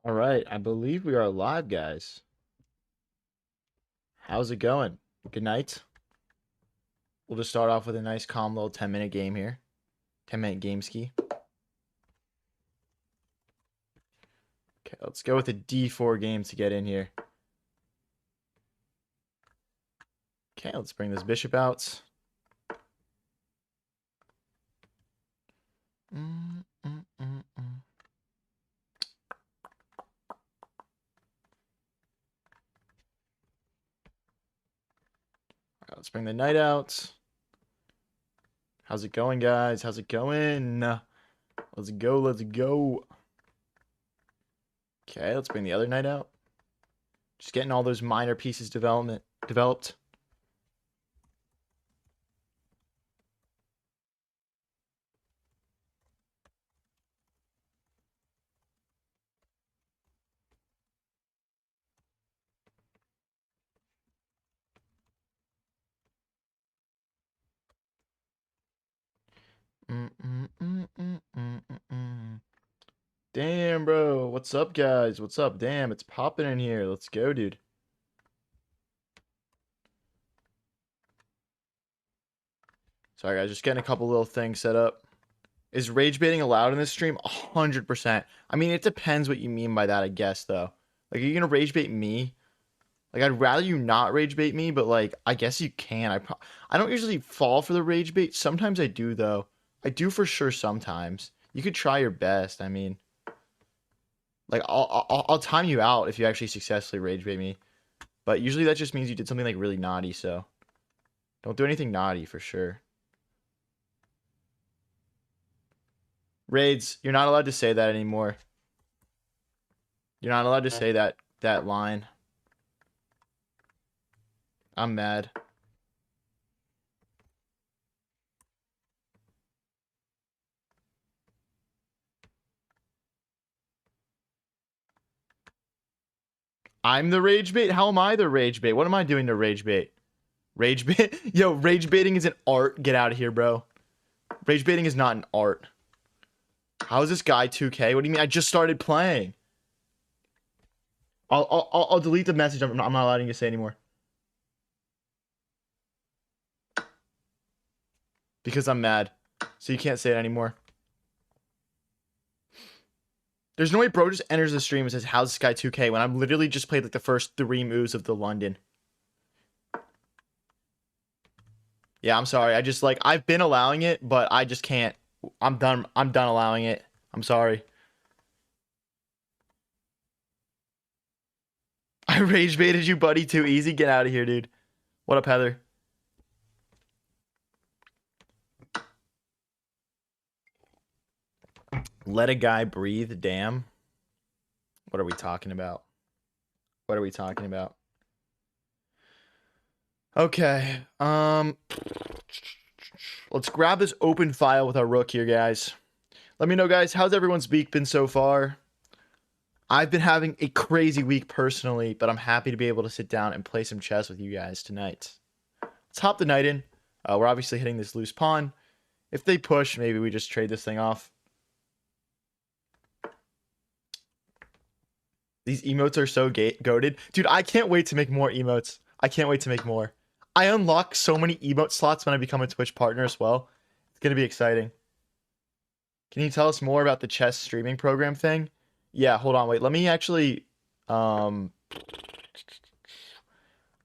All right, I believe we are live, guys. How's it going? Good night. We'll just start off with a nice, calm little 10-minute game here. 10-minute game ski. Okay, let's go with a D4 game to get in here. Okay, let's bring this bishop out. Let's bring the knight out. How's it going, guys? How's it going? Let's go, let's go. Okay, let's bring the other knight out. Just getting all those minor pieces developed. Damn, bro. What's up, guys? What's up? Damn, it's popping in here. Let's go, dude. Sorry, guys. Just getting a couple little things set up. Is rage baiting allowed in this stream? 100%. I mean, it depends what you mean by that, I guess, though. Like, are you gonna rage bait me? Like, I'd rather you not rage bait me, but, like, I guess you can. I don't usually fall for the rage bait. Sometimes I do, though. I do for sure sometimes. You could try your best. I mean, like, I'll time you out if you actually successfully rage bait me. But usually that just means you did something, like, really naughty, so. Don't do anything naughty, for sure. Raids, you're not allowed to say that anymore. You're not allowed to say that line. I'm mad. I'm the rage bait? How am I the rage bait? What am I doing to rage bait? Rage bait? Yo, rage baiting is an art. Get out of here, bro. Rage baiting is not an art. How is this guy 2K? What do you mean? I just started playing. I'll delete the message. I'm not allowing you to say anymore. Because I'm mad. So you can't say it anymore. There's no way bro just enters the stream and says, how's this guy 2K? When I've literally just played like the first 3 moves of the London. Yeah, I'm sorry. I just like, I've been allowing it, but I just can't. I'm done allowing it. I'm sorry. I rage baited you, buddy, too easy. Get out of here, dude. What up, Heather? Let a guy breathe, damn. What are we talking about? What are we talking about? Okay. Let's grab this open file with our rook here, guys. Let me know, guys, how's everyone's week been so far? I've been having a crazy week personally, but I'm happy to be able to sit down and play some chess with you guys tonight. Let's hop the knight in. We're obviously hitting this loose pawn. If they push, maybe we just trade this thing off. These emotes are so goated. Dude, I can't wait to make more emotes. I can't wait to make more. I unlock so many emote slots when I become a Twitch partner as well. It's going to be exciting. Can you tell us more about the chess streaming program thing? Yeah, hold on, wait. Let me actually... I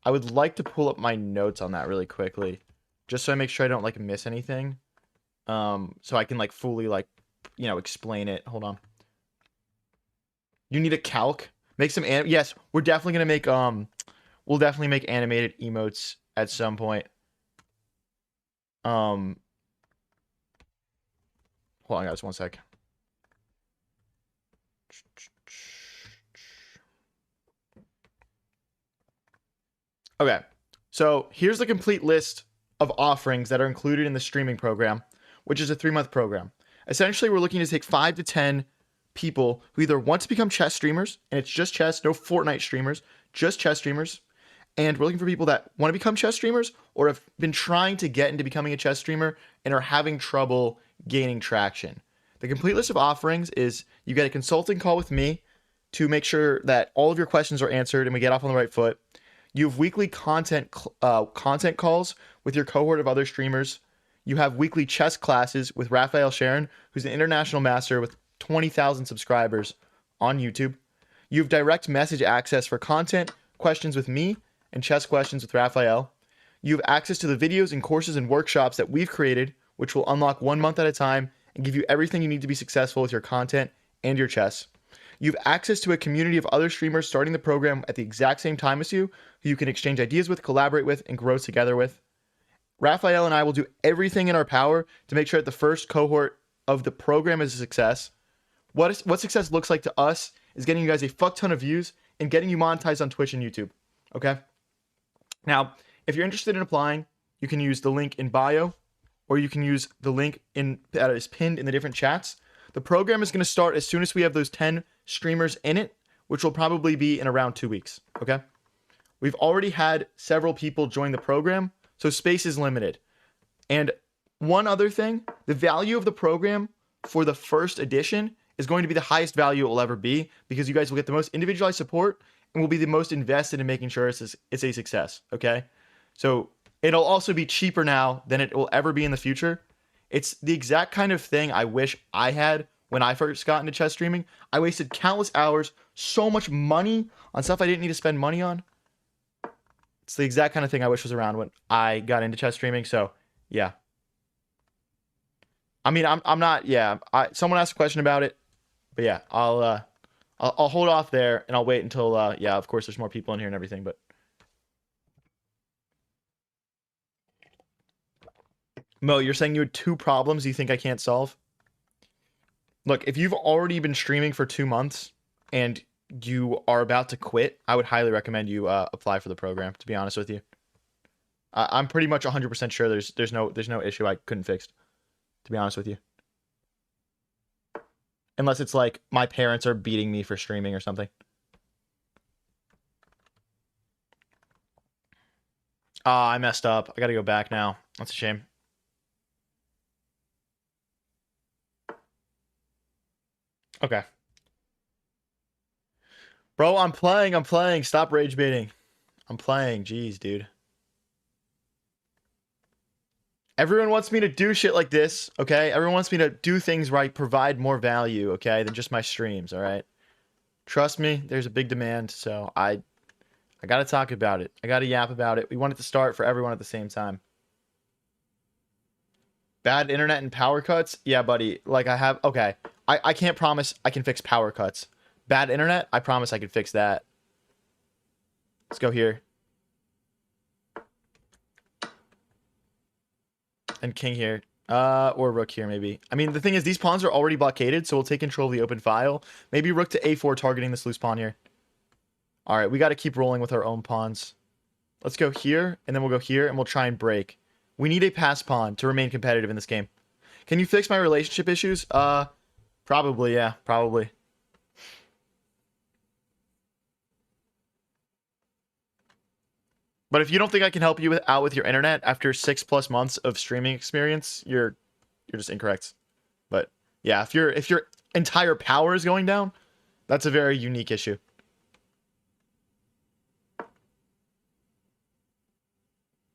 would like to pull up my notes on that really quickly. Just so I make sure I don't, like, miss anything. So I can, like, fully, like, you know, explain it. Hold on. You need a calc? Make some... Yes, we're definitely going to make... We'll definitely make animated emotes at some point. Hold on, guys. 1 sec. Okay, so here's the complete list of offerings that are included in the streaming program, which is a 3-month program. Essentially, we're looking to take 5 to 10 people who either want to become chess streamers, and it's just chess, no Fortnite streamers, just chess streamers. And we're looking for people that want to become chess streamers or have been trying to get into becoming a chess streamer and are having trouble gaining traction. The complete list of offerings is you get a consulting call with me, to make sure that all of your questions are answered and we get off on the right foot. You have weekly content calls with your cohort of other streamers. You have weekly chess classes with Raphael Sharon, who's an international master with 20,000 subscribers on YouTube. You have direct message access for content, questions with me, and chess questions with Raphael. You have access to the videos and courses and workshops that we've created, which will unlock 1 month at a time and give you everything you need to be successful with your content and your chess. You have access to a community of other streamers starting the program at the exact same time as you, who you can exchange ideas with, collaborate with, and grow together with. Raphael and I will do everything in our power to make sure that the first cohort of the program is a success. What success looks like to us is getting you guys a fuck ton of views and getting you monetized on Twitch and YouTube. Okay? Now, if you're interested in applying, you can use the link in bio, or you can use the link that is pinned in the different chats. The program is going to start as soon as we have those 10 streamers in it, which will probably be in around 2 weeks. Okay? We've already had several people join the program, so space is limited. And one other thing, the value of the program for the first edition is going to be the highest value it will ever be, because you guys will get the most individualized support and will be the most invested in making sure it's a success. Okay? So it'll also be cheaper now than it will ever be in the future. It's the exact kind of thing I wish I had when I first got into chess streaming. I wasted countless hours, so much money on stuff I didn't need to spend money on. It's the exact kind of thing I wish was around when I got into chess streaming. So, yeah. I mean, I'm not. Yeah. Someone asked a question about it, but yeah, I'll hold off there and I'll wait until. Yeah, of course, there's more people in here and everything, but. Mo, you're saying you had 2 problems you think I can't solve? Look, if you've already been streaming for 2 months and you are about to quit, I would highly recommend you apply for the program, to be honest with you. I'm pretty much 100% sure there's no issue I couldn't fix, to be honest with you. Unless it's like my parents are beating me for streaming or something. I messed up. I gotta go back now. That's a shame. Okay. Bro, I'm playing. Stop rage baiting. I'm playing. Jeez, dude. Everyone wants me to do shit like this, okay? Everyone wants me to do things right, provide more value, okay, than just my streams, all right? Trust me, there's a big demand, so I gotta talk about it. I gotta yap about it. We want it to start for everyone at the same time. Bad internet and power cuts? Yeah, buddy. Like I have... Okay. I can't promise I can fix power cuts. Bad internet? I promise I can fix that. Let's go here. And king here. Or rook here, maybe. I mean, the thing is, these pawns are already blockaded, so we'll take control of the open file. Maybe rook to a4 targeting this loose pawn here. Alright, we got to keep rolling with our own pawns. Let's go here, and then we'll go here, and we'll try and break. We need a pass pawn to remain competitive in this game. Can you fix my relationship issues? Probably, yeah. Probably. But if you don't think I can help you out with your internet after 6+ months of streaming experience, you're just incorrect. But yeah, if your entire power is going down, that's a very unique issue.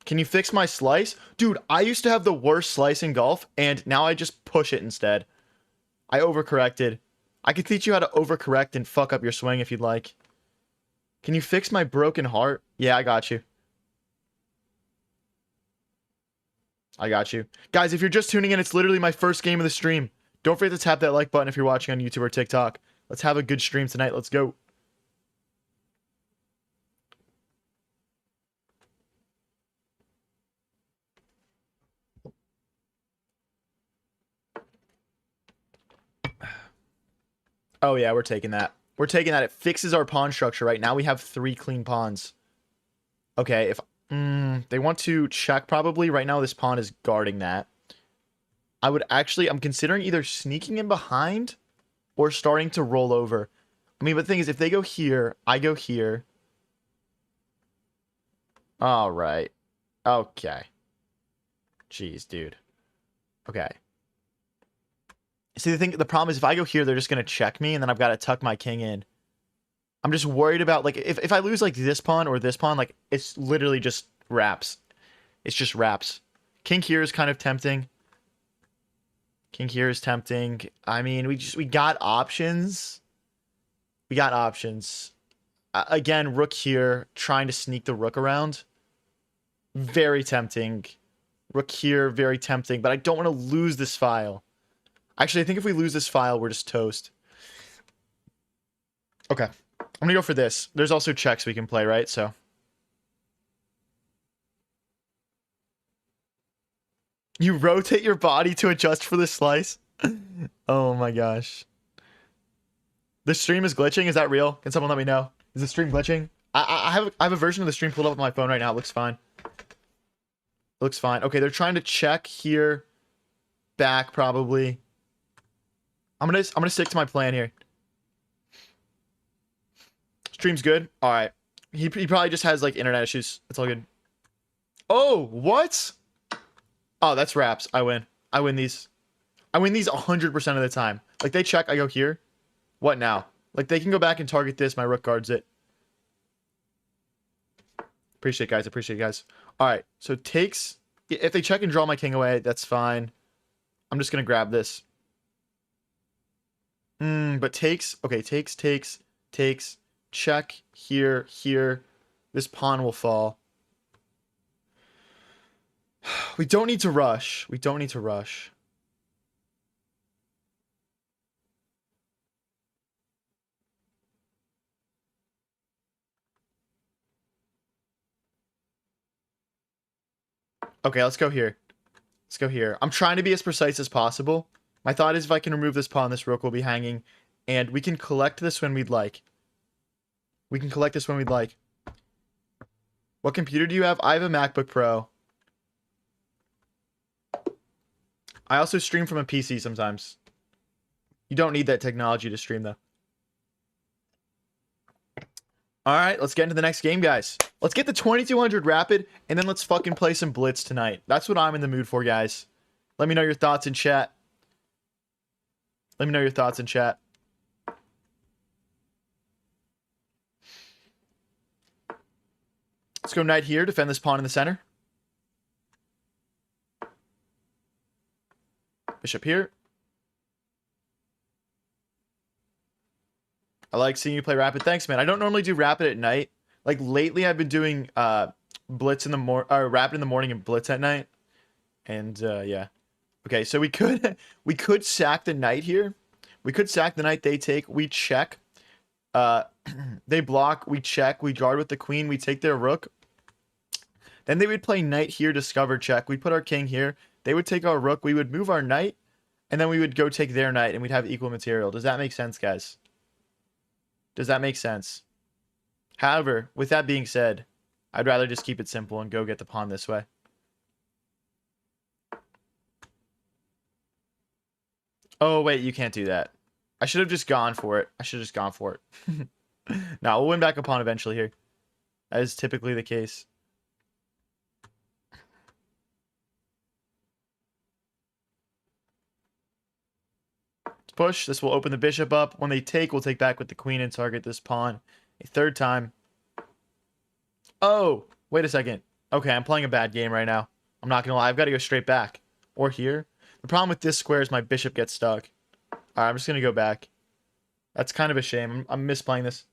Can you fix my slice? Dude, I used to have the worst slice in golf, and now I just push it instead. I overcorrected. I could teach you how to overcorrect and fuck up your swing if you'd like. Can you fix my broken heart? Yeah, I got you. I got you. Guys, if you're just tuning in, it's literally my first game of the stream. Don't forget to tap that like button if you're watching on YouTube or TikTok. Let's have a good stream tonight. Let's go. Oh, yeah, we're taking that. We're taking that. It fixes our pawn structure, right? Now we have 3 clean pawns. Okay, if they want to check probably. Right now this pawn is guarding that. I'm considering either sneaking in behind or starting to roll over. I mean, but the thing is, if they go here, I go here. All right. Okay. Jeez, dude. Okay. See, the problem is if I go here, they're just going to check me, and then I've got to tuck my king in. I'm just worried about, like, if I lose, like, this pawn or this pawn, like, it's literally just wraps. It's just wraps. King here is kind of tempting. King here is tempting. I mean, we got options. We got options. Again, rook here, trying to sneak the rook around. Very tempting. Rook here, very tempting, but I don't want to lose this file. Actually, I think if we lose this file, we're just toast. Okay. I'm going to go for this. There's also checks we can play, right? So. You rotate your body to adjust for the slice? Oh my gosh. The stream is glitching? Is that real? Can someone let me know? Is the stream glitching? I have a version of the stream pulled up on my phone right now. It looks fine. It looks fine. Okay, they're trying to check here. Back, probably. I'm gonna stick to my plan here. Stream's good. All right. He probably just has like internet issues. It's all good. Oh, what? Oh, that's wraps. I win. I win these. I win these 100% of the time. Like, they check, I go here. What now? Like, they can go back and target this. My rook guards it. Appreciate it, guys. Appreciate it, guys. All right. So, takes. If they check and draw my king away, that's fine. I'm just going to grab this. But takes. Okay, takes. Check. Here. This pawn will fall. We don't need to rush. We don't need to rush. Okay, let's go here. Let's go here. I'm trying to be as precise as possible. My thought is if I can remove this pawn, this rook will be hanging. And we can collect this when we'd like. We can collect this when we'd like. What computer do you have? I have a MacBook Pro. I also stream from a PC sometimes. You don't need that technology to stream, though. All right, let's get into the next game, guys. Let's get the 2200 Rapid, and then let's fucking play some Blitz tonight. That's what I'm in the mood for, guys. Let me know your thoughts in chat. Let me know your thoughts in chat. Let's go knight here, defend this pawn in the center. Bishop here. I like seeing you play Rapid. Thanks, man. I don't normally do Rapid at night. Like, lately I've been doing Blitz in the Rapid in the morning and Blitz at night. And yeah. Okay, so we could sack the knight here. We could sack the knight, they take, we check. They block, we check, we guard with the queen, we take their rook. Then they would play knight here, discover check. We'd put our king here. They would take our rook, we would move our knight, and then we would go take their knight, and we'd have equal material. Does that make sense, guys? Does that make sense? However, with that being said, I'd rather just keep it simple and go get the pawn this way. Oh, wait, you can't do that. I should have just gone for it. I should have just gone for it. No, we'll win back a pawn eventually here. That is typically the case. Let's push. This will open the bishop up. When they take, we'll take back with the queen and target this pawn a third time. Oh, wait a second. Okay, I'm playing a bad game right now. I'm not going to lie. I've got to go straight back. Or here. The problem with this square is my bishop gets stuck. Alright, I'm just going to go back. That's kind of a shame. I'm misplaying this.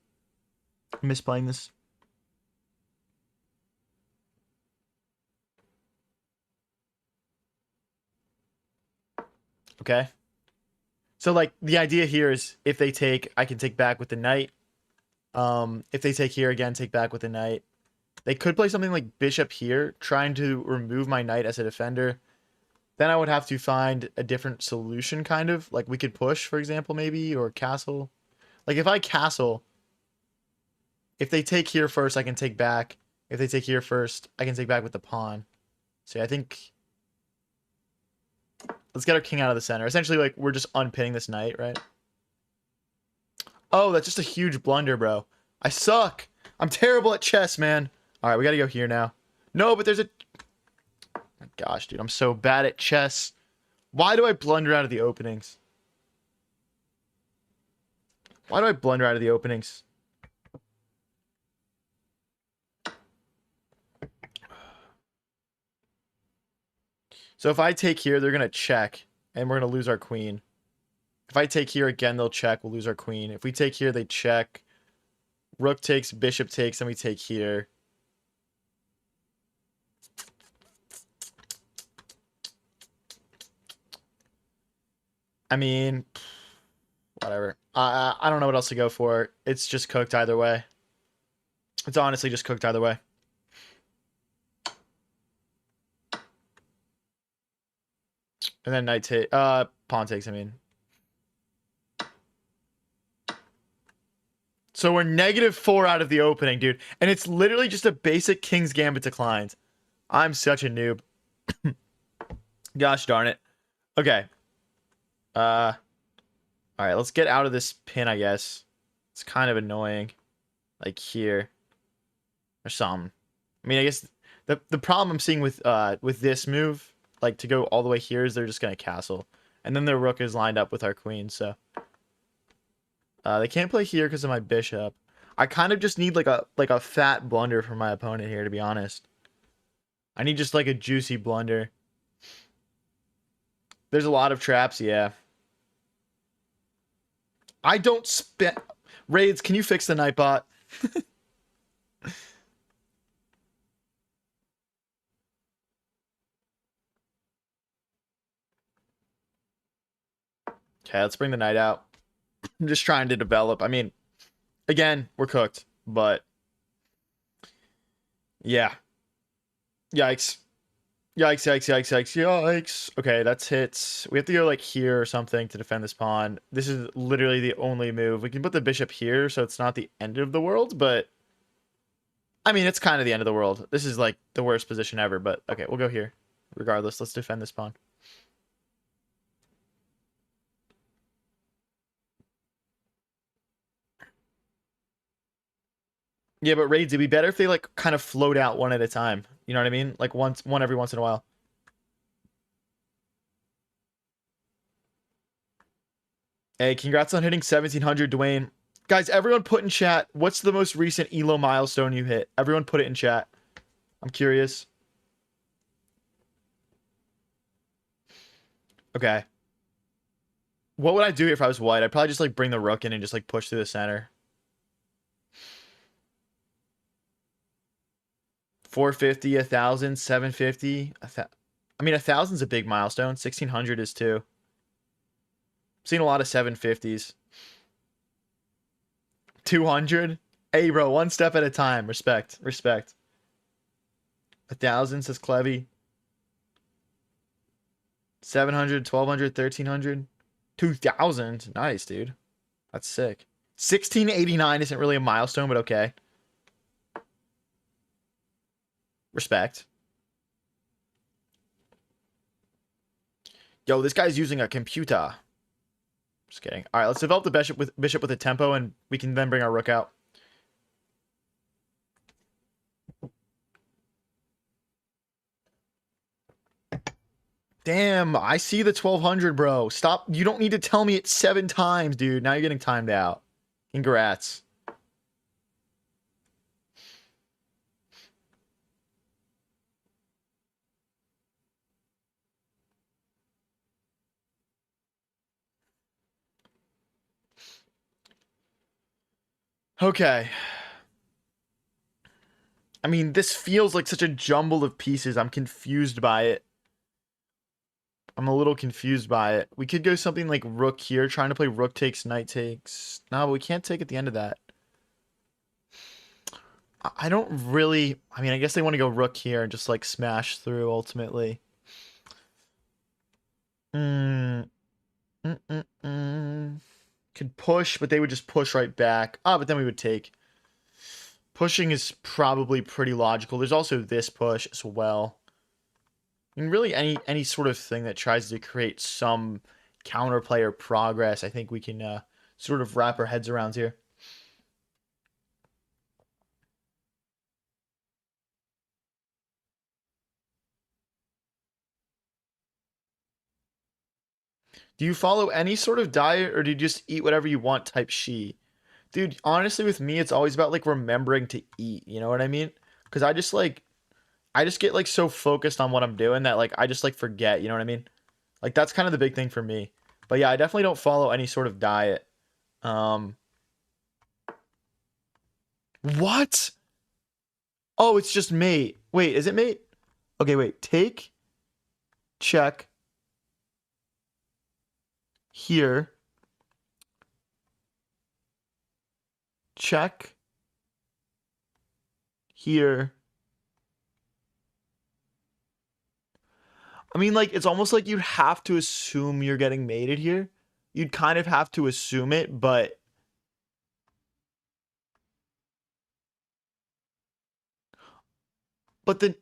I'm misplaying this. Okay. So, like, the idea here is if they take, I can take back with the knight. If they take here again, take back with the knight. They could play something like bishop here, trying to remove my knight as a defender. Then I would have to find a different solution, kind of. Like, we could push, for example, maybe, or castle. Like, if I castle, if they take here first, I can take back. If they take here first, I can take back with the pawn. So I think... Let's get our king out of the center. Essentially, like, we're just unpinning this knight, right? Oh, that's just a huge blunder, bro. I suck. I'm terrible at chess, man. All right, we got to go here now. No, but there's a... Oh my gosh, dude, I'm so bad at chess. Why do I blunder out of the openings? Why do I blunder out of the openings? So if I take here, they're going to check, and we're going to lose our queen. If I take here again, they'll check. We'll lose our queen. If we take here, they check. Rook takes, bishop takes, and we take here. I mean, whatever. I don't know what else to go for. It's just cooked either way. It's honestly just cooked either way. And then knight take, pawn takes, I mean. So we're -4 out of the opening, dude. And it's literally just a basic King's Gambit declined. I'm such a noob. Gosh darn it. Okay. All right, let's get out of this pin, I guess. It's kind of annoying. Like here. Or something. I mean, I guess the problem I'm seeing with this move, like to go all the way here, is they're just gonna castle. And then their rook is lined up with our queen, so they can't play here because of my bishop. I kind of just need like a fat blunder from my opponent here, to be honest. I need just like a juicy blunder. There's a lot of traps, yeah. I don't spend... Raids, can you fix the Nightbot? Okay, let's bring the knight out. I'm just trying to develop. I mean, again, we're cooked, but yeah. Yikes. Yikes, yikes, yikes, yikes, yikes. Okay, that's hits. We have to go like here or something to defend this pawn. This is literally the only move. We can put the bishop here so it's not the end of the world, but I mean, it's kind of the end of the world. This is like the worst position ever, but okay, we'll go here. Regardless, let's defend this pawn. Yeah, but raids, it'd be better if they like kind of float out one at a time. You know what I mean? Like one every once in a while. Hey, congrats on hitting 1700, Dwayne. Guys, everyone put in chat, what's the most recent ELO milestone you hit? Everyone put it in chat. I'm curious. Okay. What would I do if I was white? I'd probably just like bring the rook in and just like push through the center. 450, 1,000, 750. I mean, 1,000's a big milestone. 1,600 is too. I've seen a lot of 750s. 200? Hey, bro, one step at a time. Respect. Respect. 1,000, says Clevy. 700, 1,200, 1,300. 2,000. Nice, dude. That's sick. 1689 isn't really a milestone, but okay. Respect. Yo, this guy's using a computer. Just kidding. All right, let's develop the bishop with a tempo, and we can then bring our rook out. Damn, I see the 1,200, bro. Stop. You don't need to tell me it 7 times, dude. Now you're getting timed out. Congrats. Okay. I mean, this feels like such a jumble of pieces. I'm confused by it. I'm a little confused by it. We could go something like rook here, trying to play rook takes, knight takes. No, but we can't take at the end of that. I don't really... I mean, I guess they want to go rook here and just, like, smash through, ultimately. Could push, but they would just push right back. Ah, but then we would take. Pushing is probably pretty logical. There's also this push as well. I mean, really, any sort of thing that tries to create some counterplay or progress, I think we can sort of wrap our heads around here. Do you follow any sort of diet, or do you just eat whatever you want type she? Dude, honestly, with me, it's always about, like, remembering to eat. You know what I mean? Because I just, like... I just get like so focused on what I'm doing that like I just like forget, you know what I mean? Like that's kind of the big thing for me. But yeah, I definitely don't follow any sort of diet. Um what? Oh, it's just mate. Wait, is it mate? Okay, wait. Take, check, here, check, here. I mean, like, it's almost like you'd have to assume you're getting mated here. You'd kind of have to assume it, but then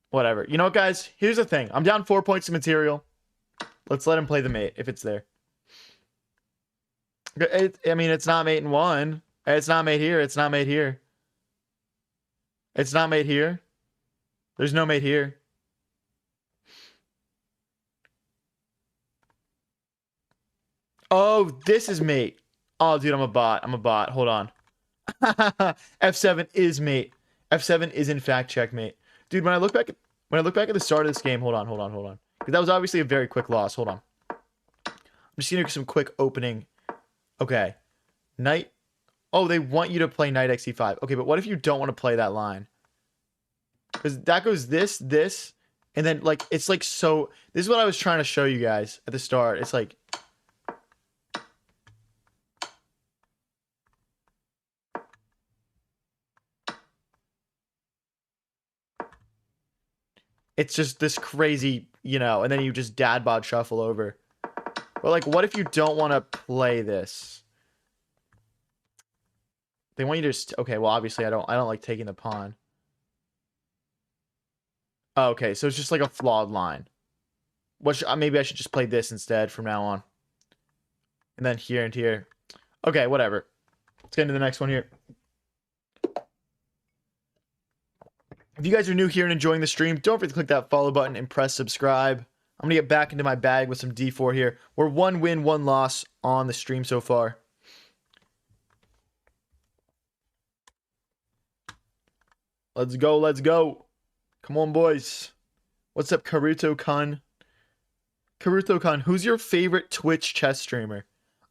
whatever. You know what, guys? Here's the thing. I'm down 4 points of material. Let's let him play the mate if it's there. I mean, it's not mate in one. It's not mate here. It's not mate here. It's not mate here. There's no mate here. Oh, this is mate. Oh, dude, I'm a bot. I'm a bot. Hold on. F7 is mate. F7 is in fact checkmate. Dude, when I look back at the start of this game, hold on. Because that was obviously a very quick loss. Hold on. I'm just gonna do some quick opening. Okay. Knight. Oh, they want you to play knight xe5. Okay, but what if you don't want to play that line? Because that goes this, and then like it's like so. This is what I was trying to show you guys at the start. It's like it's just this crazy, you know, and then you just dad bod shuffle over. But like, what if you don't want to play this? They want you to okay, well obviously I don't like taking the pawn. Oh, okay, so it's just like a flawed line. What maybe I should just play this instead from now on. And then here and here. Okay, whatever. Let's get into the next one here. If you guys are new here and enjoying the stream, don't forget to click that follow button and press subscribe. I'm going to get back into my bag with some D4 here. We're 1 win, 1 loss on the stream so far. Let's go, let's go. Come on, boys. What's up, Karuto-kun? Karuto-kun, who's your favorite Twitch chess streamer?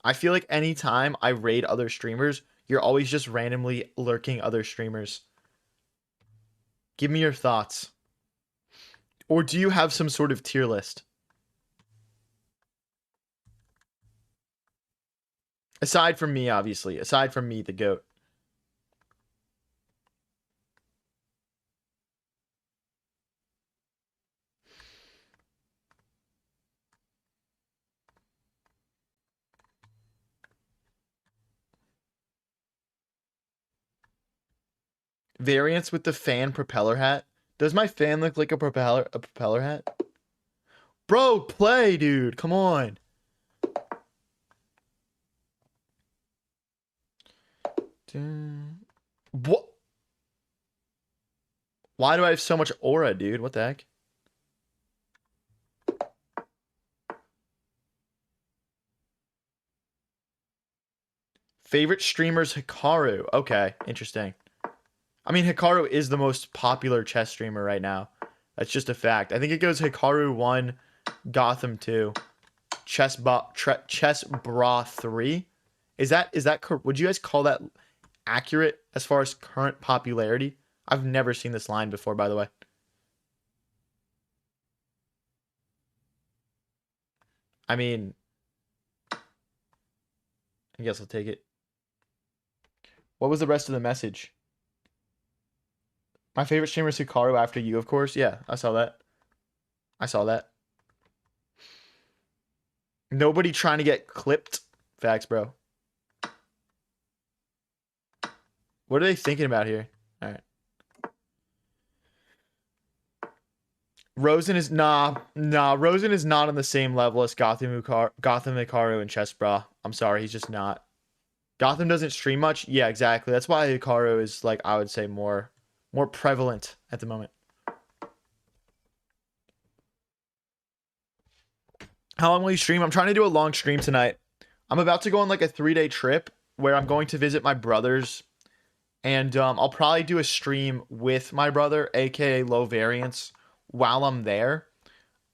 I feel like anytime I raid other streamers, you're always just randomly lurking other streamers. Give me your thoughts. Or do you have some sort of tier list? Aside from me, obviously. Aside from me, the GOAT. Variants with the fan propeller hat. Does my fan look like a propeller hat? Bro, play, dude. Come on. What? Why do I have so much aura, dude? What the heck? Favorite streamers, Hikaru. Okay, interesting. I mean, Hikaru is the most popular chess streamer right now. That's just a fact. I think it goes Hikaru 1, Gotham 2, Chess Bra 3. Is that would you guys call that accurate as far as current popularity? I've never seen this line before, by the way. I mean, I guess I'll take it. What was the rest of the message? My favorite streamer is Hikaru after you, of course. Yeah, I saw that. I saw that. Nobody trying to get clipped. Facts, bro. What are they thinking about here? All right. Rosen is Rosen is not on the same level as Gotham Hikaru and Chess Bra. I'm sorry, he's just not. Gotham doesn't stream much. Yeah, exactly. That's why Hikaru is like I would say more prevalent at the moment. How long will you stream? I'm trying to do a long stream tonight. I'm about to go on like a 3-day trip where I'm going to visit my brothers And I'll probably do a stream with my brother, aka Low Variance, while I'm there.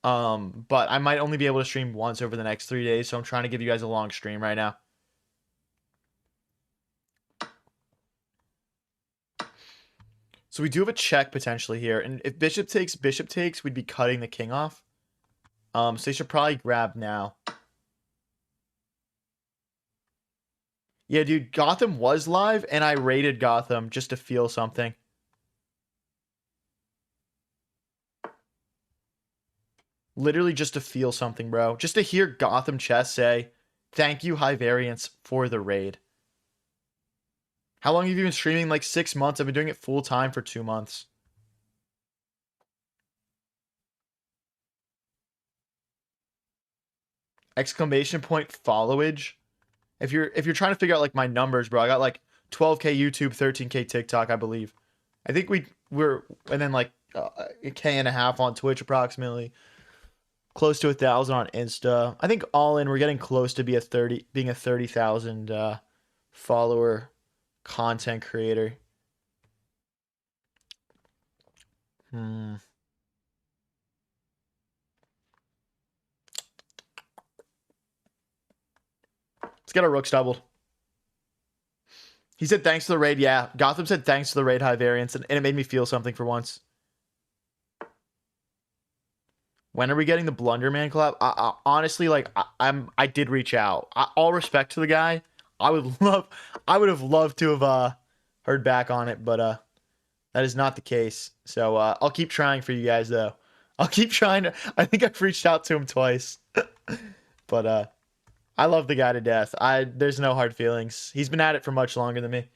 But I might only be able to stream once over the next 3 days, so I'm trying to give you guys a long stream right now. So we do have a check potentially here, and if bishop takes, we'd be cutting the king off. So they should probably grab now. Yeah, dude, Gotham was live, and I raided Gotham just to feel something. Literally just to feel something, bro. Just to hear Gotham Chess say, thank you, High Variance, for the raid. How long have you been streaming? Like 6 months. I've been doing it full time for 2 months. Exclamation point followage. If you're trying to figure out like my numbers, bro, I got like 12K YouTube, 13K TikTok, I believe. I think we're and then like a K and a half on Twitch approximately. Close to 1,000 on Insta. I think all in we're getting close to being a 30,000 follower content creator. Let's get our rooks doubled. He said thanks to the raid. Yeah, Gotham said thanks to the raid, High Variance, and it made me feel something for once. When are we getting the Blunderman collab? Honestly, like I did reach out. All respect to the guy. I would have loved to have heard back on it, but that is not the case. So I'll keep trying for you guys though. I'll keep trying to. I think I've reached out to him twice, but I love the guy to death. There's no hard feelings. He's been at it for much longer than me.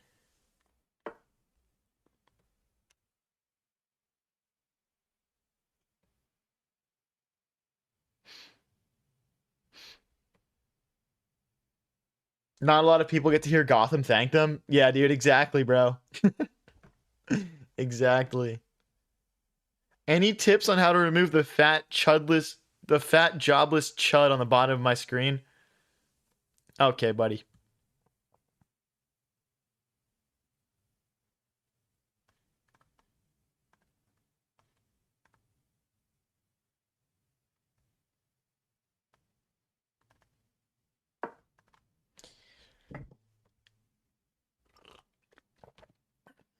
Not a lot of people get to hear Gotham thank them. Yeah, dude, exactly, bro. Exactly. Any tips on how to remove the fat jobless chud on the bottom of my screen? Okay, buddy.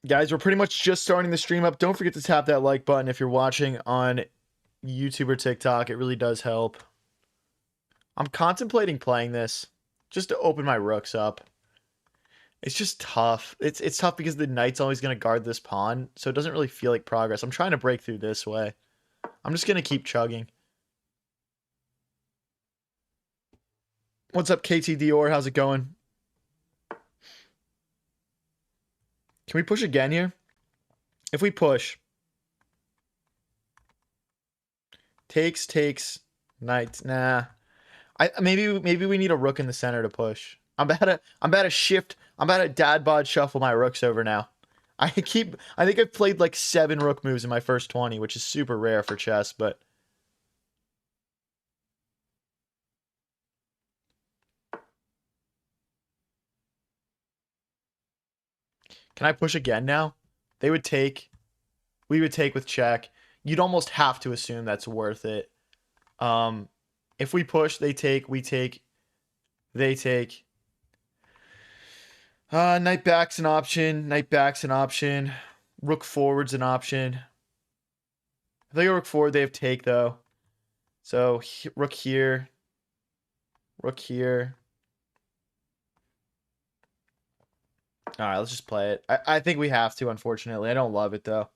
Guys, we're pretty much just starting the stream up. Don't forget to tap that like button if you're watching on YouTube or TikTok. It really does help. I'm contemplating playing this just to open my rooks up. It's just tough. It's tough because the knight's always going to guard this pawn, so it doesn't really feel like progress. I'm trying to break through this way. I'm just going to keep chugging. What's up, KT Dior? How's it going? Can we push again here? If we push. Takes. Knight. Nah. Maybe we need a rook in the center to push. I'm about to shift. I'm about to dad bod shuffle my rooks over now. I think I've played like 7 rook moves in my first 20, which is super rare for chess, but can I push again now? They would take. We would take with check. You'd almost have to assume that's worth it. If we push, they take, we take, they take. Knight back's an option. Knight back's an option. Rook forward's an option. If they go rook forward, they have take though. So rook here. Rook here. All right, let's just play it. I think we have to, unfortunately. I don't love it though.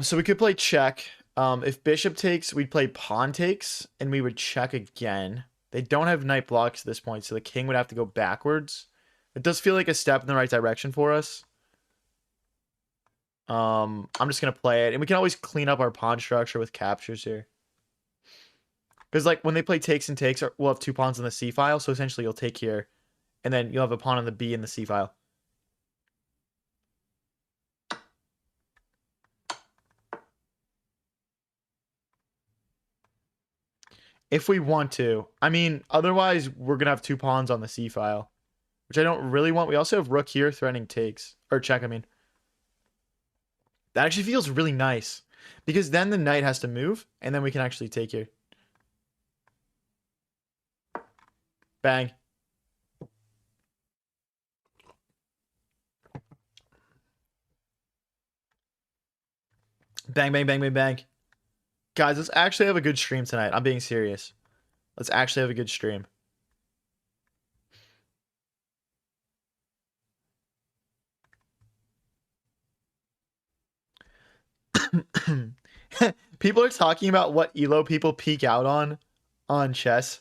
So we could play check. If bishop takes, we'd play pawn takes, and we would check again. They don't have knight blocks at this point, so the king would have to go backwards. It does feel like a step in the right direction for us. I'm just gonna play it, and we can always clean up our pawn structure with captures here. Because like when they play takes and takes, we'll have 2 pawns on the c file, so essentially you'll take here, and then you'll have a pawn on the b in the c file. If we want to. I mean, otherwise we're gonna have two pawns on the C file, which I don't really want. We also have rook here threatening takes. Or check, I mean. That actually feels really nice. Because then the knight has to move, and then we can actually take here. Bang. Bang, bang, bang, bang, bang. Guys, let's actually have a good stream tonight. I'm being serious. Let's actually have a good stream. People are talking about what elo people peak out on chess.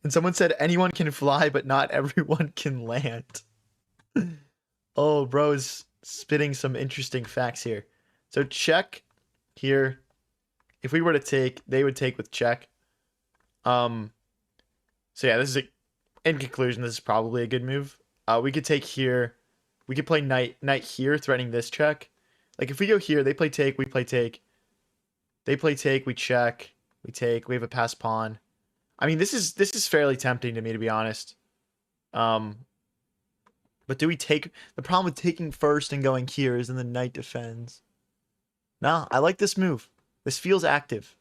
And someone said anyone can fly, but not everyone can land. Oh, bro is spitting some interesting facts here. So check here. If we were to take, they would take with check. So yeah, this is in conclusion, this is probably a good move. We could take here. We could play knight here, threatening this check. Like if we go here, they play take, we play take. They play take, we check, we take, we have a pass pawn. I mean, this is fairly tempting to me, to be honest. But do we take... The problem with taking first and going here is then the knight defends. Nah, I like this move. This feels active.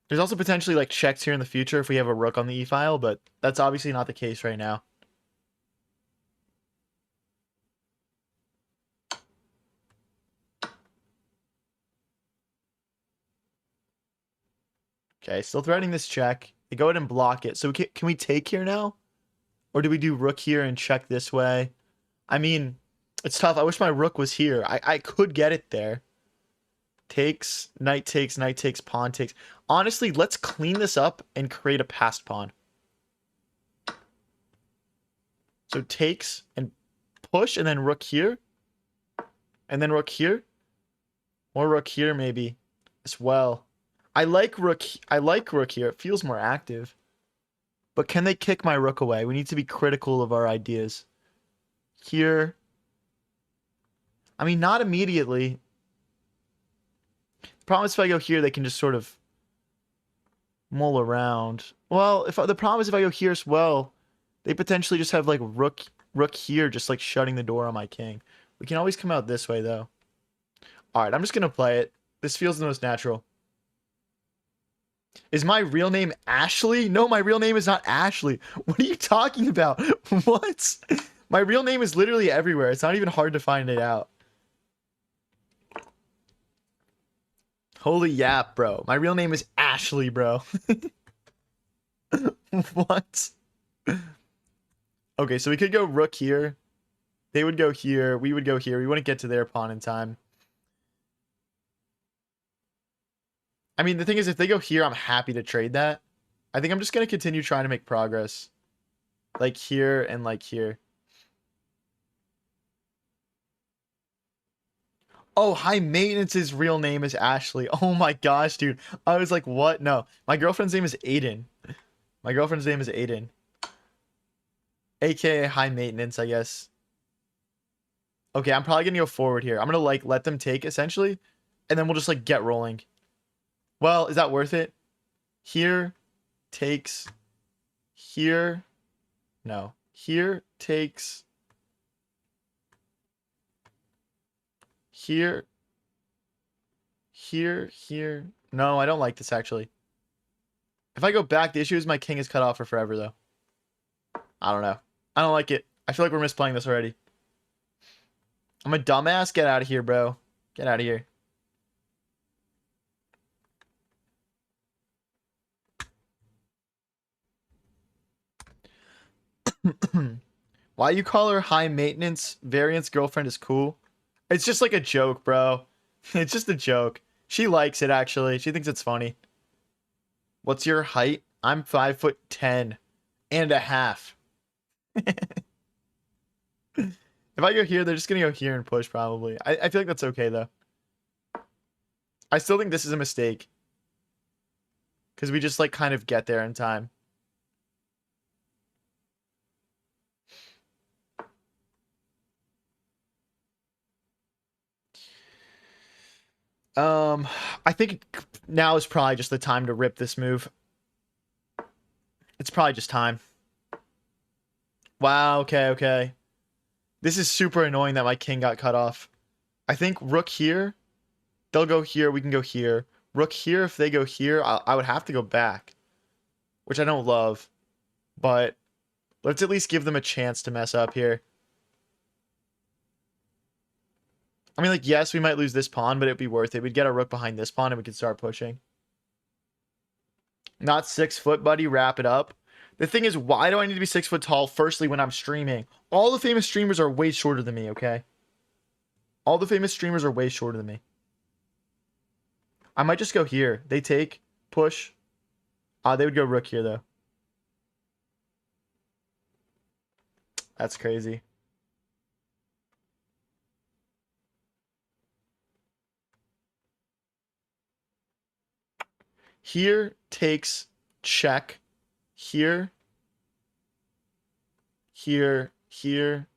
There's also potentially like checks here in the future if we have a rook on the e-file, but that's obviously not the case right now. Okay, still threatening this check. They go ahead and block it. So can we take here now? Or do we do rook here and check this way? I mean, it's tough. I wish my rook was here. I could get it there. Takes, knight takes, pawn takes. Honestly, let's clean this up and create a passed pawn. So takes and push, and then rook here. And then rook here. More rook here, maybe, as well. I like rook here. It feels more active. But can they kick my rook away? We need to be critical of our ideas. Here. I mean, not immediately. The problem is if I go here, they can just sort of mull around. Well, the problem is if I go here as well, they potentially just have like rook here, just like shutting the door on my king. We can always come out this way though. All right, I'm just gonna play it. This feels the most natural. Is my real name Ashley? No, my real name is not Ashley. What are you talking about? What? My real name is literally everywhere. It's not even hard to find it out. Holy yap, bro. My real name is Ashley, bro. What? Okay, so we could go rook here. They would go here. We would go here. We wouldn't get to their pawn in time. I mean, the thing is, if they go here, I'm happy to trade that. I think I'm just going to continue trying to make progress. Like here and like here. Oh, high maintenance's real name is Ashley. Oh my gosh, dude. I was like, what? No. My girlfriend's name is Aiden. My girlfriend's name is Aiden. AKA high maintenance, I guess. Okay, I'm probably going to go forward here. I'm going to like let them take essentially. And then we'll just like get rolling. Well, is that worth it? Here takes. Here. No. Here takes. Here. Here. No, I don't like this actually. If I go back, the issue is my king is cut off for forever though. I don't know. I don't like it. I feel like we're misplaying this already. I'm a dumbass. Get out of here, bro. Get out of here. Why you call her high maintenance? Variance girlfriend is cool. It's just like a joke, bro. It's just a joke. She likes it actually. She thinks it's funny. What's your height? I'm 5'10" and a half. If I go here, they're just gonna go here and push probably. I feel like that's okay though. I still think this is a mistake. Because we just like kind of get there in time. I think now is probably just the time to rip this move. It's probably just time. Wow, okay, okay. This is super annoying that my king got cut off. I think rook here. They'll go here. We can go here. Rook here. If they go here, I would have to go back, which I don't love. But let's at least give them a chance to mess up here. I mean, like, yes, we might lose this pawn, but it'd be worth it. We'd get a rook behind this pawn and we could start pushing. Not 6 foot, buddy. Wrap it up. The thing is, why do I need to be 6 foot tall? Firstly, when I'm streaming, all the famous streamers are way shorter than me, okay? All the famous streamers are way shorter than me. I might just go here. They take, push. They would go rook here, though. That's crazy. Here takes check. Here. Here. Here.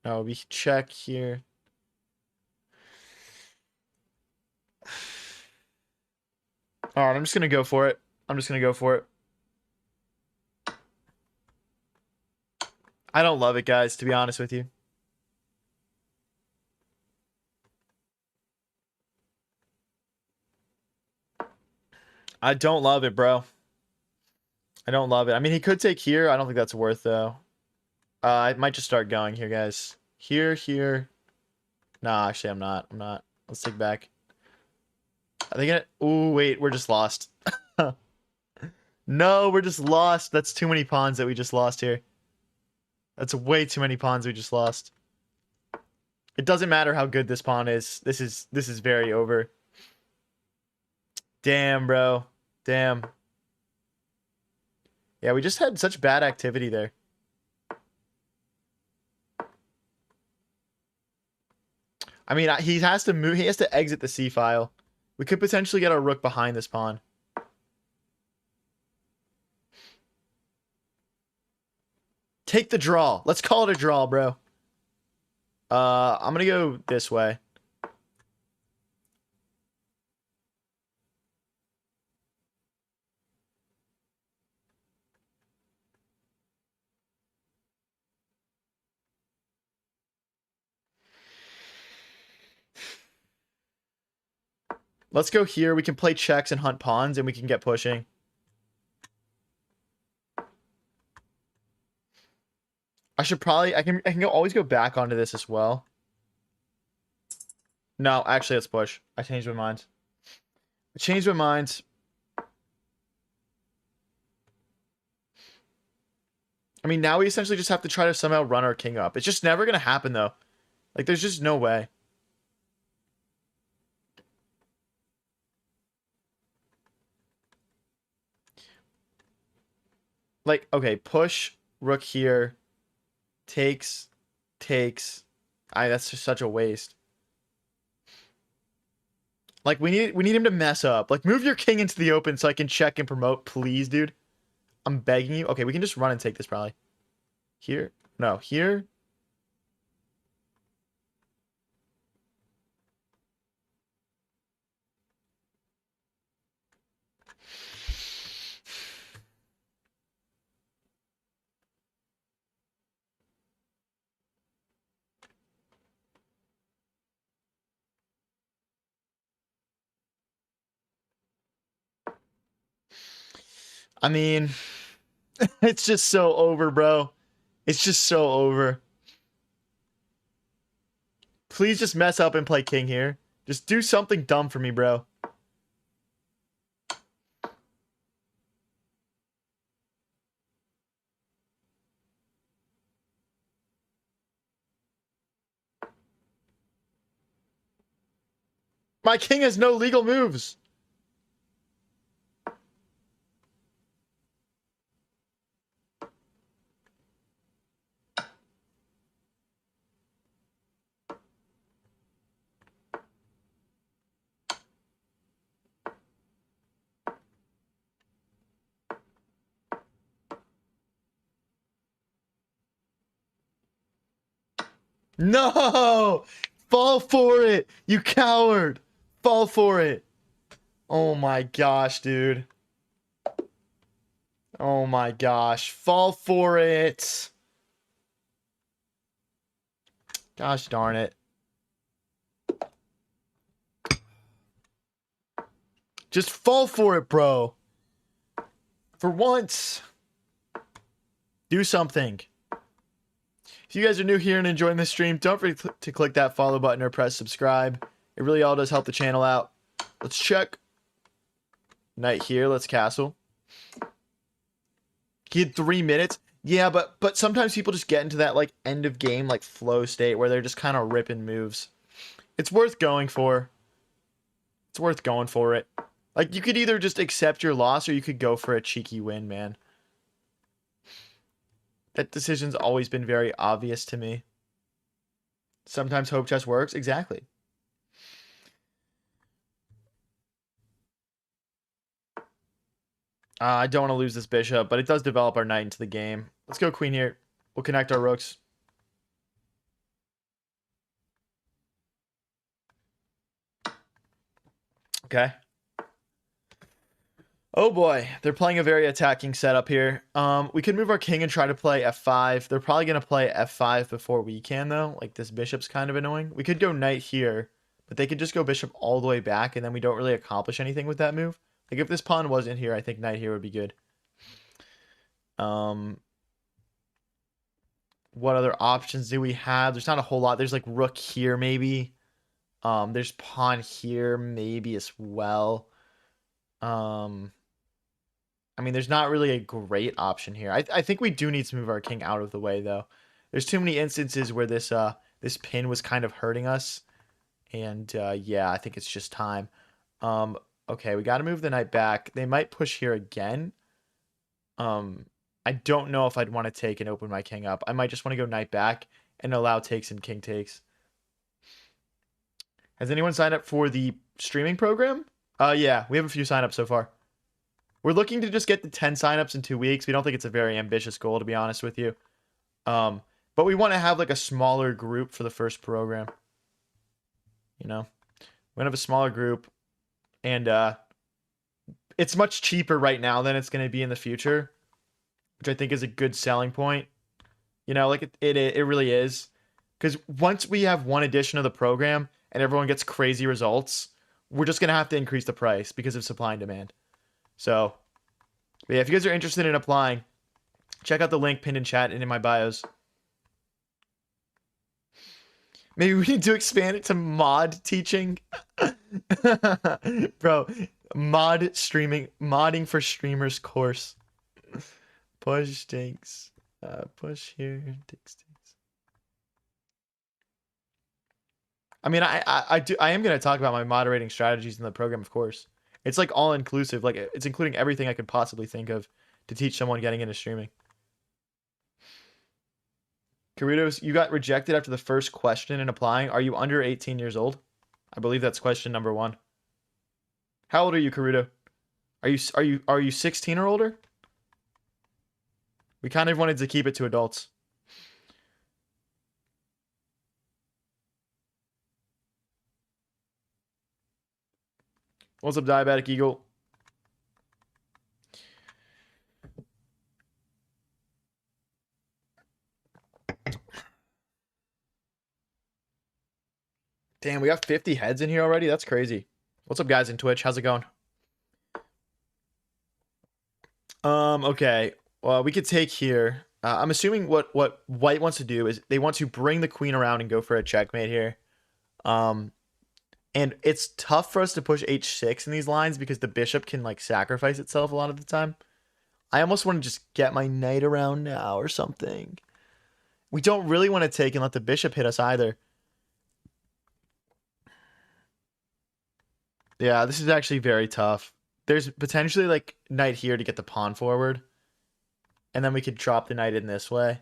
No, we check here. All right, I'm just going to go for it. I'm just going to go for it. I don't love it, guys, to be honest with you. I don't love it, bro. I don't love it. I mean, he could take here. I don't think that's worth, though. I might just start going here, guys. Here, here. Nah, actually, I'm not. I'm not. Let's take back. Are they gonna... Ooh, wait. We're just lost. No, we're just lost. That's too many pawns that we just lost here. That's way too many pawns we just lost. It doesn't matter how good this pawn is. This is very over. Damn, bro. Damn. Yeah, we just had such bad activity there. I mean, he has to move. He has to exit the C file. We could potentially get our rook behind this pawn. Take the draw. Let's call it a draw, bro. I'm gonna go this way. Let's go here. We can play checks and hunt pawns, and we can get pushing. I should probably... I can always go back onto this as well. No, actually, let's push. I changed my mind. I changed my mind. I mean, now we essentially just have to try to somehow run our king up. It's just never going to happen, though. Like, there's just no way. Like, okay, push, rook here, takes. That's just such a waste. Like, we need him to mess up. Like, move your king into the open so I can check and promote, please, dude. I'm begging you. Okay, we can just run and take this probably. Here? No, here. I mean, it's just so over, bro. It's just so over. Please just mess up and play king here. Just do something dumb for me, bro. My king has no legal moves. No! Fall for it, you coward! fall for it. Oh my gosh, dude. Oh my gosh. Fall for it. Gosh darn it. Just fall for it, bro. For once. Do something. If you guys are new here and enjoying this stream, don't forget to click that follow button or press subscribe. It really all does help the channel out. Let's check. Knight here. Let's castle. He had 3 minutes. Yeah, but sometimes people just get into that like end of game like flow state where they're just kind of ripping moves. It's worth going for. It's worth going for it. Like you could either just accept your loss or you could go for a cheeky win, man. That decision's always been very obvious to me. Sometimes hope chess works. Exactly. I don't want to lose this bishop, but it does develop our knight into the game. Let's go queen here. We'll connect our rooks. Okay. Oh boy, they're playing a very attacking setup here. We could move our king and try to play f5. They're probably going to play f5 before we can, though. Like, this bishop's kind of annoying. We could go knight here, but they could just go bishop all the way back, and then we don't really accomplish anything with that move. Like, if this pawn wasn't here, I think knight here would be good. What other options do we have? There's not a whole lot. There's, like, rook here, maybe. There's pawn here, maybe, as well. I mean, there's not really a great option here. I think we do need to move our king out of the way, though. There's too many instances where this pin was kind of hurting us. And, yeah, I think it's just time. Okay, we got to move the knight back. They might push here again. I don't know if I'd want to take and open my king up. I might just want to go knight back and allow takes and king takes. Has anyone signed up for the streaming program? Yeah, we have a few signups so far. We're looking to just get to 10 signups in 2 weeks. We don't think it's a very ambitious goal, to be honest with you. But we want to have like a smaller group for the first program. You know, we're gonna have a smaller group, and it's much cheaper right now than it's gonna be in the future, which I think is a good selling point. You know, like it really is, because once we have one edition of the program and everyone gets crazy results, we're just gonna have to increase the price because of supply and demand. So, yeah, if you guys are interested in applying, check out the link pinned in chat and in my bios. Maybe we need to expand it to mod teaching. Bro, modding for streamers course. Push takes. Push here, takes. I mean, I am going to talk about my moderating strategies in the program, of course. It's like all inclusive. Like it's including everything I could possibly think of to teach someone getting into streaming. Karutos, you got rejected after the first question in applying. Are you under 18 years old? I believe that's question number 1. How old are you, Karuto? Are you 16 or older? We kind of wanted to keep it to adults. What's up, Diabetic Eagle? Damn, we got 50 heads in here already? That's crazy. What's up, guys in Twitch? How's it going? Okay. Well, we could take here. I'm assuming what White wants to do is they want to bring the queen around and go for a checkmate here. And it's tough for us to push h6 in these lines because the bishop can like sacrifice itself a lot of the time. I almost want to just get my knight around now or something. We don't really want to take and let the bishop hit us either. Yeah, this is actually very tough. There's potentially like knight here to get the pawn forward. And then we could drop the knight in this way.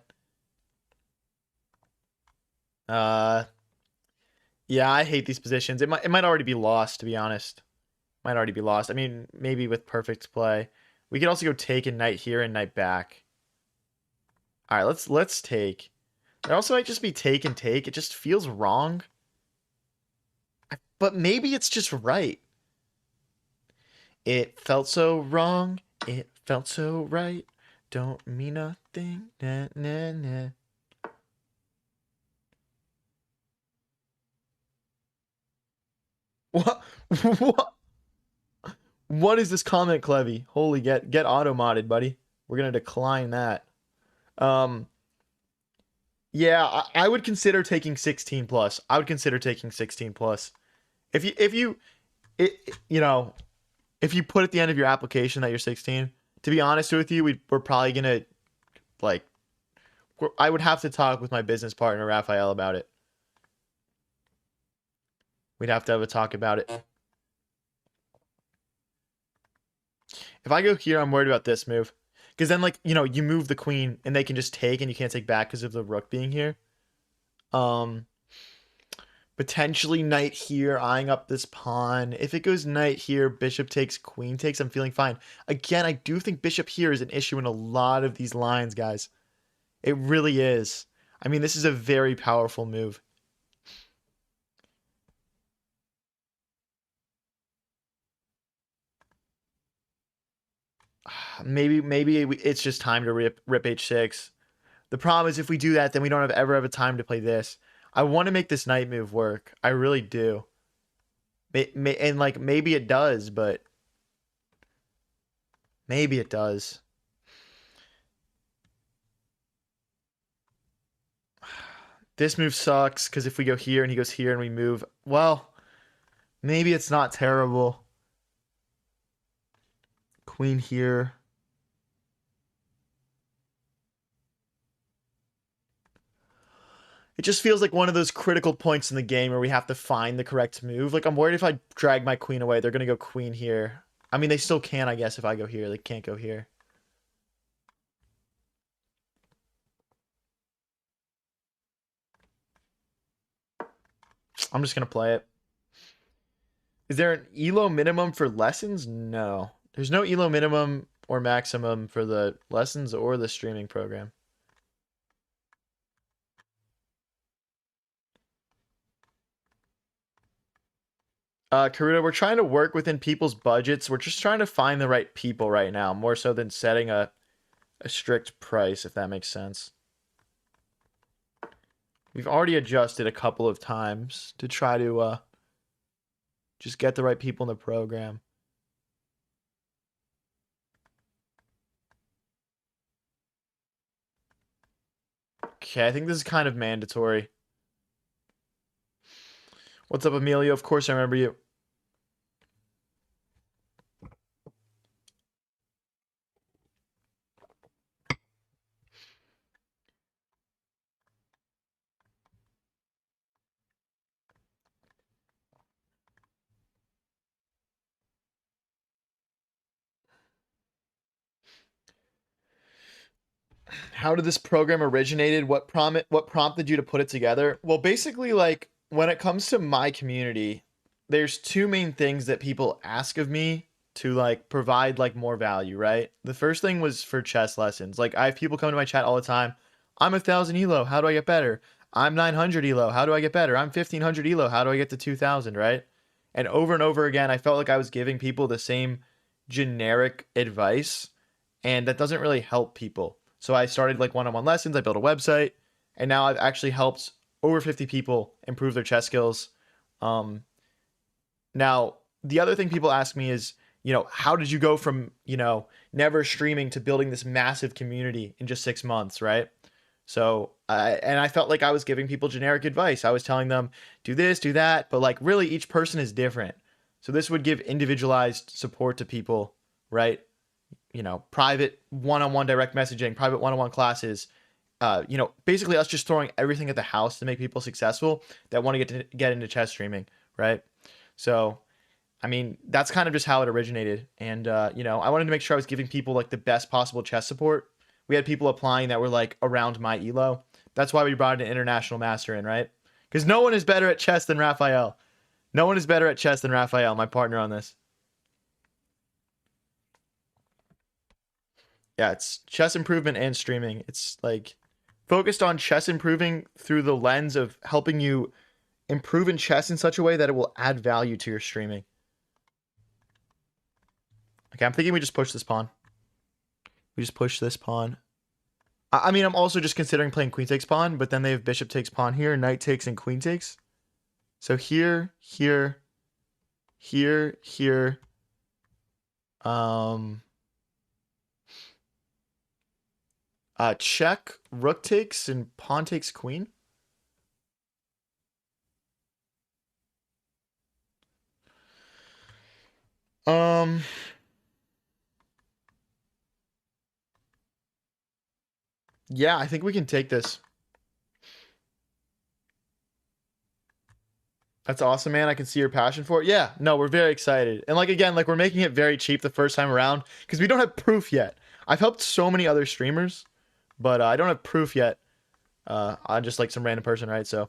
Yeah, I hate these positions. It might already be lost, to be honest. Might already be lost. I mean, maybe with perfect play. We could also go take a knight here and knight back. All right, let's take. There also might just be take and take. It just feels wrong. but maybe it's just right. It felt so wrong. It felt so right. Don't mean nothing. Nah, nah, nah. What? What? What is this comment, Clevy? Holy, get auto modded, buddy. We're gonna decline that. Um, yeah, I would consider taking 16 plus. I would consider taking 16 plus. If you if you put at the end of your application that you're 16, to be honest with you, we're probably gonna like I would have to talk with my business partner Raphael about it. We'd have to have a talk about it. If I go here, I'm worried about this move. Because then, like, you move the queen and they can just take and you can't take back because of the rook being here. Um, Potentially knight here, eyeing up this pawn. If it goes knight here, bishop takes, queen takes, I'm feeling fine. Again, I do think bishop here is an issue in a lot of these lines, guys. It really is. I mean, this is a very powerful move. Maybe it's just time to rip h6. The problem is if we do that, then we don't ever have a time to play this. I want to make this knight move work. I really do. And like maybe it does, but maybe it does. This move sucks because if we go here and he goes here and we move, well, maybe it's not terrible. Queen here. It just feels like one of those critical points in the game where we have to find the correct move. Like, I'm worried if I drag my queen away, they're going to go queen here. I mean, they still can, I guess, if I go here. They can't go here. I'm just going to play it. Is there an ELO minimum for lessons? No. There's no ELO minimum or maximum for the lessons or the streaming program. Karuta, we're trying to work within people's budgets. We're just trying to find the right people right now, more so than setting a strict price, if that makes sense. We've already adjusted a couple of times to try to just get the right people in the program. Okay, I think this is kind of mandatory. What's up, Emilio? Of course I remember you. How did this program originated? What prompted you to put it together? Well, basically, like when it comes to my community, there's two main things that people ask of me to like provide like more value, right? The first thing was for chess lessons. Like I have people come to my chat all the time. I'm 1,000 elo. How do I get better? I'm 900 elo. How do I get better? I'm 1,500 elo. How do I get to 2,000? Right? And over again, I felt like I was giving people the same generic advice, and that doesn't really help people. So I started like one-on-one lessons. I built a website, and now I've actually helped over 50 people improve their chess skills. Um, Now, the other thing people ask me is, how did you go from, never streaming to building this massive community in just 6 months, right? So, I felt like I was giving people generic advice. I was telling them, do this, do that, but like really each person is different. So this would give individualized support to people, right? Private one-on-one direct messaging, private one-on-one classes, basically us just throwing everything at the house to make people successful that want to get into chess streaming, right? So, I mean, that's kind of just how it originated. And, I wanted to make sure I was giving people like the best possible chess support. We had people applying that were like around my elo. That's why we brought an international master in, right? Because no one is better at chess than Raphael. No one is better at chess than Raphael, my partner on this. Yeah, it's chess improvement and streaming. It's like focused on chess improving through the lens of helping you improve in chess in such a way that it will add value to your streaming. Okay, I'm thinking we just push this pawn. We just push this pawn. I mean, I'm also just considering playing queen takes pawn, but then they have bishop takes pawn here, knight takes and queen takes. So here, here, here, here. Check, rook takes and pawn takes queen. Yeah, I think we can take this. That's awesome, man. I can see your passion for it. Yeah, no, we're very excited. And like, again, like we're making it very cheap the first time around because we don't have proof yet. I've helped so many other streamers, but I don't have proof yet. I'm just like some random person, right? So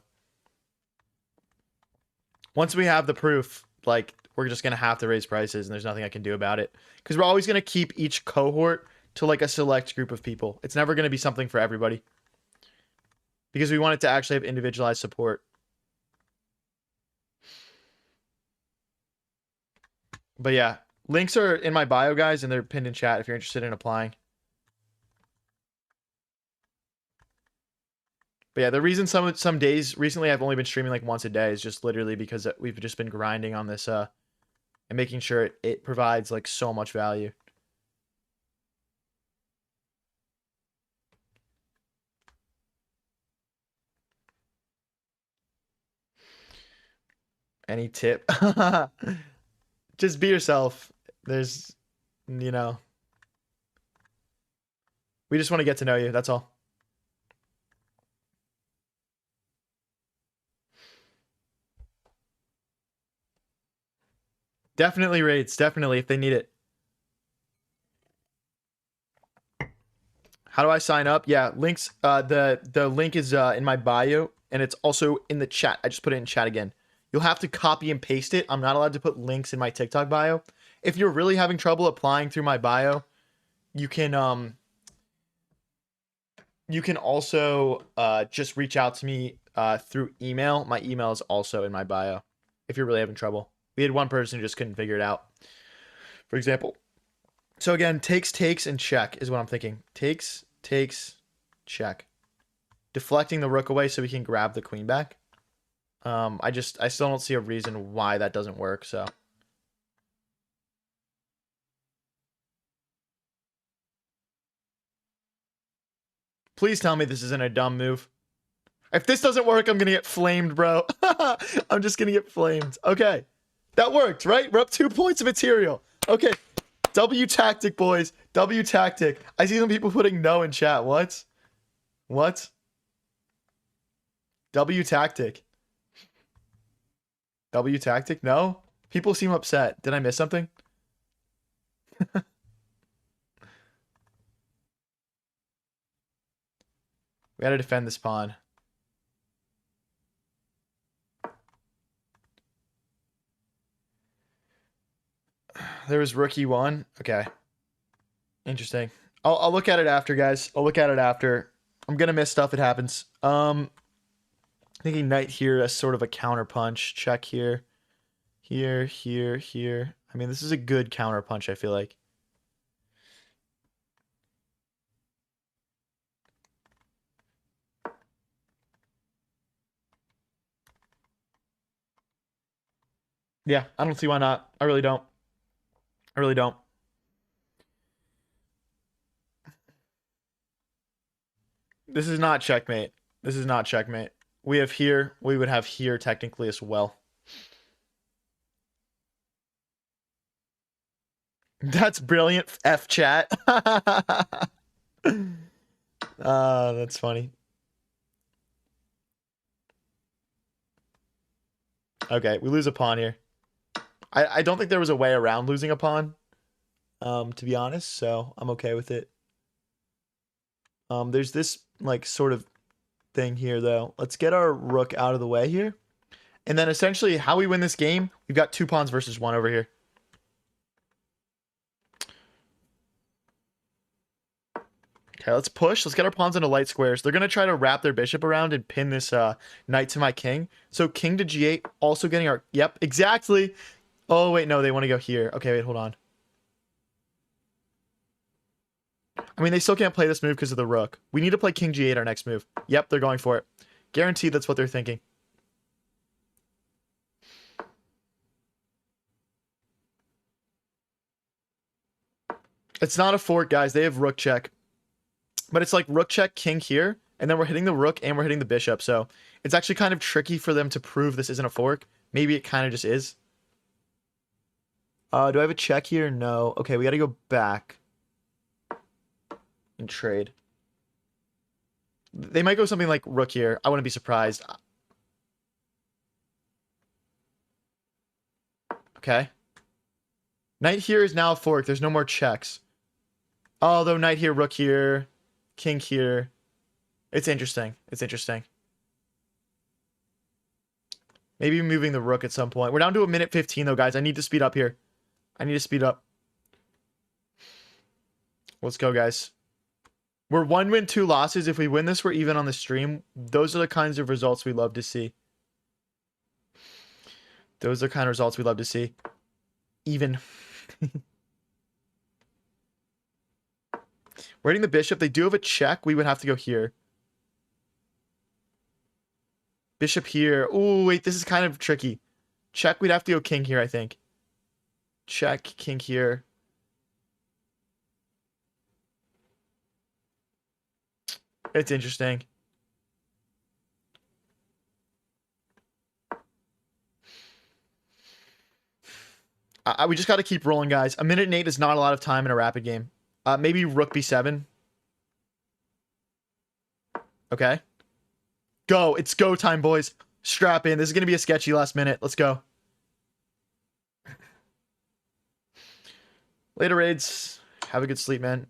once we have the proof, like we're just going to have to raise prices and there's nothing I can do about it because we're always going to keep each cohort to like a select group of people. It's never going to be something for everybody because we want it to actually have individualized support. But yeah, links are in my bio, guys, and they're pinned in chat if you're interested in applying. But yeah, the reason some days recently I've only been streaming like once a day is just literally because we've just been grinding on this and making sure it provides like so much value. Any tip? Just be yourself. There's, you know, we just want to get to know you. That's all. Definitely raids. Definitely if they need it. How do I sign up? Yeah, links. The link is in my bio and it's also in the chat. I just put it in chat again. You'll have to copy and paste it. I'm not allowed to put links in my TikTok bio. If you're really having trouble applying through my bio, you can also just reach out to me through email. My email is also in my bio if you're really having trouble. We had one person who just couldn't figure it out, for example. So again, takes, and check is what I'm thinking. Takes, check. Deflecting the rook away so we can grab the queen back. I still don't see a reason why that doesn't work, so. Please tell me this isn't a dumb move. If this doesn't work, I'm gonna get flamed, bro. I'm just gonna get flamed. Okay. That worked, right? We're up 2 points of material. Okay. W tactic, boys. W tactic. I see some people putting no in chat. What? What? W tactic. W tactic? No? People seem upset. Did I miss something? We gotta defend this pawn. There was rook e1. Okay. Interesting. I'll look at it after, guys. I'll look at it after. I'm gonna miss stuff. It happens. Thinking knight here as sort of a counter punch. Check here. Here, here, here. I mean, this is a good counter punch, I feel like. Yeah, I don't see why not. I really don't. I really don't. This is not checkmate. This is not checkmate. We have here. We would have here technically as well. That's brilliant, F chat. That's funny. Okay, we lose a pawn here. I don't think there was a way around losing a pawn, to be honest, so I'm okay with it. There's this, like, sort of thing here, though. Let's get our rook out of the way here. And then, essentially, how we win this game, we've got 2 pawns versus 1 over here. Okay, let's push. Let's get our pawns into light squares. They're going to try to wrap their bishop around and pin this knight to my king. So king to g8, also getting our... Yep, exactly. Oh, wait, no, they want to go here. Okay, wait, hold on. I mean, they still can't play this move because of the rook. We need to play king g8 our next move. Yep, they're going for it. Guaranteed that's what they're thinking. It's not a fork, guys. They have rook check. But it's like rook check, king here, and then we're hitting the rook and we're hitting the bishop. So it's actually kind of tricky for them to prove this isn't a fork. Maybe it kind of just is. Do I have a check here? No. Okay, we got to go back and trade. They might go something like rook here. I wouldn't be surprised. Okay. Knight here is now a fork. There's no more checks. Although knight here, rook here, king here. It's interesting. It's interesting. Maybe moving the rook at some point. We're down to a minute 15 though, guys. I need to speed up here. I need to speed up. Let's go, guys. We're 1 win, 2 losses. If we win this, we're even on the stream. Those are the kinds of results we love to see. Those are the kind of results we love to see. Even. We're hitting the bishop. They do have a check. We would have to go here. Bishop here. Oh, wait. This is kind of tricky. Check. We'd have to go king here, I think. Check. King here. It's interesting. We just got to keep rolling, guys. A minute and 8 is not a lot of time in a rapid game. Maybe rook b7. Okay. Go. It's go time, boys. Strap in. This is going to be a sketchy last minute. Let's go. Later, raids. Have a good sleep, man.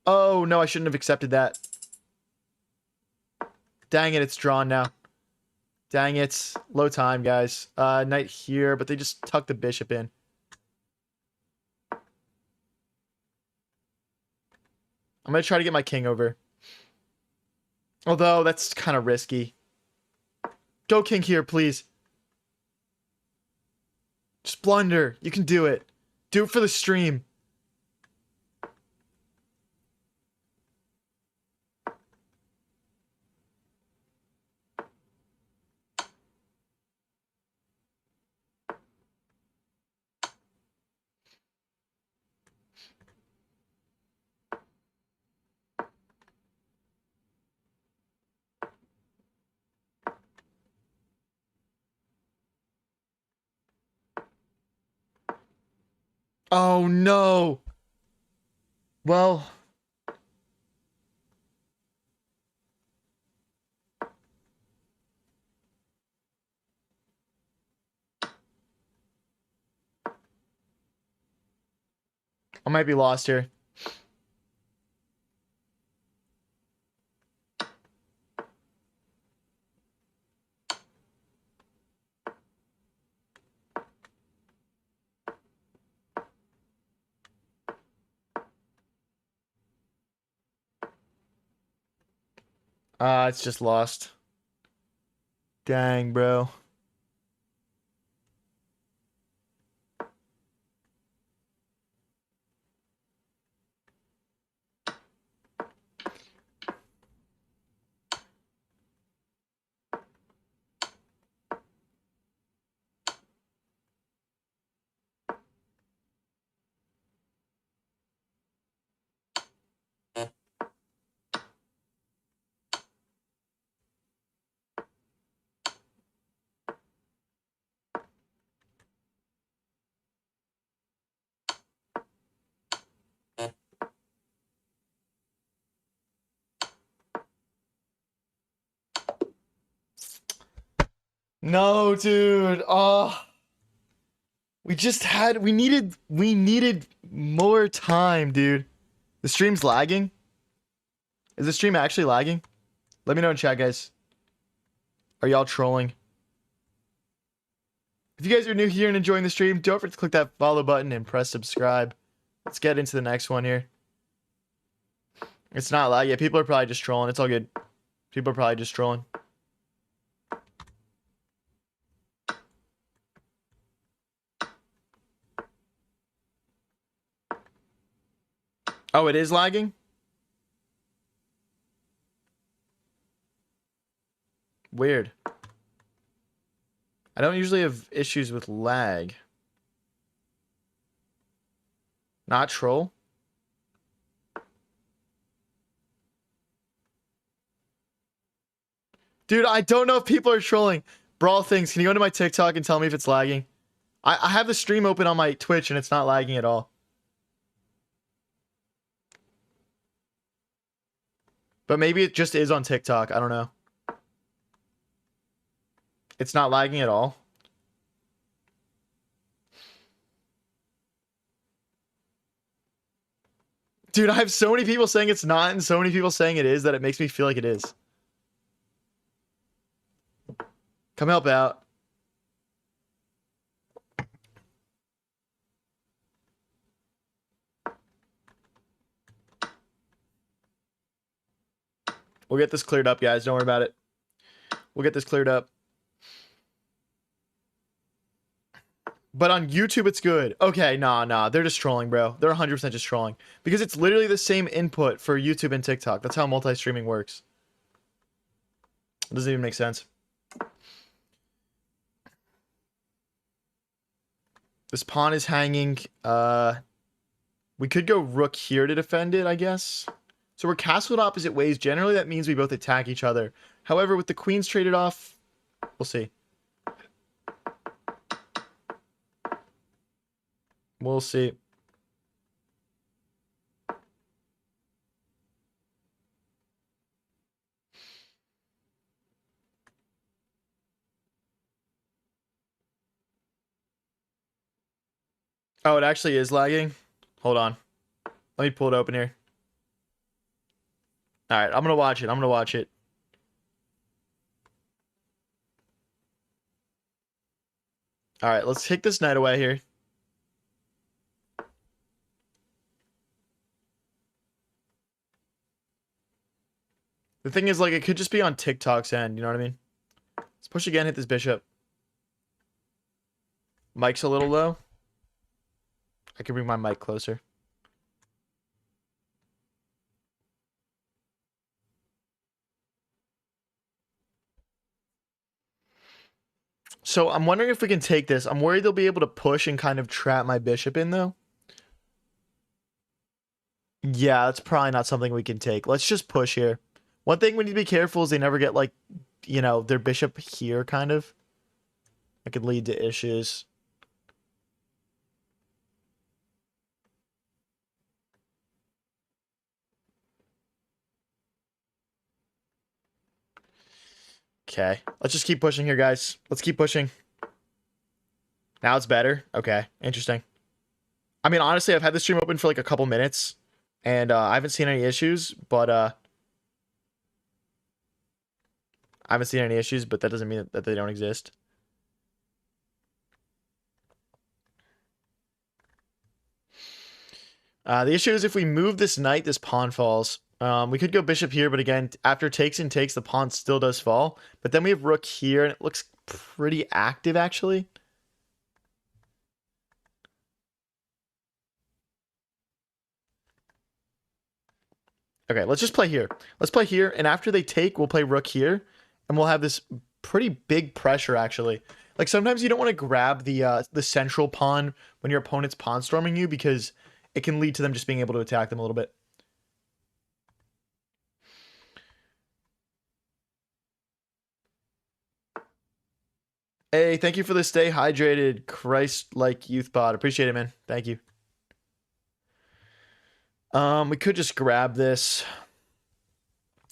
Oh, no, I shouldn't have accepted that. Dang it, it's drawn now. Dang it. Low time, guys. Knight here, but they just tuck the bishop in. I'm going to try to get my king over. Although, that's kind of risky. Go king here, please. Just blunder. You can do it. Do it for the stream. Oh, no. Well... I might be lost here. It's just lost. Dang, bro. No, dude. Oh. We needed more time, dude. The stream's lagging. Is the stream actually lagging? Let me know in chat, guys. Are y'all trolling? If you guys are new here and enjoying the stream, don't forget to click that follow button and press subscribe. Let's get into the next one here. It's not lag. Yeah, people are probably just trolling. It's all good. People are probably just trolling. Oh, it is lagging? Weird. I don't usually have issues with lag. Not troll? Dude, I don't know if people are trolling. Brawl things, can you go to my TikTok and tell me if it's lagging? I have the stream open on my Twitch and it's not lagging at all. But maybe it just is on TikTok. I don't know. It's not lagging at all. Dude, I have so many people saying it's not and so many people saying it is that it makes me feel like it is. Come help out. We'll get this cleared up, guys. Don't worry about it. We'll get this cleared up. But on YouTube, it's good. Okay, nah. They're just trolling, bro. They're 100% just trolling. Because it's literally the same input for YouTube and TikTok. That's how multi-streaming works. It doesn't even make sense. This pawn is hanging. We could go rook here to defend it, I guess. So we're castled opposite ways. Generally, that means we both attack each other. However, with the queens traded off, we'll see. We'll see. Oh, it actually is lagging. Hold on. Let me pull it open here. All right, I'm going to watch it. I'm going to watch it. All right, let's take this knight away here. The thing is, like, it could just be on TikTok's end. You know what I mean? Let's push again, hit this bishop. Mic's a little low. I can bring my mic closer. So I'm wondering if we can take this. I'm worried they'll be able to push and kind of trap my bishop in, though. Yeah, that's probably not something we can take. Let's just push here. One thing we need to be careful is they never get, like, you know, their bishop here, kind of. That could lead to issues. Okay. Let's just keep pushing here, guys. Let's keep pushing. Now it's better. Okay. Interesting. I mean, honestly, I've had the stream open for like a couple minutes. And I haven't seen any issues, but I haven't seen any issues, but that doesn't mean that they don't exist. The issue is if we move this knight, this pawn falls. We could go bishop here, but again, after takes and takes, the pawn still does fall. But then we have rook here, and it looks pretty active, actually. Okay, let's just play here. Let's play here, and after they take, we'll play rook here, and we'll have this pretty big pressure, actually. Like, sometimes you don't want to grab the central pawn when your opponent's pawn storming you, because it can lead to them just being able to attack them a little bit. Hey, thank you for the stay hydrated, Christ-like youth bod. Appreciate it, man. Thank you. We could just grab this.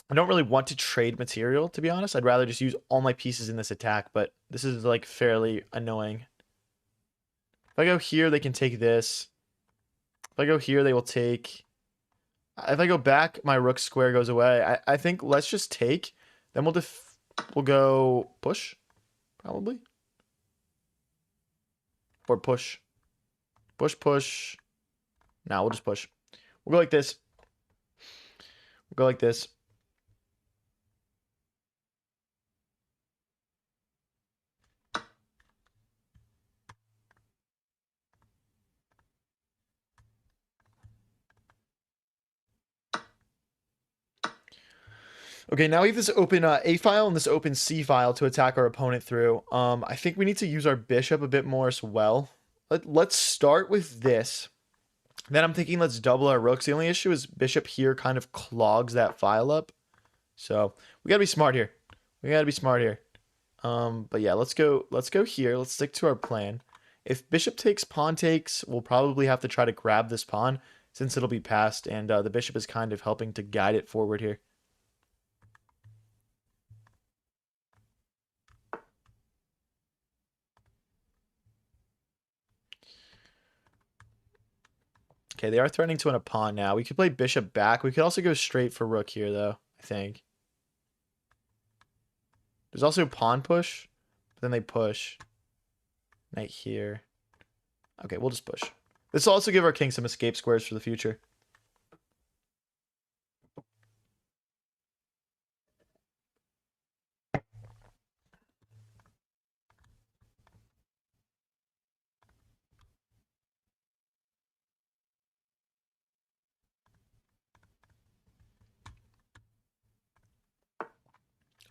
I don't really want to trade material, to be honest. I'd rather just use all my pieces in this attack, but this is, like, fairly annoying. If I go here, they can take this. If I go here, they will take... If I go back, my rook square goes away. I think let's just take. Then we'll go push, probably. Or push. Push. Now we'll just push. We'll go like this. We'll go like this. Okay, now we have this open A file and this open C file to attack our opponent through. I think we need to use our bishop a bit more as well. Let's start with this. Then I'm thinking let's double our rooks. The only issue is bishop here kind of clogs that file up. So we gotta be smart here. We gotta be smart here. But yeah, let's go here. Let's stick to our plan. If bishop takes, pawn takes, we'll probably have to try to grab this pawn since it'll be passed, and the bishop is kind of helping to guide it forward here. Okay, they are threatening to win a pawn now. We could play bishop back. We could also go straight for rook here, though, I think. There's also pawn push, but then they push. Knight here. Okay, we'll just push. This will also give our king some escape squares for the future.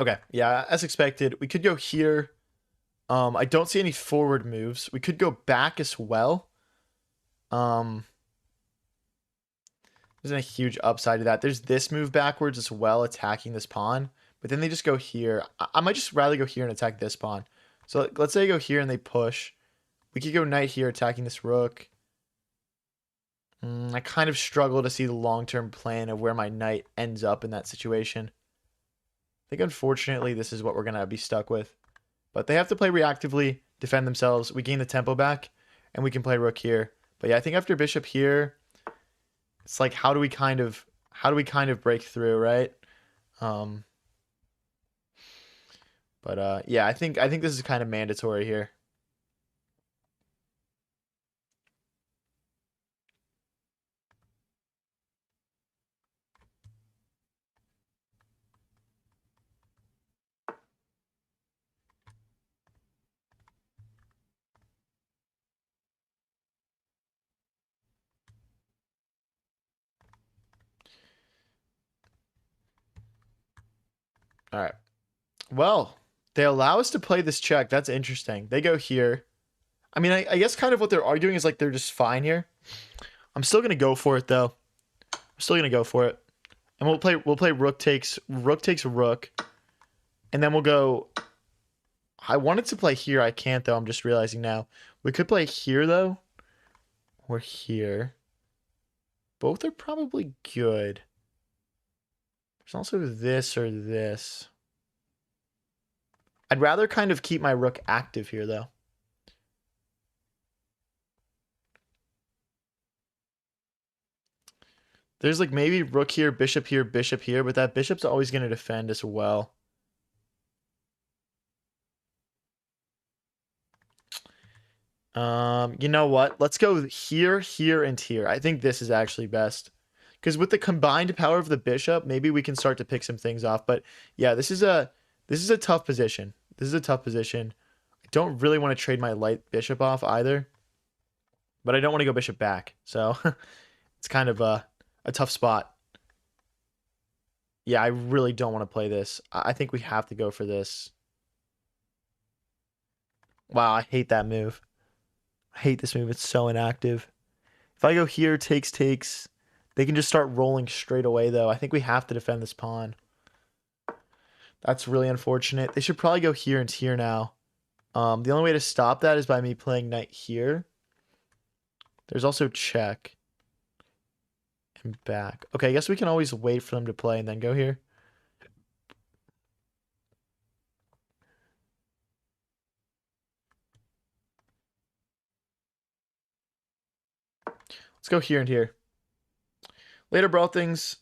Okay, yeah, as expected. We could go here. I don't see any forward moves. We could go back as well. There's a huge upside to that. There's this move backwards as well, attacking this pawn. But then they just go here. I might just rather go here and attack this pawn. So let's say I go here and they push. We could go knight here, attacking this rook. I kind of struggle to see the long-term plan of where my knight ends up in that situation. I think unfortunately this is what we're going to be stuck with. But they have to play reactively, defend themselves. We gain the tempo back, and we can play rook here. But yeah, I think after bishop here, it's like how do we kind of break through, right? Yeah, I think this is kind of mandatory here. All right. Well, they allow us to play this check. That's interesting. They go here. I mean, I guess kind of what they're arguing is like they're just fine here. I'm still gonna go for it though. I'm still gonna go for it, and we'll play rook takes rook, and then we'll go. I wanted to play here. I can't though. I'm just realizing now. We could play here though, or here. Both are probably good. There's also this or this. I'd rather kind of keep my rook active here though. There's like maybe rook here, bishop here, but that bishop's always going to defend as well. You know what? Let's go here, here, and here. I think this is actually best. Because with the combined power of the bishop, maybe we can start to pick some things off. But yeah, this is a tough position. This is a tough position. I don't really want to trade my light bishop off either. But I don't want to go bishop back. So it's kind of a tough spot. Yeah, I really don't want to play this. I think we have to go for this. Wow, I hate that move. I hate this move. It's so inactive. If I go here, takes. They can just start rolling straight away, though. I think we have to defend this pawn. That's really unfortunate. They should probably go here and here now. The only way to stop that is by me playing knight here. There's also check. And back. Okay, I guess we can always wait for them to play and then go here. Let's go here and here. Later, bro, things.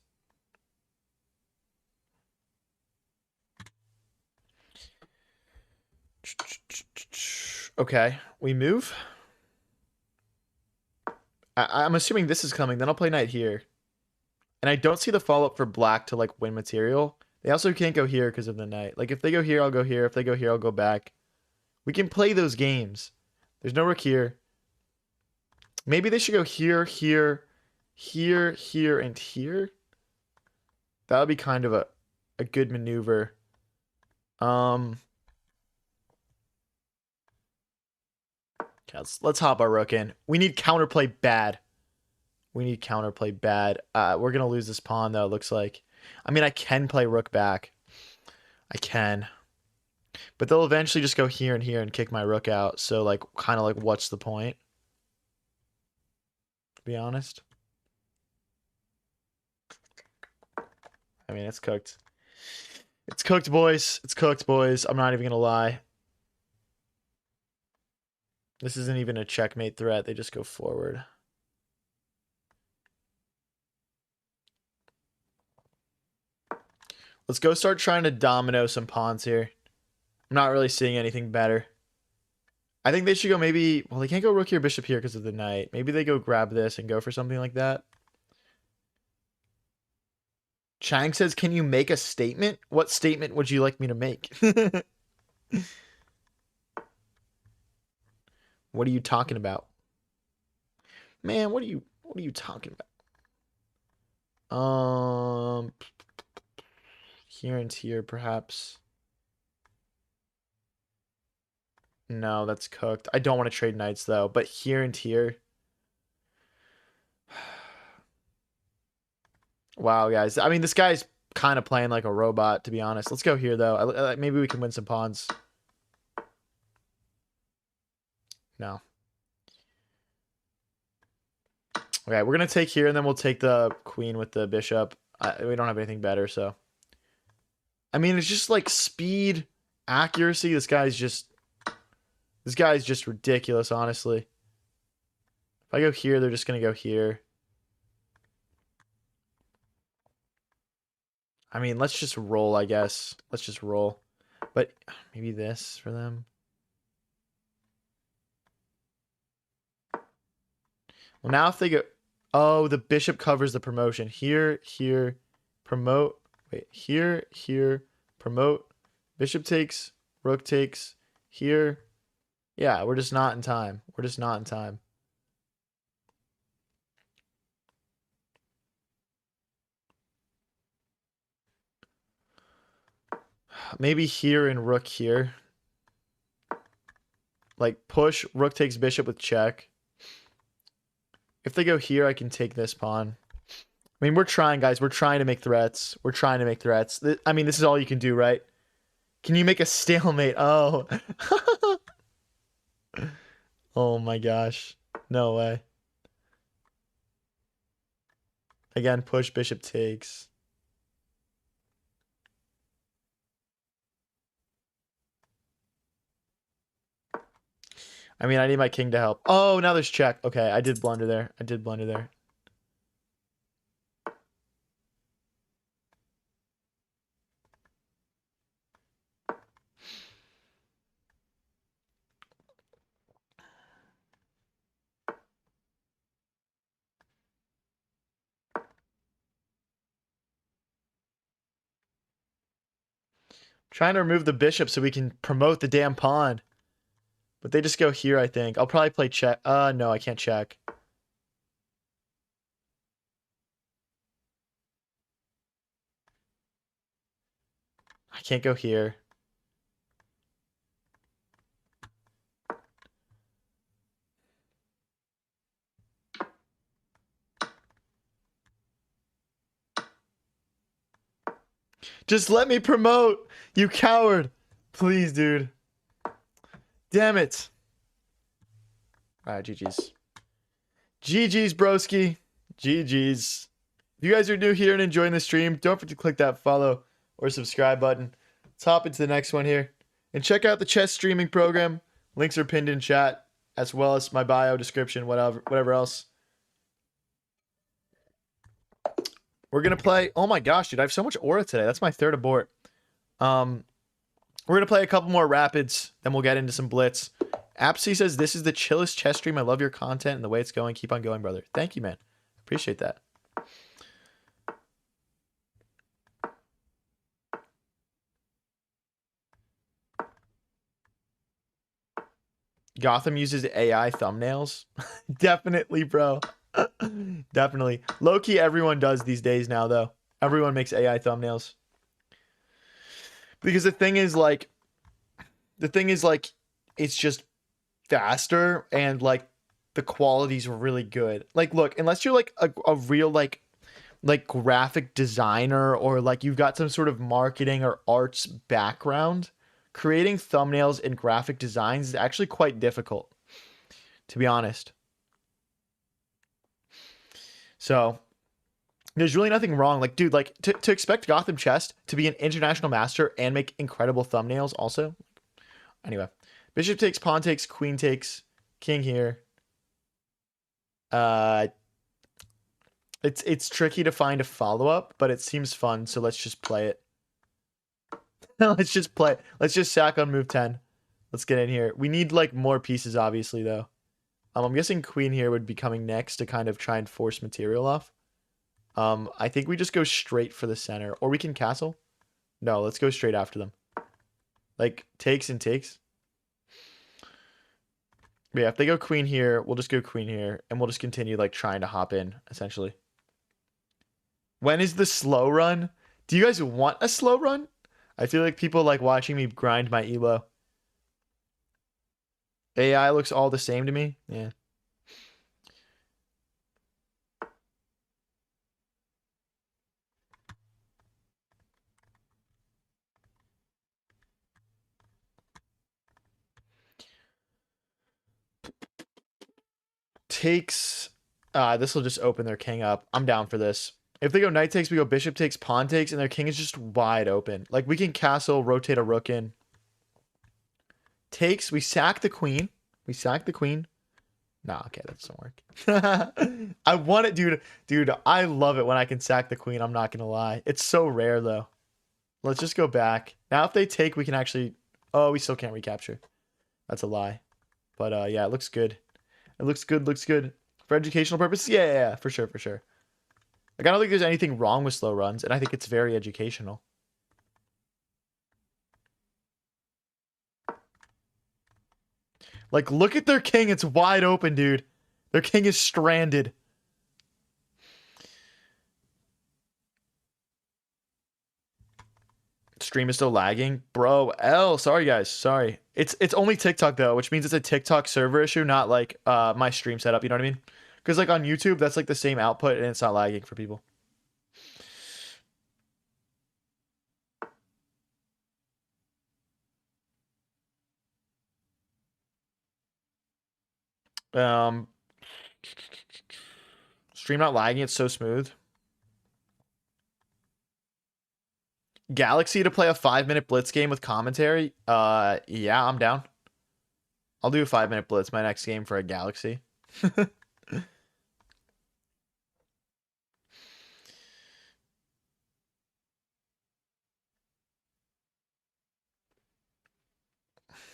Okay, we move. I'm assuming this is coming. Then I'll play knight here. And I don't see the follow-up for black to like win material. They also can't go here because of the knight. Like if they go here, I'll go here. If they go here, I'll go back. We can play those games. There's no rook here. Maybe they should go here, here, here, here, and here. That would be kind of a good maneuver. Okay, let's hop our rook in. We need counterplay bad. We need counterplay bad. We're gonna lose this pawn though, it looks like. I mean, I can play rook back. I can. But they'll eventually just go here and here and kick my rook out. So like kind of like what's the point? To be honest. I mean, it's cooked. It's cooked, boys. It's cooked, boys. I'm not even gonna lie. This isn't even a checkmate threat. They just go forward. Let's go start trying to domino some pawns here. I'm not really seeing anything better. I think they should go maybe... Well, they can't go rook here, bishop here because of the knight. Maybe they go grab this and go for something like that. Chang says, can you make a statement? What statement would you like me to make? What are you talking about? Man, what are you talking about? Here and here, perhaps. No, that's cooked. I don't want to trade knights, though. But here and here. Wow, guys. I mean, this guy's kind of playing like a robot, to be honest. Let's go here, though. Maybe we can win some pawns. No. Okay, we're going to take here, and then we'll take the queen with the bishop. We don't have anything better, so. I mean, it's just like speed, accuracy. This guy's just ridiculous, honestly. If I go here, they're just going to go here. I mean, let's just roll, I guess. Let's just roll. But maybe this for them. Well, now if they go... Oh, the bishop covers the promotion. Here, here, promote. Wait, here, here, promote. Bishop takes, rook takes, here. Yeah, we're just not in time. We're just not in time. Maybe here and rook here. Like push, rook takes bishop with check. If they go here, I can take this pawn. I mean, we're trying, guys. We're trying to make threats. We're trying to make threats. I mean, this is all you can do, right? Can you make a stalemate? Oh. Oh my gosh. No way. Again, push, bishop takes. I mean, I need my king to help. Oh, now there's check. Okay, I did blunder there. I did blunder there. Trying to remove the bishop so we can promote the damn pawn. But they just go here, I think. I'll probably play check. No, I can't check. I can't go here. Just let me promote, you coward. Please, dude. Damn it. Alright, GG's. GG's, broski. GG's. If you guys are new here and enjoying the stream, don't forget to click that follow or subscribe button. Let's hop into the next one here. And check out the chess streaming program. Links are pinned in chat, as well as my bio, description, whatever else. We're going to play... Oh my gosh, dude. I have so much aura today. That's my third abort. We're going to play a couple more rapids. Then we'll get into some blitz. Apsy says, this is the chillest chess stream. I love your content and the way it's going. Keep on going, brother. Thank you, man. Appreciate that. Gotham uses AI thumbnails. Definitely, bro. Definitely. Low-key, everyone does these days now, though. Everyone makes AI thumbnails. Because the thing is, like, it's just faster and, like, the quality's really good. Like, look, unless you're, like, a real, like graphic designer or, like, you've got some sort of marketing or arts background, creating thumbnails and graphic designs is actually quite difficult, to be honest. So there's really nothing wrong. Like, dude, like to expect Gotham Chess to be an international master and make incredible thumbnails also. Anyway, bishop takes, pawn takes, queen takes, king here. It's tricky to find a follow-up, but it seems fun, so let's just play it. Let's just play. Let's just sack on move 10. Let's get in here. We need, like, more pieces, obviously, though. I'm guessing queen here would be coming next to kind of try and force material off. I think we just go straight for the center. Or we can castle. No, let's go straight after them. Like, takes and takes. But yeah, if they go queen here, we'll just go queen here. And we'll just continue, like, trying to hop in, essentially. When is the slow run? Do you guys want a slow run? I feel like people like watching me grind my elo. AI looks all the same to me. Yeah. Takes. This will just open their king up. I'm down for this. If they go knight takes, we go bishop takes, pawn takes, and their king is just wide open. Like, we can castle, rotate a rook in. Takes, we sack the queen. We sack the queen. Nah, okay, that doesn't work. I want it, dude. Dude, I love it when I can sack the queen. I'm not gonna lie. It's so rare, though. Let's just go back. Now, if they take, we can actually... Oh, we still can't recapture. That's a lie. But, yeah, it looks good. It looks good, looks good. For educational purposes? Yeah, for sure, for sure. Like, I don't think there's anything wrong with slow runs, and I think it's very educational. Like, look at their king. It's wide open, dude. Their king is stranded. Stream is still lagging. Bro, sorry, guys. Sorry. It's only TikTok, though, which means it's a TikTok server issue, not, like, my stream setup. You know what I mean? Because, like, on YouTube, that's, like, the same output, and it's not lagging for people. Stream not lagging. It's so smooth. Galaxy to play a 5-minute blitz game with commentary? Yeah, I'm down. I'll do a 5-minute blitz my next game for a Galaxy.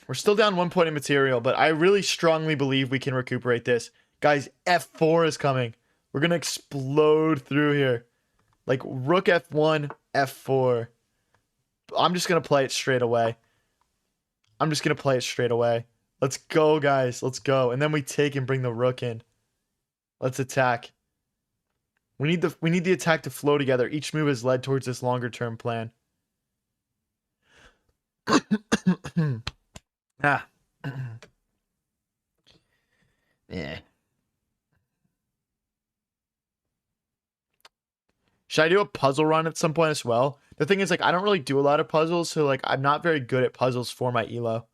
We're still down 1 point in material, but I really strongly believe we can recuperate this. Guys, F4 is coming. We're going to explode through here. Like, rook F1, F4. I'm just going to play it straight away. Let's go, guys. Let's go. And then we take and bring the rook in. Let's attack. We need the attack to flow together. Each move has led towards this longer term plan. Ah. Yeah. Should I do a puzzle run at some point as well? The thing is, like, I don't really do a lot of puzzles, so, like, I'm not very good at puzzles for my elo.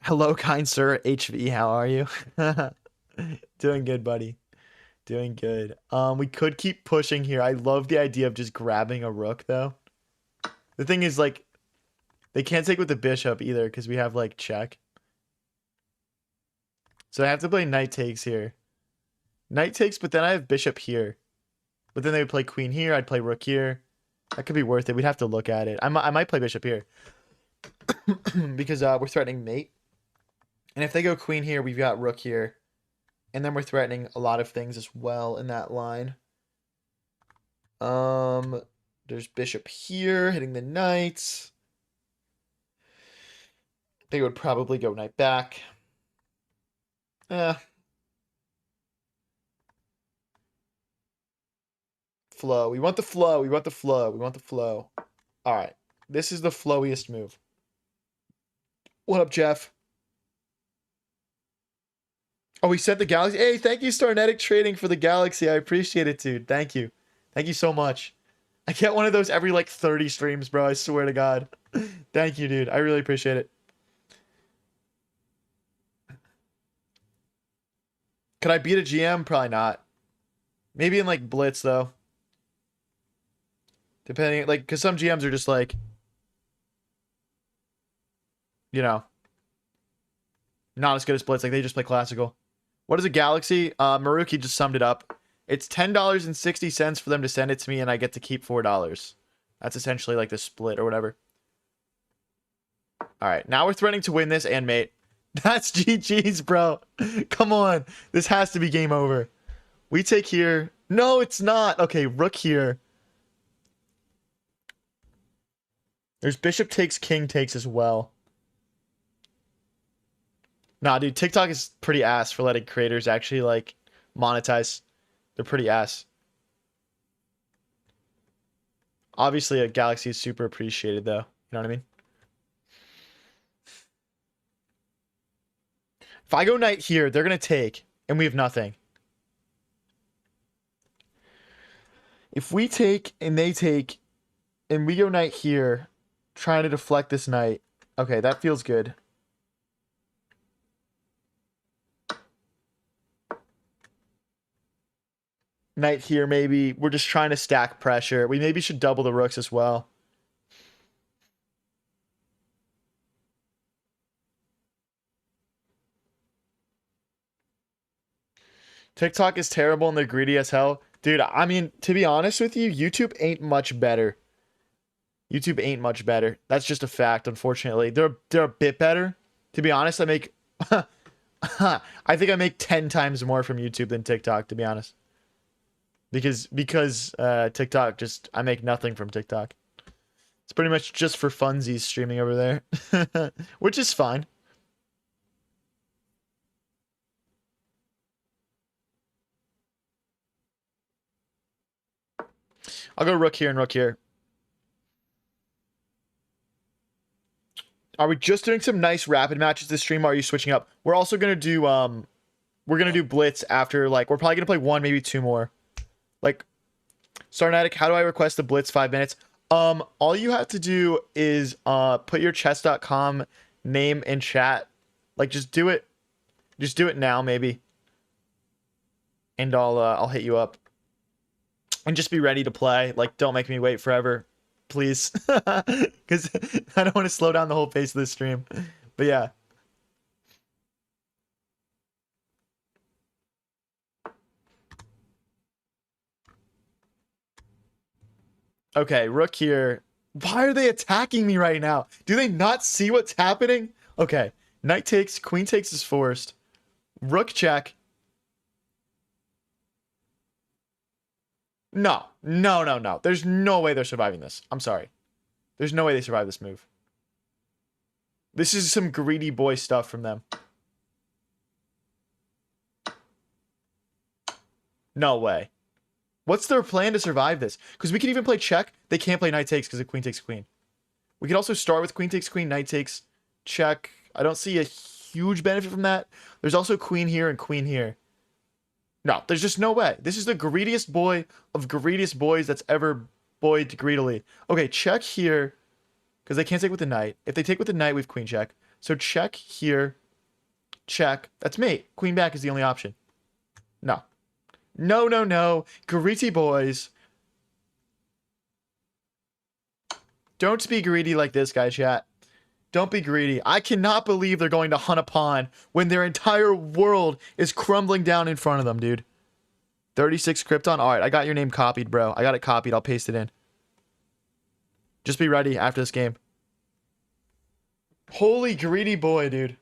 Hello, kind sir. HV, how are you? Doing good, buddy. Doing good. We could keep pushing here. I love the idea of just grabbing a rook, though. The thing is, like, they can't take with the bishop either, because we have, like, check. So I have to play knight takes here. Knight takes, but then I have bishop here. But then they would play queen here. I'd play rook here. That could be worth it. We'd have to look at it. I might play bishop here. because we're threatening mate. And if they go queen here, we've got rook here. And then we're threatening a lot of things as well in that line. There's bishop here hitting the knights. They would probably go knight back. Flow. We want the flow. We want the flow. We want the flow. All right. This is the flowiest move. What up, Jeff? Oh, we sent the Galaxy. Hey, thank you, Starnetic Trading, for the Galaxy. I appreciate it, dude. Thank you. Thank you so much. I get one of those every like 30 streams, bro. I swear to God. Thank you, dude. I really appreciate it. Could I beat a GM? Probably not. Maybe in like Blitz, though. Depending, like, because some GMs are just like, you know, not as good as Blitz. Like, they just play classical. What is a Galaxy? Maruki just summed it up. It's $10.60 for them to send it to me, and I get to keep $4. That's essentially like the split or whatever. All right, now we're threatening to win this and mate. That's GG's, bro. Come on. This has to be game over. We take here. No, it's not. Okay, rook here. There's bishop takes, king takes as well. Nah, dude, TikTok is pretty ass for letting creators actually, like, monetize. They're pretty ass. Obviously, a Galaxy is super appreciated, though. You know what I mean? If I go knight here, they're going to take, and we have nothing. If we take, and they take, and we go knight here, trying to deflect this knight. Okay, that feels good. Knight here, maybe. We're just trying to stack pressure. We maybe should double the rooks as well. TikTok is terrible and they're greedy as hell. Dude, I mean, to be honest with you, YouTube ain't much better. YouTube ain't much better. That's just a fact, unfortunately. They're a bit better. To be honest, I make I think I make 10 times more from YouTube than TikTok, to be honest. Because TikTok just I make nothing from TikTok. It's pretty much just for funsies streaming over there. Which is fine. I'll go rook here and rook here. Are we just doing some nice rapid matches this stream, or are you switching up? We're also gonna do we're gonna do blitz after, like, we're probably gonna play one, maybe two more. Like, Starnatic, how do I request the blitz 5 minutes? All you have to do is put your chess.com name in chat. Like, just do it now, maybe. And I'll hit you up. And just be ready to play. Like, don't make me wait forever. Please. Because I don't want to slow down the whole pace of this stream. But yeah. Okay, rook here. Why are they attacking me right now? Do they not see what's happening? Okay, knight takes, queen takes is forced. Rook check. No. There's no way they're surviving this. I'm sorry. There's no way they survive this move. This is some greedy boy stuff from them. No way. What's their plan to survive this? Because we can even play check. They can't play knight takes because the queen takes queen. We could also start with queen takes queen, knight takes, check. I don't see a huge benefit from that. There's also queen here and queen here. No, there's just no way. This is the greediest boy of greediest boys that's ever boyed greedily. Okay, check here. Because they can't take with the knight. If they take with the knight, we have queen check. So check here. Check. That's mate. Queen back is the only option. No. No. Greedy boys. Don't be greedy like this, guy, chat. Don't be greedy. I cannot believe they're going to hunt a pawn when their entire world is crumbling down in front of them, dude. 36 Krypton. All right, I got your name copied, bro. I got it copied. I'll paste it in. Just be ready after this game. Holy greedy boy, dude.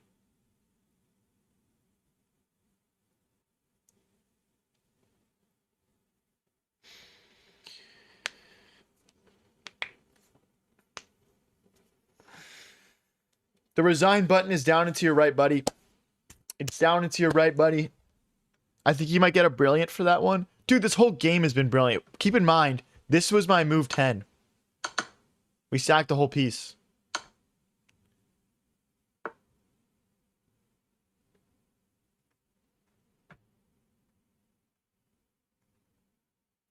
The resign button is down into your right, buddy. It's down into your right, buddy. I think you might get a brilliant for that one. Dude, this whole game has been brilliant. Keep in mind, this was my move 10. We sacked the whole piece.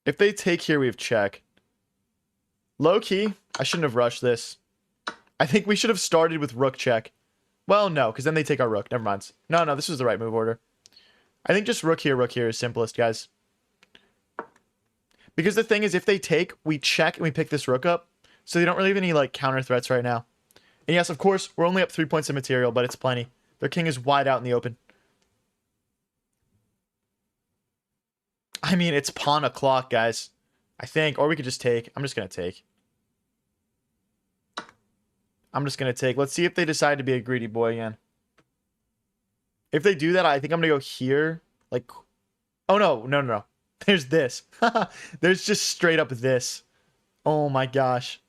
If they take here, we have check. Low key, I shouldn't have rushed this. I think we should have started with rook check. Well, no, because then they take our rook. Never mind. No, this was the right move order. I think just rook here is simplest, guys. Because the thing is, if they take, we check and we pick this rook up. So they don't really have any, like, counter threats right now. And yes, of course, we're only up 3 points of material, but it's plenty. Their king is wide out in the open. I mean, it's pawn o'clock, guys. I think. Or we could just take. I'm just going to take. Let's see if they decide to be a greedy boy again. If they do that, I think I'm going to go here. Like, oh, no. There's this. There's just straight up this. Oh, my gosh.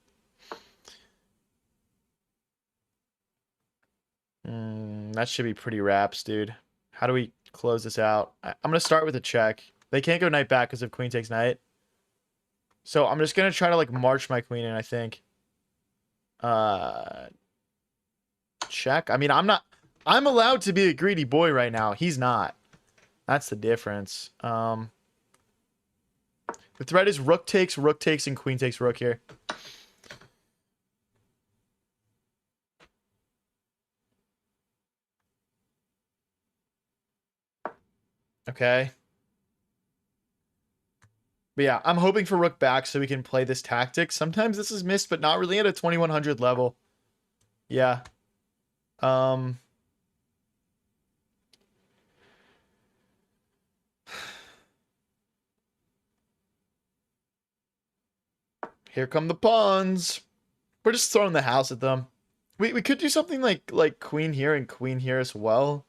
That should be pretty raps, dude. How do we close this out? I'm going to start with a check. They can't go knight back because if queen takes knight. So I'm just going to try to, like, march my queen in, I think. Check. I mean, I'm allowed to be a greedy boy right now. He's not. That's the difference. The threat is rook takes, and queen takes rook here. Okay. But yeah, I'm hoping for rook back so we can play this tactic. Sometimes this is missed, but not really at a 2100 level. Yeah. Here come the pawns. We're just throwing the house at them. We could do something like queen here and queen here as well.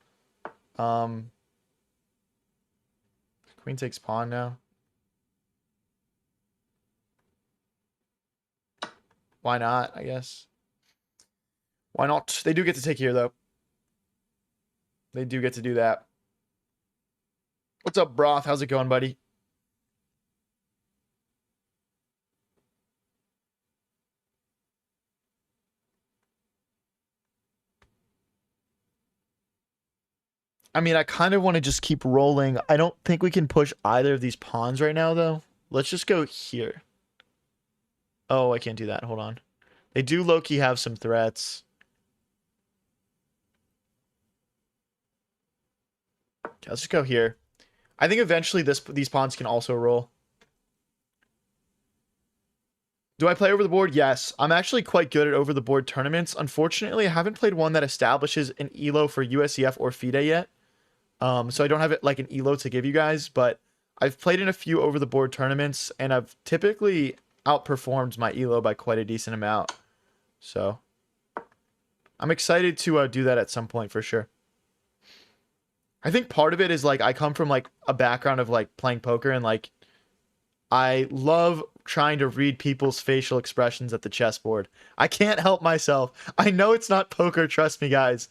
Queen takes pawn now. Why not, I guess. Why not? They do get to take here, though. They do get to do that. What's up, Broth? How's it going, buddy? I mean, I kind of want to just keep rolling. I don't think we can push either of these pawns right now, though. Let's just go here. Oh, I can't do that. Hold on. They do low-key have some threats. Okay, let's just go here. I think eventually these pawns can also roll. Do I play over the board? Yes. I'm actually quite good at over the board tournaments. Unfortunately, I haven't played one that establishes an ELO for USEF or FIDE yet. So I don't have it like an ELO to give you guys, but I've played in a few over the board tournaments and I've typically outperformed my ELO by quite a decent amount. So I'm excited to do that at some point for sure. I think part of it is like I come from like a background of like playing poker and like I love trying to read people's facial expressions at the chessboard. I can't help myself. I know it's not poker, trust me, guys.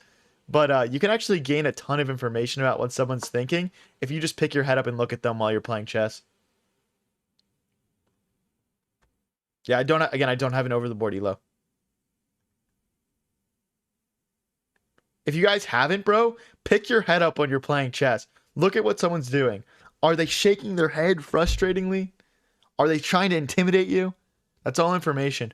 But you can actually gain a ton of information about what someone's thinking if you just pick your head up and look at them while you're playing chess. Yeah, I don't have an over the board elo. If you guys haven't, bro, pick your head up when you're playing chess. Look at what someone's doing. Are they shaking their head frustratingly? Are they trying to intimidate you? That's all information.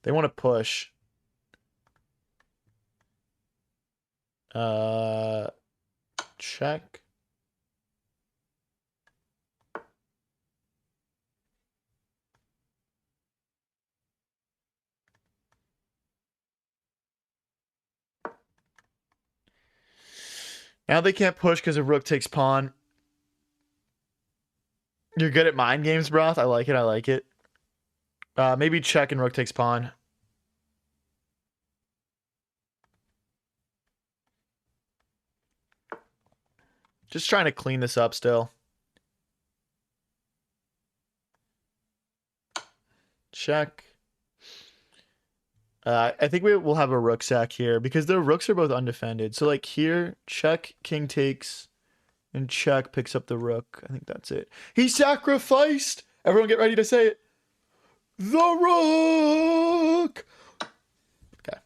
They want to push. Uh, check. Now they can't push because if rook takes pawn. You're good at mind games, Broth. I like it. I like it. Maybe check and rook takes pawn. Just trying to clean this up still. Check. I think we will have a rook sack here because the rooks are both undefended. So like here, check, king takes, and check picks up the rook. I think that's it. He sacrificed. Everyone get ready to say it. The rook. Okay.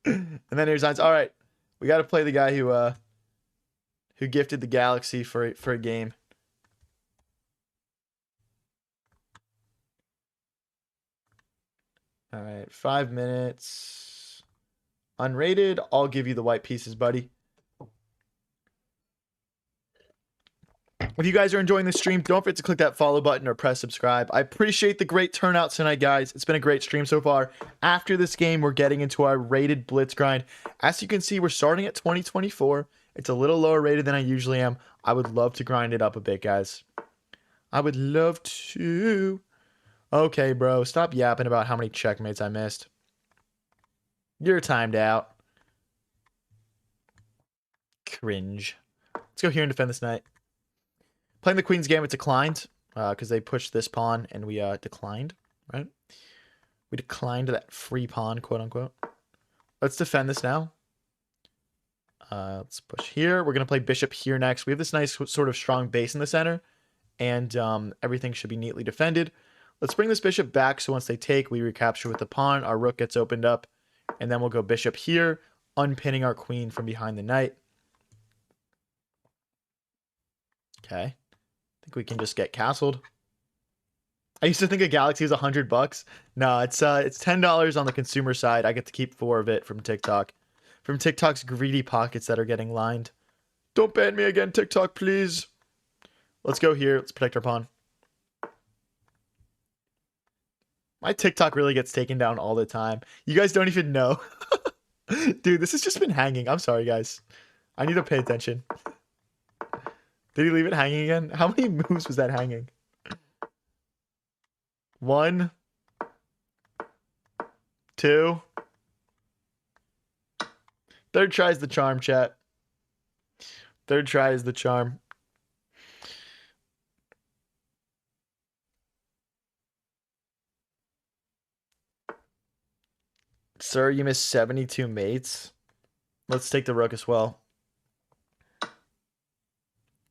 And then here's Heinz. All right, we got to play the guy who gifted the galaxy for a game. All right, 5 minutes. Unrated. I'll give you the white pieces, buddy. If you guys are enjoying the stream, don't forget to click that follow button or press subscribe. I appreciate the great turnout tonight, guys. It's been a great stream so far. After this game, we're getting into our rated blitz grind. As you can see, we're starting at 2024. It's a little lower rated than I usually am. I would love to grind it up a bit, guys. I would love to. Okay, bro. Stop yapping about how many checkmates I missed. You're timed out. Cringe. Let's go here and defend this knight. Playing the Queen's Gambit declined because they pushed this pawn and we declined, right? We declined that free pawn, quote unquote. Let's defend this now. Let's push here. We're going to play bishop here next. We have this nice sort of strong base in the center, and everything should be neatly defended. Let's bring this bishop back so once they take, we recapture with the pawn. Our rook gets opened up, and then we'll go bishop here, unpinning our queen from behind the knight. Okay. I think we can just get castled. I used to think a galaxy was $100. No, it's $10 on the consumer side. I get to keep 4 of it from TikTok. From TikTok's greedy pockets that are getting lined. Don't ban me again, TikTok, please. Let's go here. Let's protect our pawn. My TikTok really gets taken down all the time. You guys don't even know. Dude, this has just been hanging. I'm sorry, guys. I need to pay attention. Did he leave it hanging again? How many moves was that hanging? 1, 2. Third try is the charm, chat. Third try is the charm. Sir, you missed 72 mates. Let's take the rook as well.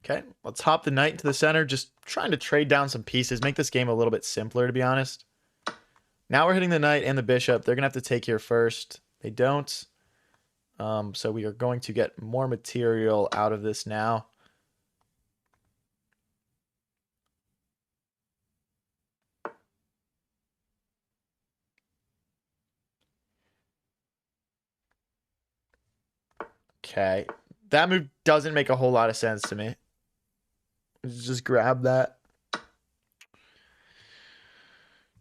Okay, let's hop the knight into the center. Just trying to trade down some pieces. Make this game a little bit simpler, to be honest. Now we're hitting the knight and the bishop. They're going to have to take here first. They don't. So we are going to get more material out of this now. Okay. That move doesn't make a whole lot of sense to me. Just grab that.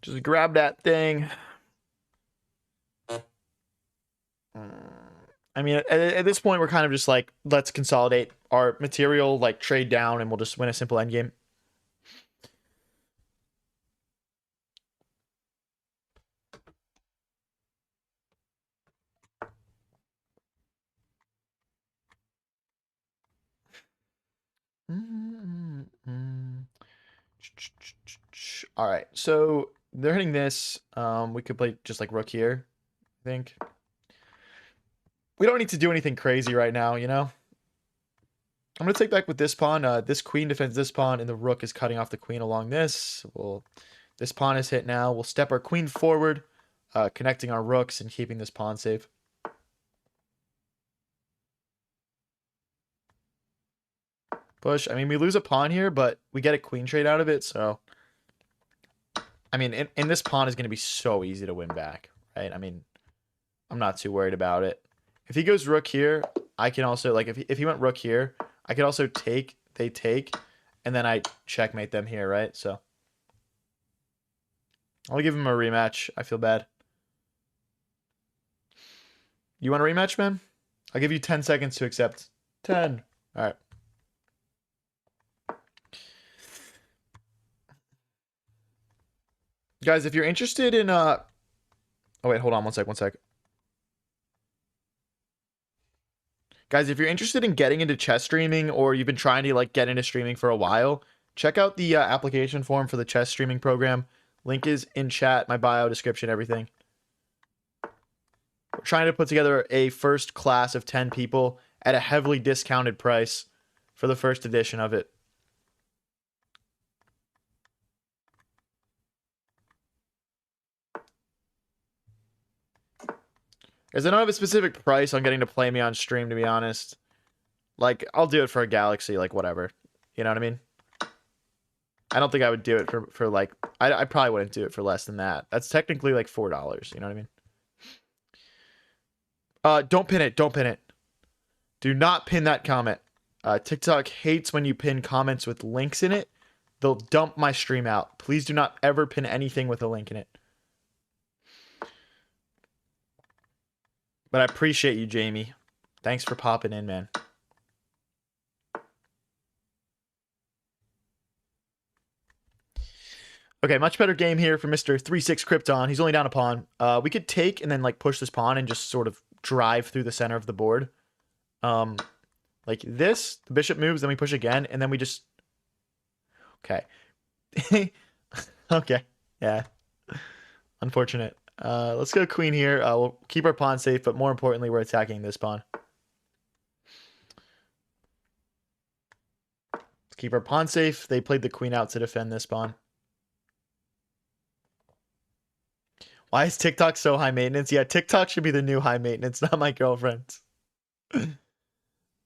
Just grab that thing. I mean, at this point, we're kind of just like, let's consolidate our material, like trade down, and we'll just win a simple endgame. All right, so they're hitting this. We could play just like rook here, I think. We don't need to do anything crazy right now, you know? I'm going to take back with this pawn. This queen defends this pawn, and the rook is cutting off the queen along this. This pawn is hit now. We'll step our queen forward, connecting our rooks and keeping this pawn safe. Push. I mean, we lose a pawn here, but we get a queen trade out of it, so... I mean, and this pawn is going to be so easy to win back, right? I mean, I'm not too worried about it. If he goes rook here, I can also, like, if he went rook here, I could also take, they take, and then I checkmate them here, right? So I'll give him a rematch. I feel bad. You want a rematch, man? I'll give you 10 seconds to accept. 10. All right. Guys, if you're interested in oh wait, hold on one sec. Guys, if you're interested in getting into chess streaming or you've been trying to like get into streaming for a while, check out the application form for the chess streaming program. Link is in chat, my bio, description, everything. We're trying to put together a first class of 10 people at a heavily discounted price for the first edition of it. Because I don't have a specific price on getting to play me on stream, to be honest. Like, I'll do it for a Galaxy, like, whatever. You know what I mean? I don't think I would do it for like... I probably wouldn't do it for less than that. That's technically, like, $4. You know what I mean? Don't pin it. Don't pin it. Do not pin that comment. TikTok hates when you pin comments with links in it. They'll dump my stream out. Please do not ever pin anything with a link in it. But I appreciate you, Jamie. Thanks for popping in, man. Okay, much better game here for Mr. 3-6 Krypton. He's only down a pawn. We could take and then like push this pawn and just sort of drive through the center of the board. Like this, the bishop moves, then we push again, and then we just... Okay. Okay, yeah. Unfortunate. Let's go queen here. We'll keep our pawn safe, but more importantly, we're attacking this pawn. Let's keep our pawn safe. They played the queen out to defend this pawn. Why is TikTok so high maintenance? Yeah, TikTok should be the new high maintenance, not my girlfriend's.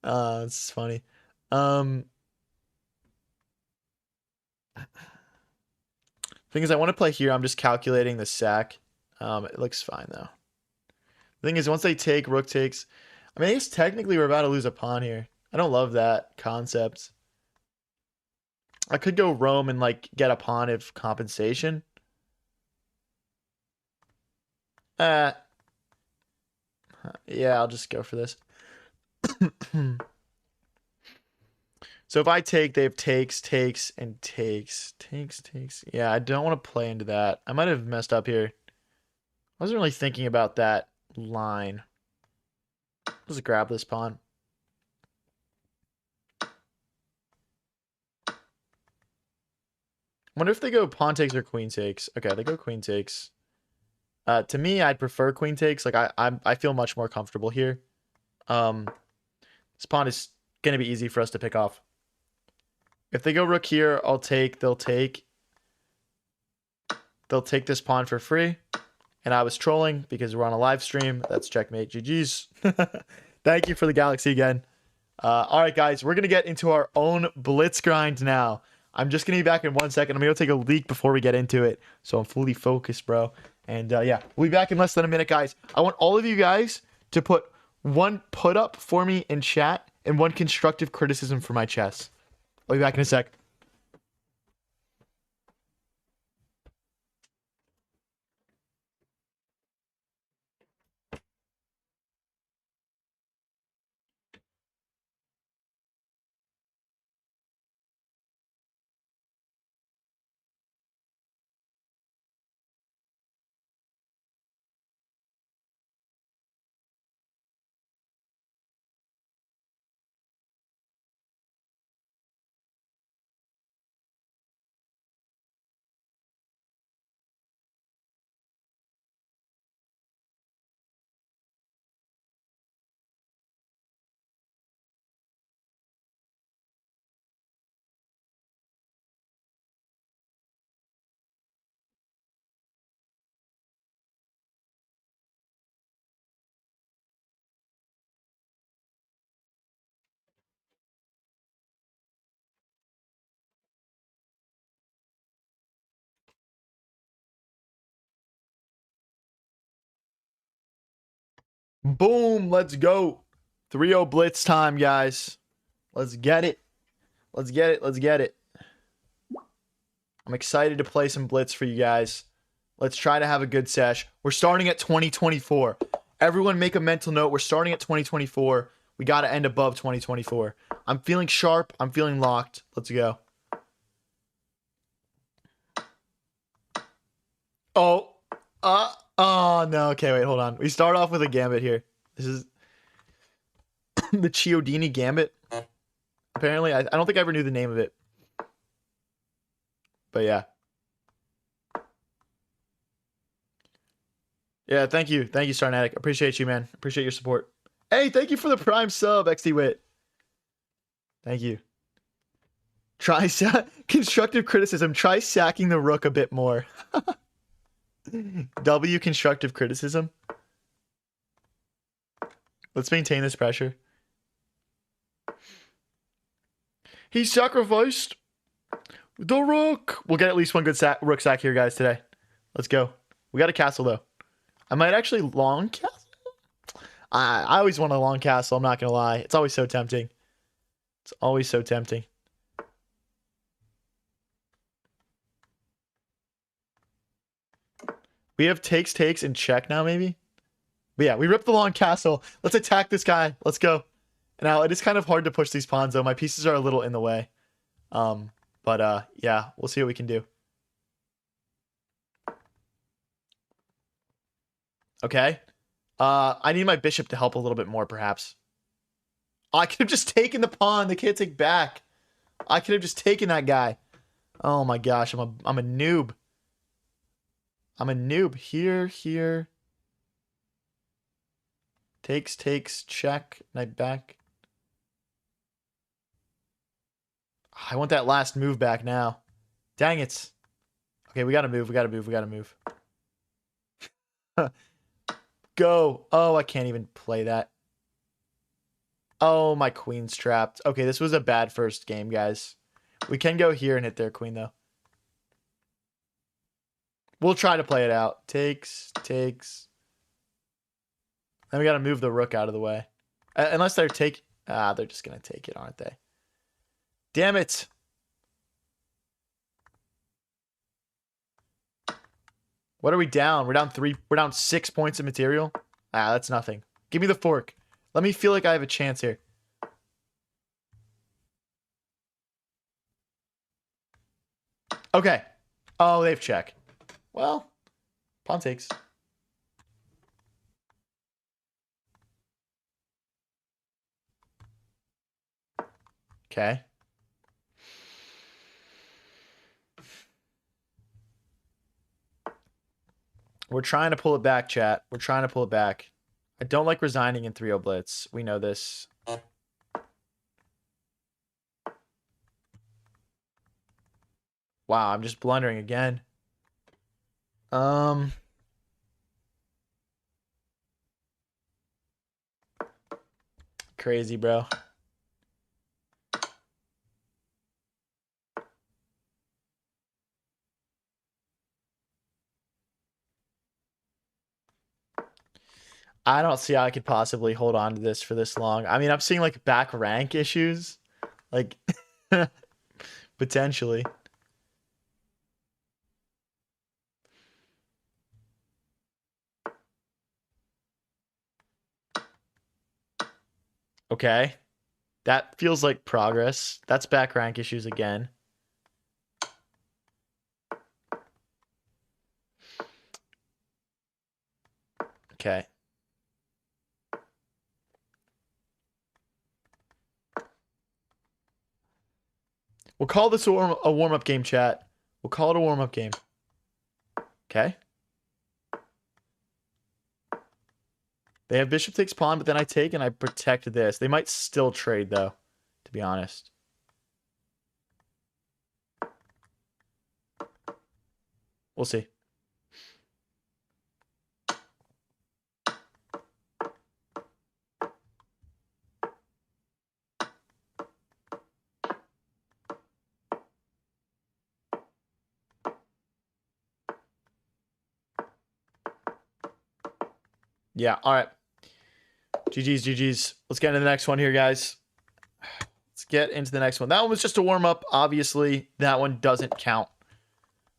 It's funny. Thing is, I want to play here. I'm just calculating the sack. It looks fine, though. The thing is, once they take, rook takes... I mean, I guess technically we're about to lose a pawn here. I don't love that concept. I could go roam and, like, get a pawn of compensation. Yeah, I'll just go for this. So if I take, they have takes, and takes. Takes. Yeah, I don't want to play into that. I might have messed up here. I wasn't really thinking about that line. Let's grab this pawn. Wonder if they go pawn takes or queen takes. Okay, they go queen takes. To me, I'd prefer queen takes. Like I feel much more comfortable here. This pawn is gonna be easy for us to pick off. If they go rook here, I'll take. They'll take. They'll take this pawn for free. And I was trolling because we're on a live stream. That's checkmate. GG's. Thank you for the Galaxy again. All right, guys, we're gonna get into our own blitz grind now. I'm just gonna be back in 1 second. I'm gonna go take a leak before we get into it, so I'm fully focused, bro. And yeah, we'll be back in less than a minute, guys. I want all of you guys to put one put up for me in chat and one constructive criticism for my chess. I'll be back in a sec. Boom, let's go. 3-0 blitz time, guys. Let's get it. Let's get it. I'm excited to play some blitz for you guys. Let's try to have a good sesh. We're starting at 2024. Everyone make a mental note. We're starting at 2024. We got to end above 2024. I'm feeling sharp. I'm feeling locked. Let's go. Oh. Oh, no. Okay, wait, hold on. We start off with a gambit here. This is the Chiodini Gambit. Apparently, I don't think I ever knew the name of it. But yeah. Yeah, thank you. Thank you, Starnatic. Appreciate you, man. Appreciate your support. Hey, thank you for the prime sub, XD Wit. Thank you. Try constructive criticism. Try sacking the rook a bit more. W constructive criticism. Let's maintain this pressure. He sacrificed the rook. We'll get at least one good rook sack here, guys, today. Let's go. We got a castle, though. I might actually long castle. I always want a long castle. I'm not going to lie. It's always so tempting. It's always so tempting. We have takes, and check now, maybe? But yeah, we ripped the long castle. Let's attack this guy. Let's go. Now, it is kind of hard to push these pawns, though. My pieces are a little in the way. But yeah, we'll see what we can do. Okay. I need my bishop to help a little bit more, perhaps. I could have just taken the pawn. They can't take back. I could have just taken that guy. Oh my gosh, I'm a noob. I'm a noob. Here. Takes, check. Knight back. I want that last move back now. Dang it. Okay, we gotta move. Go. Oh, I can't even play that. Oh, my queen's trapped. Okay, this was a bad first game, guys. We can go here and hit their queen, though. We'll try to play it out. Takes. Then we gotta move the rook out of the way. Unless they're they're just gonna take it, aren't they? Damn it. What are we down? We're down 3. We're down 6 points of material. That's nothing. Give me the fork. Let me feel like I have a chance here. Okay. Oh, they've check. Well, pawn takes. Okay. We're trying to pull it back, chat. We're trying to pull it back. I don't like resigning in 3-0 blitz. We know this. Wow, I'm just blundering again. Crazy, bro. I don't see how I could possibly hold on to this for this long. I mean, I'm seeing like back rank issues. Like, potentially. Okay. That feels like progress. That's back rank issues again. Okay. We'll call this a warm-up game, chat. We'll call it a warm-up game. Okay. They have bishop takes pawn, but then I take and I protect this. They might still trade, though, to be honest. We'll see. Yeah, all right. GG's. Let's get into the next one here, guys. Let's get into the next one. That one was just a warm-up. Obviously, that one doesn't count.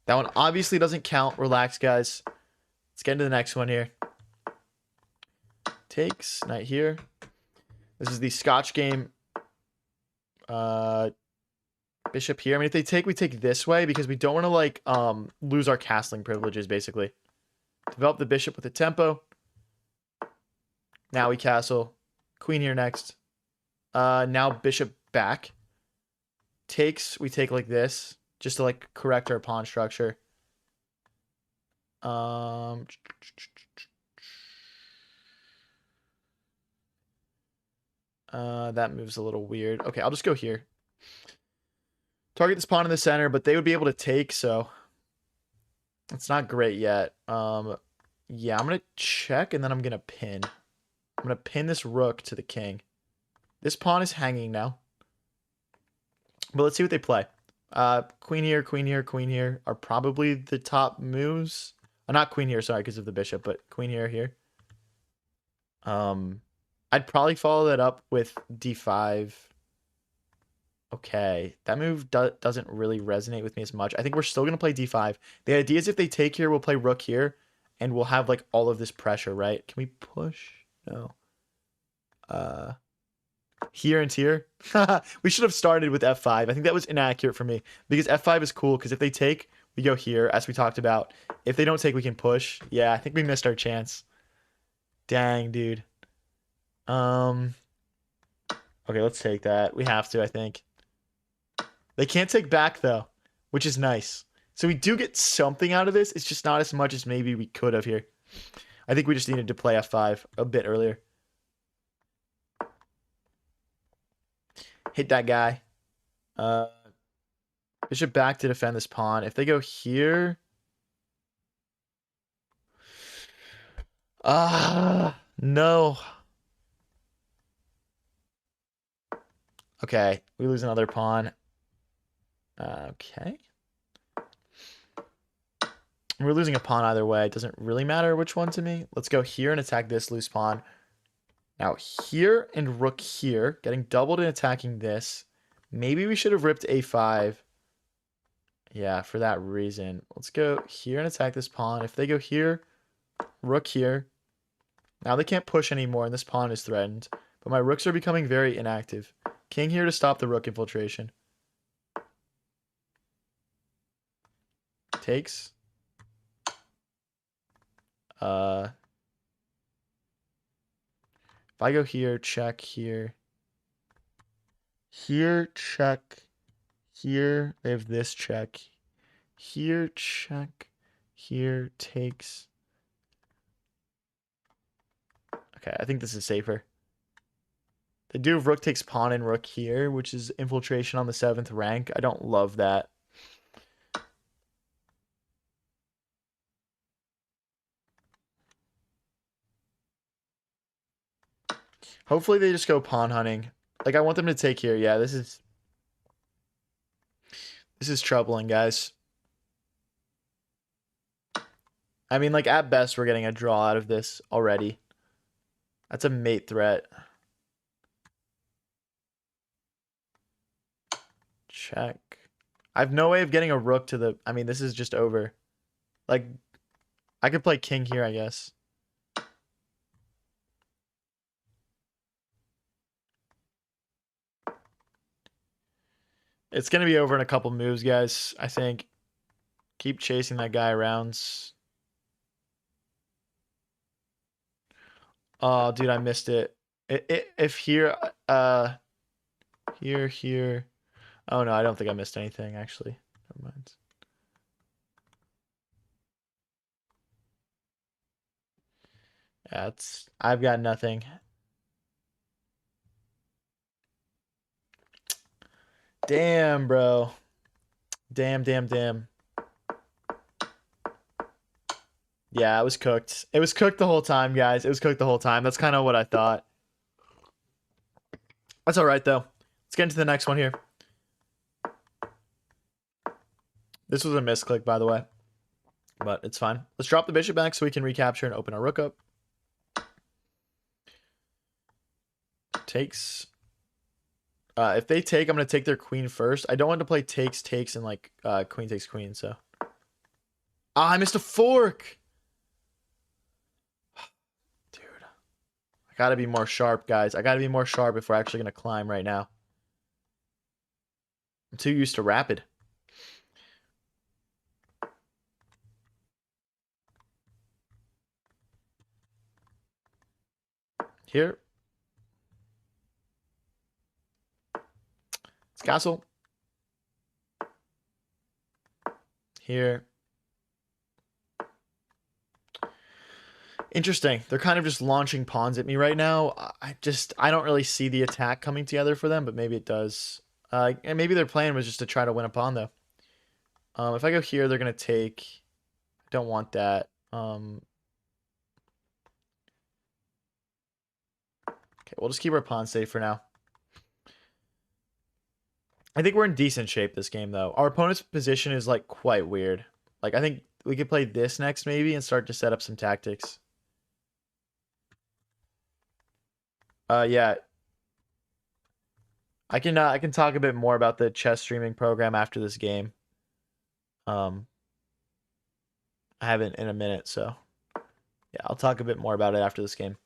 That one obviously doesn't count. Relax, guys. Let's get into the next one here. Takes, knight here. This is the Scotch game. Bishop here. I mean, if they take, we take this way because we don't want to like lose our castling privileges, basically. Develop the bishop with a tempo. Now we castle. Queen here next. Now bishop back. Takes, we take like this. Just to like correct our pawn structure. That moves a little weird. Okay, I'll just go here. Target this pawn in the center, but they would be able to take, so it's not great yet. Yeah, I'm gonna check and then I'm gonna pin. I'm gonna pin this rook to the king. This pawn is hanging now. But let's see what they play. Queen here, queen here, queen here are probably the top moves. Not queen here, sorry, because of the bishop, but queen here, here. I'd probably follow that up with d5. Okay, that move doesn't really resonate with me as much. I think we're still going to play d5. The idea is if they take here, we'll play rook here, and we'll have like all of this pressure, right? Can we push? No. Here and here. We should have started with f5. I think that was inaccurate for me because f5 is cool because if they take, we go here, as we talked about. If they don't take, we can push. Yeah, I think we missed our chance. Dang, dude. Okay, let's take that. We have to, I think. They can't take back, though, which is nice. So we do get something out of this. It's just not as much as maybe we could have here. I think we just needed to play f5 a bit earlier. Hit that guy. Bishop back to defend this pawn. If they go here... no. Okay, we lose another pawn. Okay. We're losing a pawn either way. It doesn't really matter which one to me. Let's go here and attack this loose pawn. Now here and rook here, getting doubled and attacking this. Maybe we should have ripped a5. Yeah, for that reason. Let's go here and attack this pawn. If they go here, rook here. Now they can't push anymore and this pawn is threatened. But my rooks are becoming very inactive. King here to stop the rook infiltration. Takes. If I go here, check here. Here, check. Here, they have this check. Here, check. Here, takes. Okay, I think this is safer. They do have rook takes pawn and rook here, which is infiltration on the 7th rank. I don't love that. Hopefully they just go pawn hunting. Like, I want them to take here. Yeah, this is troubling, guys. I mean, like, at best, we're getting a draw out of this already. That's a mate threat. Check. I have no way of getting a rook to the... I mean, this is just over. Like, I could play king here, I guess. It's going to be over in a couple moves, guys, I think. Keep chasing that guy around. Oh, dude, I missed it. If here, here. Oh, no, I don't think I missed anything, actually. Never mind. Yeah, I've got nothing. Damn, bro. Damn. Yeah, it was cooked. It was cooked the whole time, guys. It was cooked the whole time. That's kind of what I thought. That's all right, though. Let's get into the next one here. This was a misclick, by the way. But it's fine. Let's drop the bishop back so we can recapture and open our rook up. Takes. If they take, I'm going to take their queen first. I don't want to play takes, and like queen takes queen, so. Ah, I missed a fork. Dude, I gotta be more sharp, guys. I gotta be more sharp if we're actually gonna climb right now. I'm too used to rapid. Here. It's castle. Here. Interesting. They're kind of just launching pawns at me right now. I don't really see the attack coming together for them, but maybe it does. And maybe their plan was just to try to win a pawn though. If I go here, they're gonna take. I don't want that. Okay, we'll just keep our pawn safe for now. I think we're in decent shape this game though. Our opponent's position is like quite weird. Like I think we could play this next maybe and start to set up some tactics. Yeah. I can talk a bit more about the chess streaming program after this game. Um I haven't in a minute, so yeah, I'll talk a bit more about it after this game.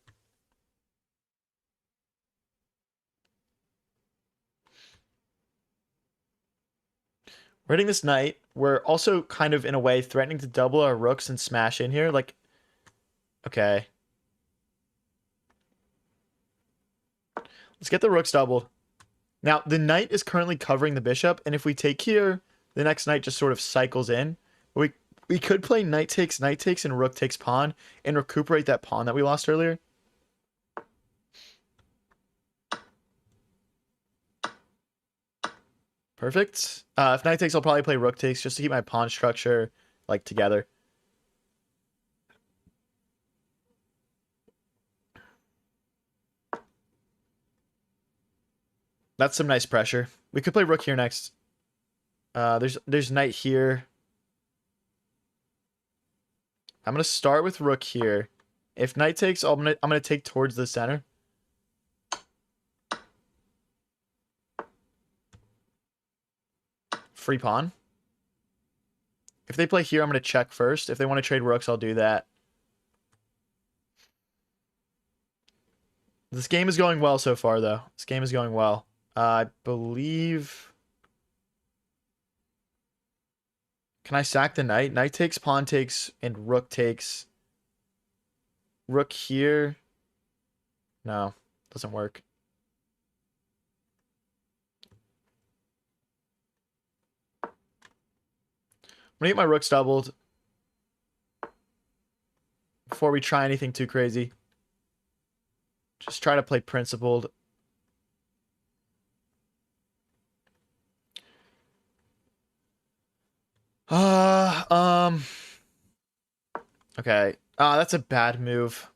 We're hitting this knight. We're also kind of in a way threatening to double our rooks and smash in here. Like, okay. Let's get the rooks doubled. Now, the knight is currently covering the bishop, and if we take here, the next knight just sort of cycles in. We could play knight takes, and rook takes pawn, and recuperate that pawn that we lost earlier. Perfect. If knight takes, I'll probably play rook takes just to keep my pawn structure like together. That's some nice pressure. We could play rook here next. There's knight here. I'm gonna start with rook here. If knight takes, I'm gonna take towards the center. Free pawn. If they play here, I'm gonna check first. If they want to trade rooks, I'll do that. This game is going well so far, though. This game is going well. I believe. Can I sack the knight? Knight takes, pawn takes, and rook takes. Rook here. No, doesn't work. I'm gonna get my rooks doubled before we try anything too crazy. Just try to play principled. Uh, okay. That's a bad move.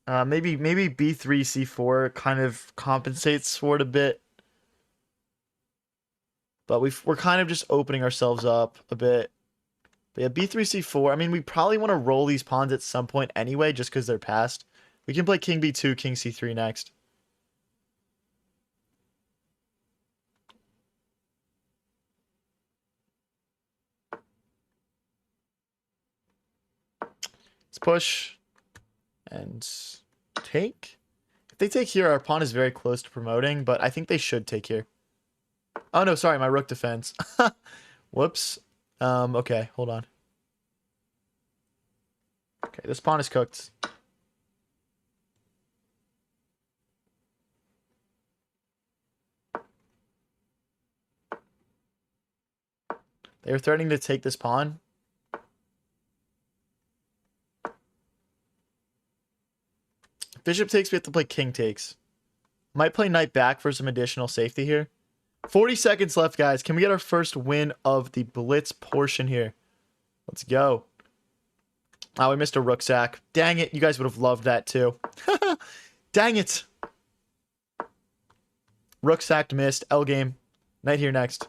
Maybe b3 c4 kind of compensates for it a bit, but we're kind of just opening ourselves up a bit. But yeah, b3 c4. I mean, we probably want to roll these pawns at some point anyway, just because they're passed. We can play king b2, king c3 next. Let's push and take. If they take here, our pawn is very close to promoting, but I think they should take here. Oh no, sorry, my rook defense. Whoops. Okay, hold on. Okay, this pawn is cooked. They were threatening to take this pawn. Bishop takes, we have to play king takes. Might play knight back for some additional safety here. 40 seconds left, guys. Can we get our first win of the blitz portion here? Let's go. Oh, we missed a rook sack. Dang it. You guys would have loved that too. Dang it. Rook sacked, missed. L game. Knight here next.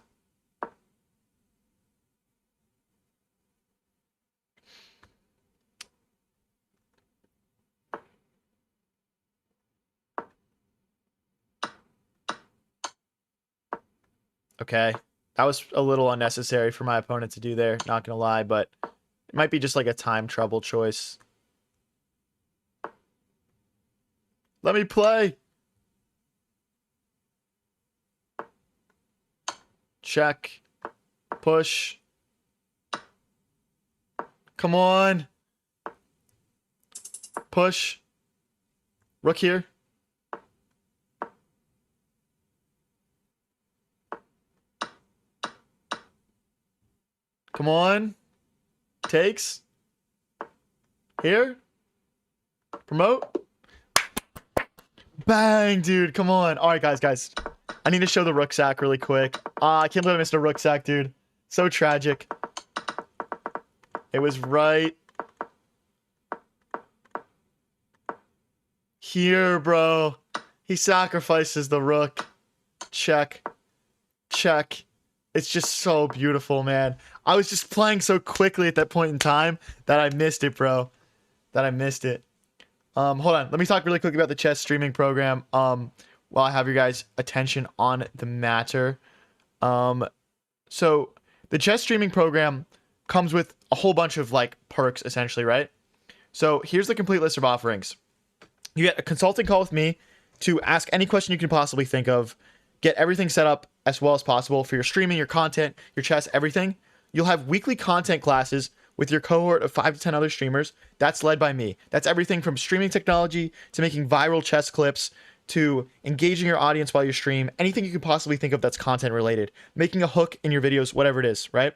Okay. That was a little unnecessary for my opponent to do there. Not going to lie, but It might be just like a time trouble choice. Let me play. Check. Push. Come on. Push. Rook here. Come on. Takes. Here. Promote. Bang, dude. Come on. All right, guys. I need to show the rook sack really quick. I can't believe I missed a rook sack, dude. So tragic. It was right here, bro. He sacrifices the rook. Check. Check. It's just so beautiful, man. I was just playing so quickly at that point in time that I missed it, bro. That I missed it. Hold on. Let me talk really quick about the chess streaming program. While I have your guys' attention on the matter. So the chess streaming program comes with a whole bunch of like perks, essentially, right? So here's the complete list of offerings. You get a consulting call with me to ask any question you can possibly think of, get everything set up as well as possible for your streaming, your content, your chess, everything. You'll have weekly content classes with your cohort of 5 to 10 other streamers. That's led by me. That's everything from streaming technology to making viral chess clips to engaging your audience while you stream, anything you could possibly think of that's content related, making a hook in your videos, whatever it is, right?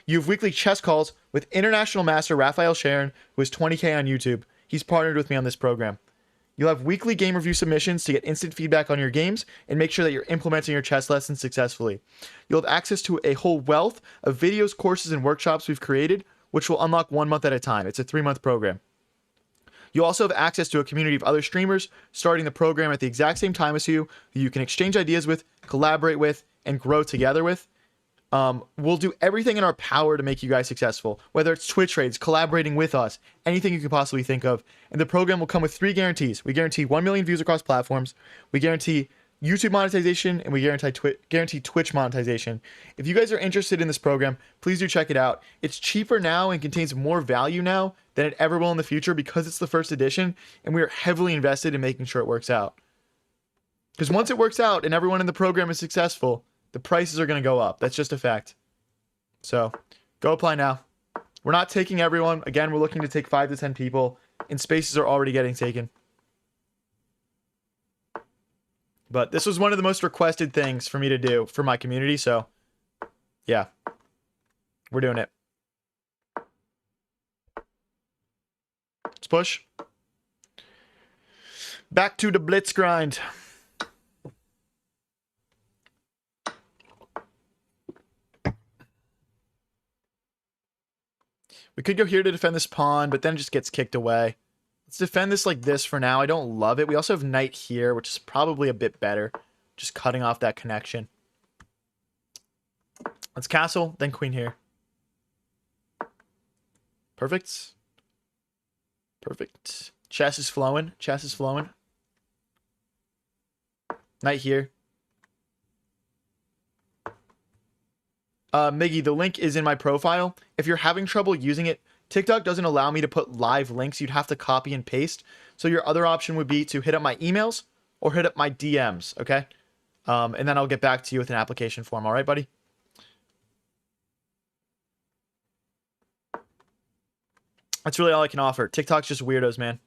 You have weekly chess calls with international master Raphael Sharon, who is 20K on YouTube. He's partnered with me on this program. You'll have weekly game review submissions to get instant feedback on your games and make sure that you're implementing your chess lessons successfully. You'll have access to a whole wealth of videos, courses, and workshops we've created, which will unlock 1 month at a time. It's a 3-month program. You also have access to a community of other streamers starting the program at the exact same time as you, who you can exchange ideas with, collaborate with, and grow together with. We'll do everything in our power to make you guys successful, whether it's Twitch trades, collaborating with us, anything you could possibly think of. And the program will come with 3 guarantees. We guarantee 1 million views across platforms. We guarantee YouTube monetization, and we guarantee Twitch monetization. If you guys are interested in this program, please do check it out. It's cheaper now and contains more value now than it ever will in the future because it's the first edition, and we are heavily invested in making sure it works out. Because once it works out and everyone in the program is successful, the prices are going to go up. That's just a fact. So go apply now. We're not taking everyone. Again, we're looking to take 5 to 10 people, and spaces are already getting taken. But this was one of the most requested things for me to do for my community. So yeah, we're doing it. Let's push. Back to the blitz grind. We could go here to defend this pawn, but then it just gets kicked away. Let's defend this like this for now. I don't love it. We also have knight here, which is probably a bit better. Just cutting off that connection. Let's castle, then queen here. Perfect. Perfect. Chess is flowing. Chess is flowing. Knight here. Miggy, the link is in my profile. If you're having trouble using it, TikTok doesn't allow me to put live links. You'd have to copy and paste. So your other option would be to hit up my emails or hit up my DMs, okay? And then I'll get back to you with an application form. All right, buddy? That's really all I can offer. TikTok's just weirdos, man.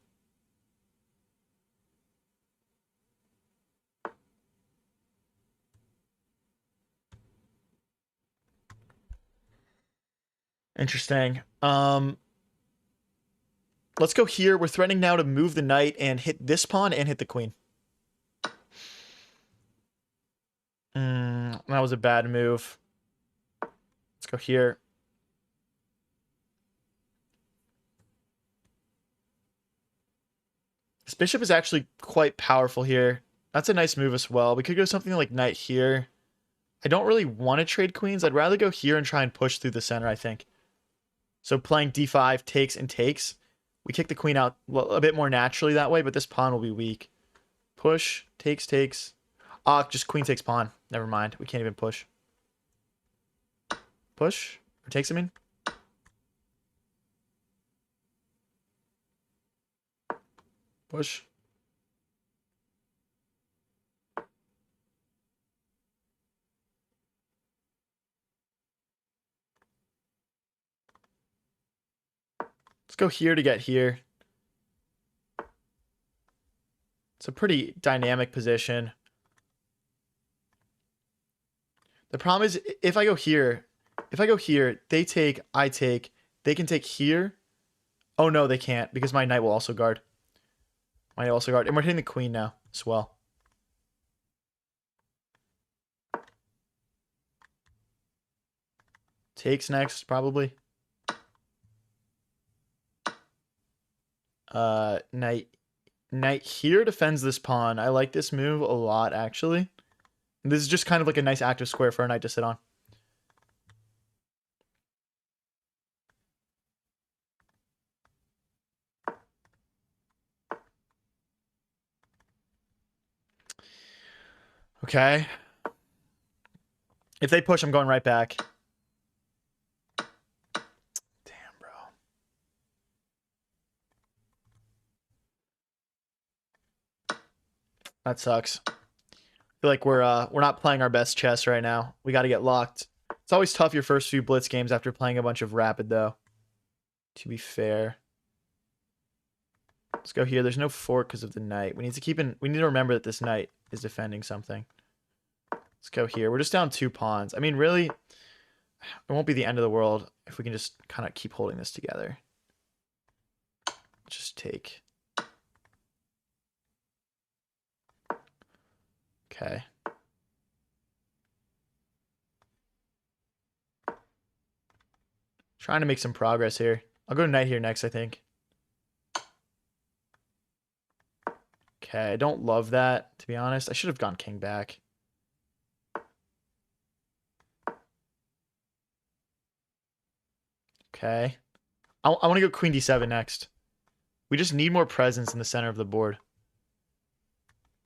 Interesting. Let's go here. We're threatening now to move the knight and hit this pawn and hit the queen. That was a bad move. Let's go here. This bishop is actually quite powerful here. That's a nice move as well. We could go something like knight here. I don't really want to trade queens. I'd rather go here and try and push through the center, I think. So playing d5 takes and takes. We kick the queen out a bit more naturally that way, but this pawn will be weak. Push, takes, takes. Just queen takes pawn. Never mind. We can't even push. Push? Or takes, I mean? Push. Let's go here to get here. It's a pretty dynamic position. The problem is if I go here, they take, I take, they can take here. Oh no, they can't because my knight will also guard. My knight will also guard. And we're hitting the queen now as well. Takes next, probably. Knight here defends this pawn. I like this move a lot, actually. This is just kind of like a nice active square for a knight to sit on. Okay. If they push, I'm going right back. Damn, bro. That sucks. I feel like we're not playing our best chess right now. We got to get locked. It's always tough your first few blitz games after playing a bunch of rapid, though. To be fair. Let's go here. There's no fork because of the knight. We need to remember that this knight is defending something. Let's go here. We're just down 2 pawns. I mean, really, it won't be the end of the world if we can just kind of keep holding this together. Just take. Okay. Trying to make some progress here. I'll go knight here next, I think. Okay, I don't love that, to be honest. I should have gone king back. Okay. I want to go queen d7 next. We just need more presence in the center of the board.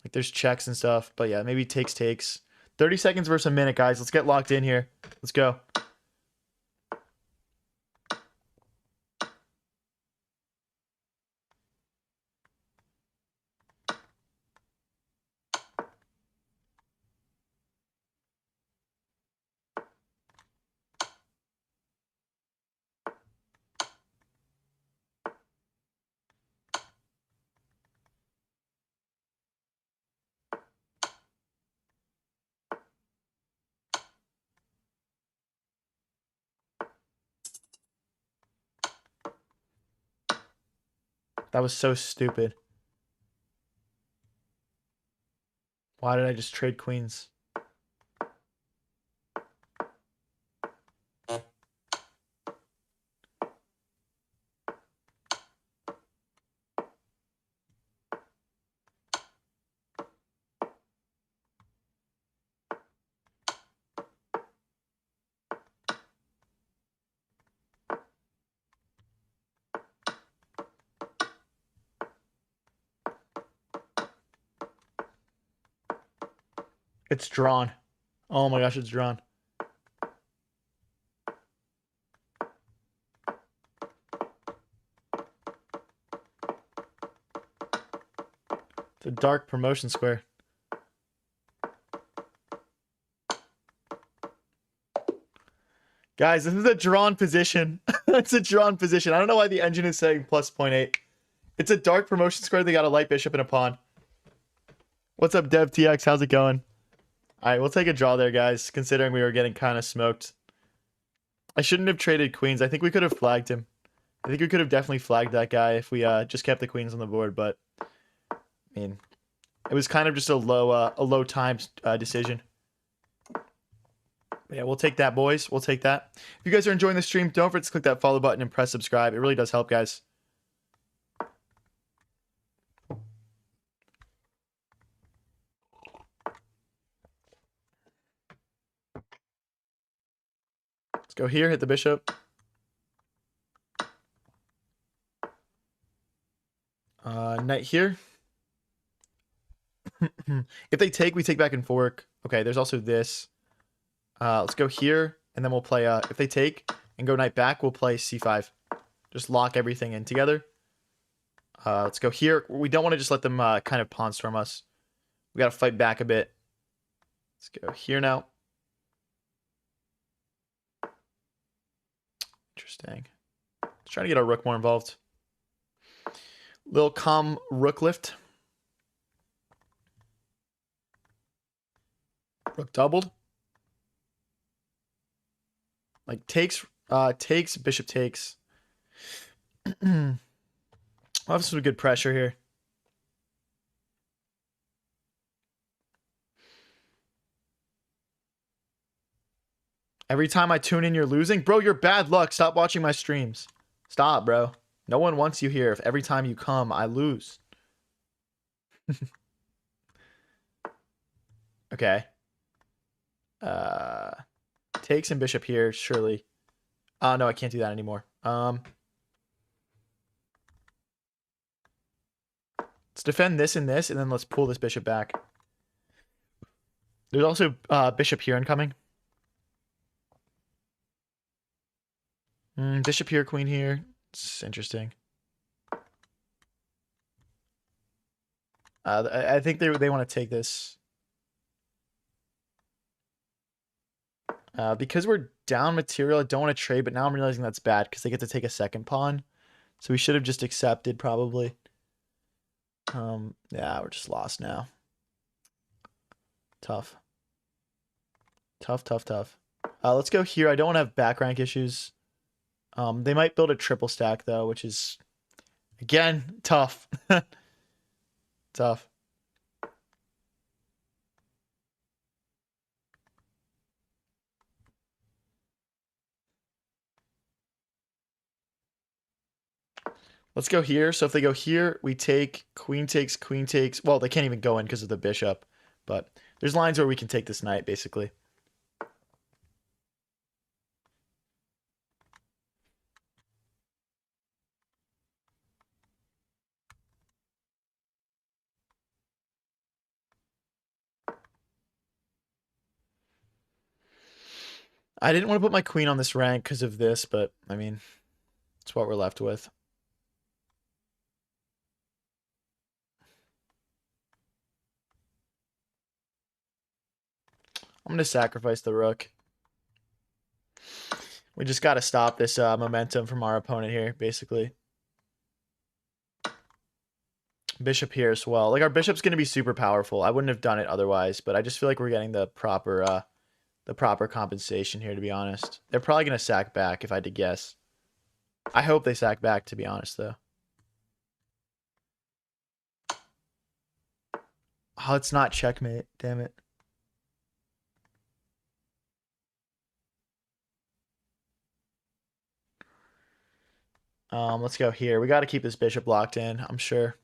Like, there's checks and stuff. But yeah, maybe takes. 30 seconds versus a minute, guys. Let's get locked in here. Let's go. That was so stupid. Why did I just trade queens? It's drawn. Oh my gosh, it's drawn. It's a dark promotion square. Guys, this is a drawn position. It's a drawn position. I don't know why the engine is saying plus 0.8. It's a dark promotion square. They got a light bishop and a pawn. What's up, DevTX? How's it going? All right, we'll take a draw there, guys, considering we were getting kind of smoked. I shouldn't have traded queens. I think we could have flagged him. I think we could have definitely flagged that guy if we just kept the queens on the board, but I mean, it was kind of just a low timed decision. But yeah, we'll take that, boys. We'll take that. If you guys are enjoying the stream, don't forget to click that follow button and press subscribe. It really does help, guys. Let's go here, hit the bishop. Knight here. If they take, we take back and fork. Okay, there's also this. Let's go here, and then we'll play, if they take and go knight back, we'll play c5. Just lock everything in together. Let's go here. We don't want to just let them kind of pawn storm us. We got to fight back a bit. Let's go here now. Interesting. Let's try to get our rook more involved. Little calm rook lift. Rook doubled. Like takes, bishop takes. We'll have some good pressure here. Every time I tune in, you're losing. Bro, you're bad luck. Stop watching my streams. Stop, bro. No one wants you here. If every time you come, I lose. Okay. Takes and bishop here, surely. Oh, no, I can't do that anymore. Let's defend this and this, and then let's pull this bishop back. There's also bishop here incoming. Bishop here, queen here. It's interesting. I think they want to take this. Because we're down material, I don't want to trade, but now I'm realizing that's bad because they get to take a second pawn. So we should have just accepted, probably. Yeah, we're just lost now. Tough. Tough, tough, tough. Let's go here. I don't want to have back rank issues. They might build a triple stack, though, which is, again, tough. Tough. Let's go here. So if they go here, we take queen takes, queen takes. Well, they can't even go in because of the bishop. But there's lines where we can take this knight, basically. I didn't want to put my queen on this rank because of this, but, I mean, it's what we're left with. I'm going to sacrifice the rook. We just got to stop this momentum from our opponent here, basically. Bishop here as well. Like, our bishop's going to be super powerful. I wouldn't have done it otherwise, but I just feel like we're getting the proper compensation here, to be honest. They're probably going to sack back, if I had to guess. I hope they sack back, to be honest, though. Oh, it's not checkmate. Damn it. Let's go here. We got to keep this bishop locked in, I'm sure.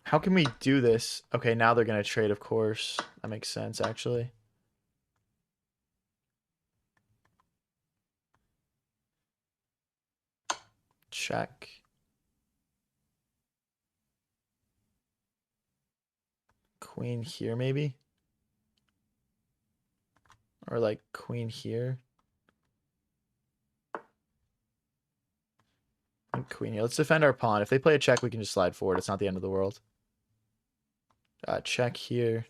How can we do this? Okay, now they're going to trade, of course. That makes sense, actually. Check. Queen here, maybe? Or, like, queen here? And queen here. Let's defend our pawn. If they play a check, we can just slide forward. It's not the end of the world. Check here.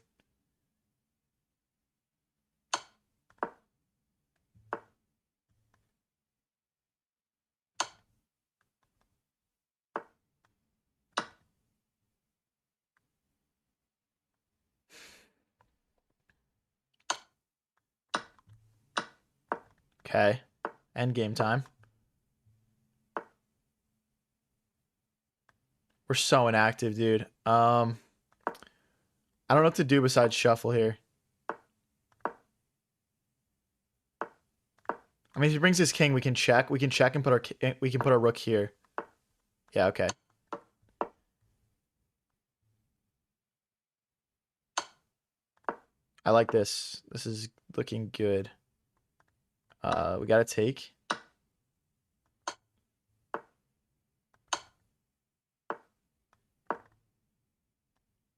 Okay. End game time. We're so inactive, dude. I don't know what to do besides shuffle here. I mean, if he brings his king, we can check. We can check and put our rook here. Yeah, okay. I like this. This is looking good. We gotta take.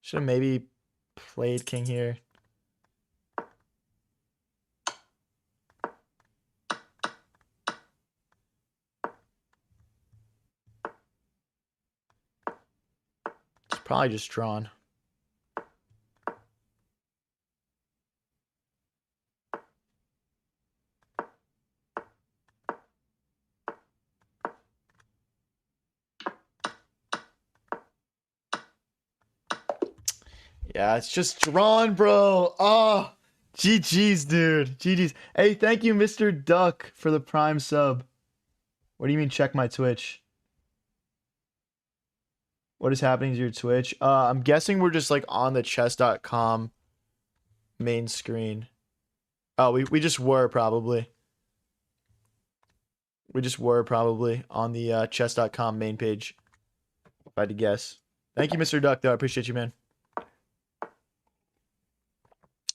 Should have maybe played king here. Probably just drawn. Yeah, it's just drawn, bro. Oh, GG's, dude. GG's. Hey, thank you, Mr. Duck, for the Prime sub. What do you mean, check my Twitch? What is happening to your Twitch? I'm guessing we're just like on the chess.com main screen. Oh, we just were probably. We just were probably on the chess.com main page. If I had to guess. Thank you, Mr. Duck, though. I appreciate you, man.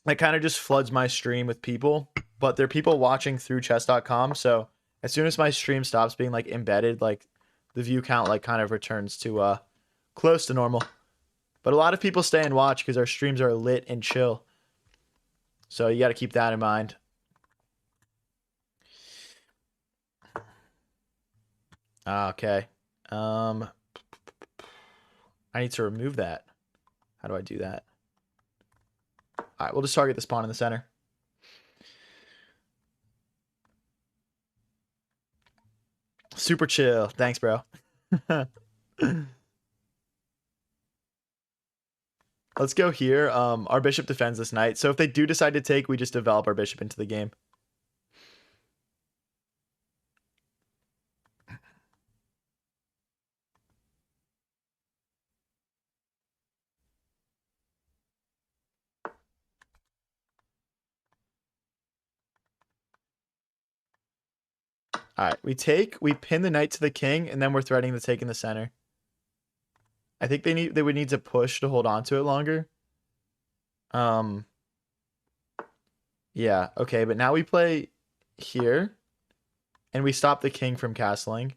It kind of just floods my stream with people, but there are people watching through chess.com. So as soon as my stream stops being like embedded, like the view count like kind of returns to close to normal. But a lot of people stay and watch because our streams are lit and chill. So you got to keep that in mind. Okay. I need to remove that. How do I do that? All right, we'll just target this pawn in the center. Super chill. Thanks, bro. Let's go here. Our bishop defends this knight. So if they do decide to take, we just develop our bishop into the game. All right, we take, we pin the knight to the king, and then we're threatening to take in the center. I think they would need to push to hold on to it longer. Yeah, okay, but now we play here, and we stop the king from castling.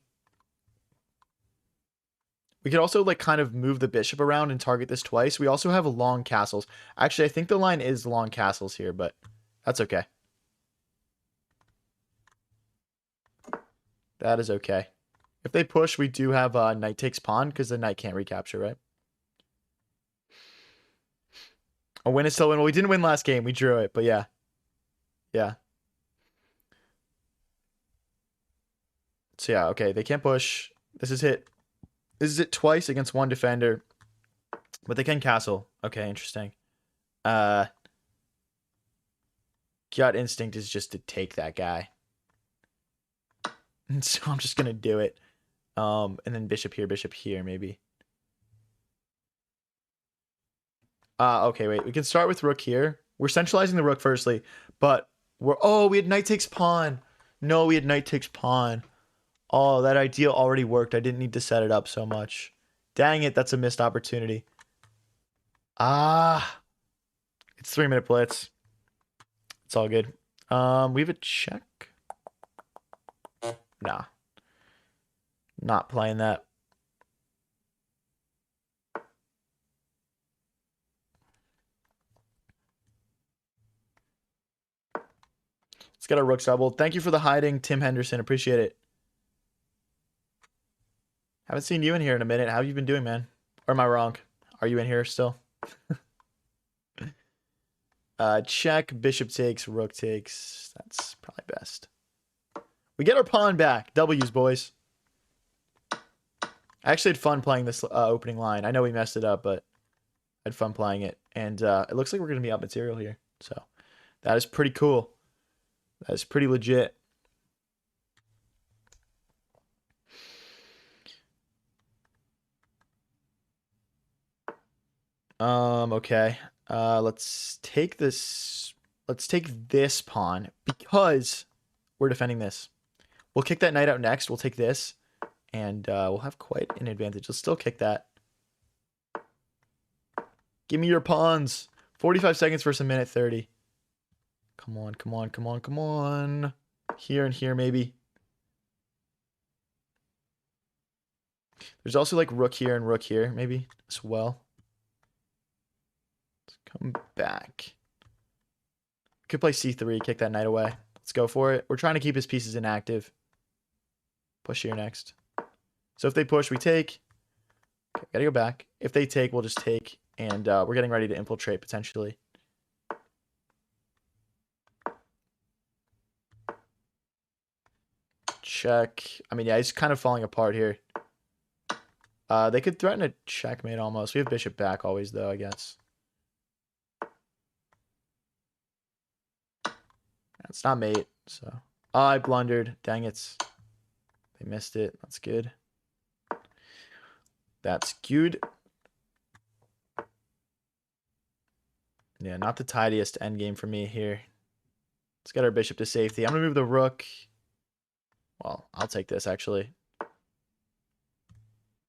We could also like kind of move the bishop around and target this twice. We also have long castles. Actually, I think the line is long castles here, but that's okay. That is okay. If they push, we do have knight takes pawn because the knight can't recapture, right? A win is still a win. Well, we didn't win last game. We drew it, but yeah. Yeah. So yeah, okay. They can't push. This is hit. This is it twice against one defender. But they can castle. Okay, interesting. Gut instinct is just to take that guy. So I'm just gonna do it. And then bishop here, maybe. Okay, wait. We can start with rook here. We're centralizing the rook firstly, but we had knight takes pawn. No, we had knight takes pawn. Oh, that idea already worked. I didn't need to set it up so much. Dang it, that's a missed opportunity. Ah. It's 3-minute blitz. It's all good. We have a check. Nah. Not playing that. Let's get our rooks doubled. Thank you for the hiding, Tim Henderson. Appreciate it. Haven't seen you in here in a minute. How have you been doing, man? Or am I wrong? Are you in here still? Check, bishop takes, rook takes. That's probably best. We get our pawn back. W's, boys. I actually had fun playing this opening line. I know we messed it up, but I had fun playing it. And it looks like we're going to be out material here. So that is pretty cool. That is pretty legit. Okay. Let's take this. Let's take this pawn because we're defending this. We'll kick that knight out next. We'll take this, and we'll have quite an advantage. Let's still kick that. Give me your pawns. 45 seconds versus a minute 30. Come on, come on, come on, come on. Here and here, maybe. There's also like rook here, maybe as well. Let's come back. Could play c3, kick that knight away. Let's go for it. We're trying to keep his pieces inactive. Push here next. So if they push, we take. Okay, gotta go back. If they take, we'll just take. And we're getting ready to infiltrate, potentially. Check. I mean, yeah, he's kind of falling apart here. They could threaten a checkmate almost. We have bishop back always, though, I guess. It's not mate, so. Oh, I blundered. Dang it. They missed it. That's good. That's good. Yeah, not the tidiest endgame for me here. Let's get our bishop to safety. I'm going to move the rook. Well, I'll take this, actually.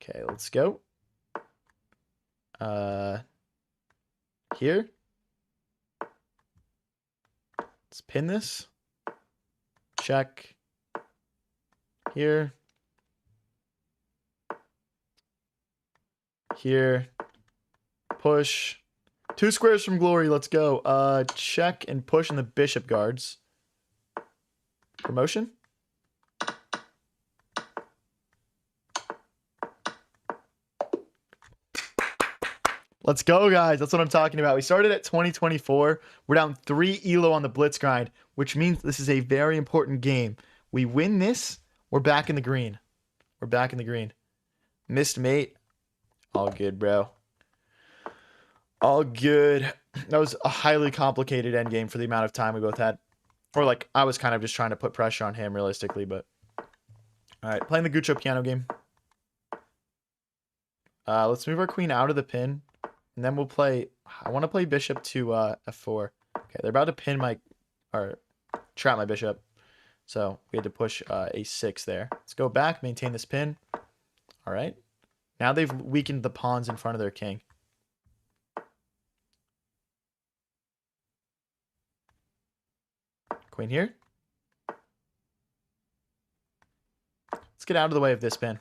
Okay, let's go. Here. Let's pin this. Check. Here. Here. Push. 2 squares from glory. Let's go. Check and push in the bishop guards. Promotion. Let's go, guys. That's what I'm talking about. We started at 2024. We're down 3 elo on the blitz grind, which means this is a very important game. We win this, we're back in the green. We're back in the green. Missed mate. All good, bro. All good. That was a highly complicated endgame for the amount of time we both had. Or, like, I was kind of just trying to put pressure on him realistically, but... Alright, playing the Guccio piano game. Let's move our queen out of the pin. And then we'll play... I want to play bishop to f4. Okay, they're about to pin my... Or trap my bishop. So we had to push a6 there. Let's go back, maintain this pin. Alright. Now they've weakened the pawns in front of their king. Queen here. Let's get out of the way of this pin.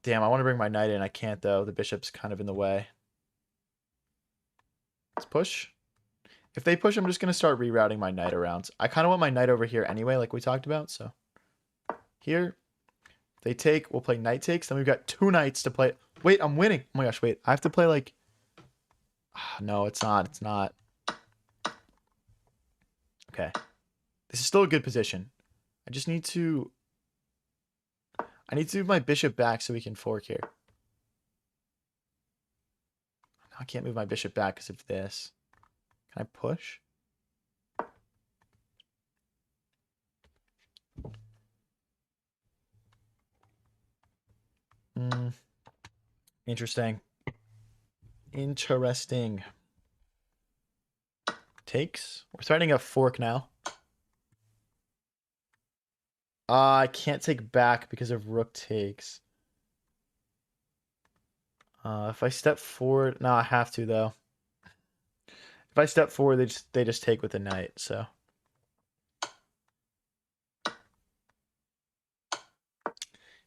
Damn, I want to bring my knight in. I can't, though. The bishop's kind of in the way. Let's push. If they push, I'm just going to start rerouting my knight around. I kind of want my knight over here anyway, like we talked about. So here, if they take, we'll play knight takes. Then we've got 2 knights to play. Wait, I'm winning. Oh my gosh, wait. I have to play like... No, it's not. It's not. Okay. This is still a good position. I just need to... I need to move my bishop back so we can fork here. I can't move my bishop back because of this. Can I push? Interesting. Interesting. Takes. We're threatening a fork now. I can't take back because of rook takes. If I step forward, no, I have to though. If I step forward, they just take with the knight. So.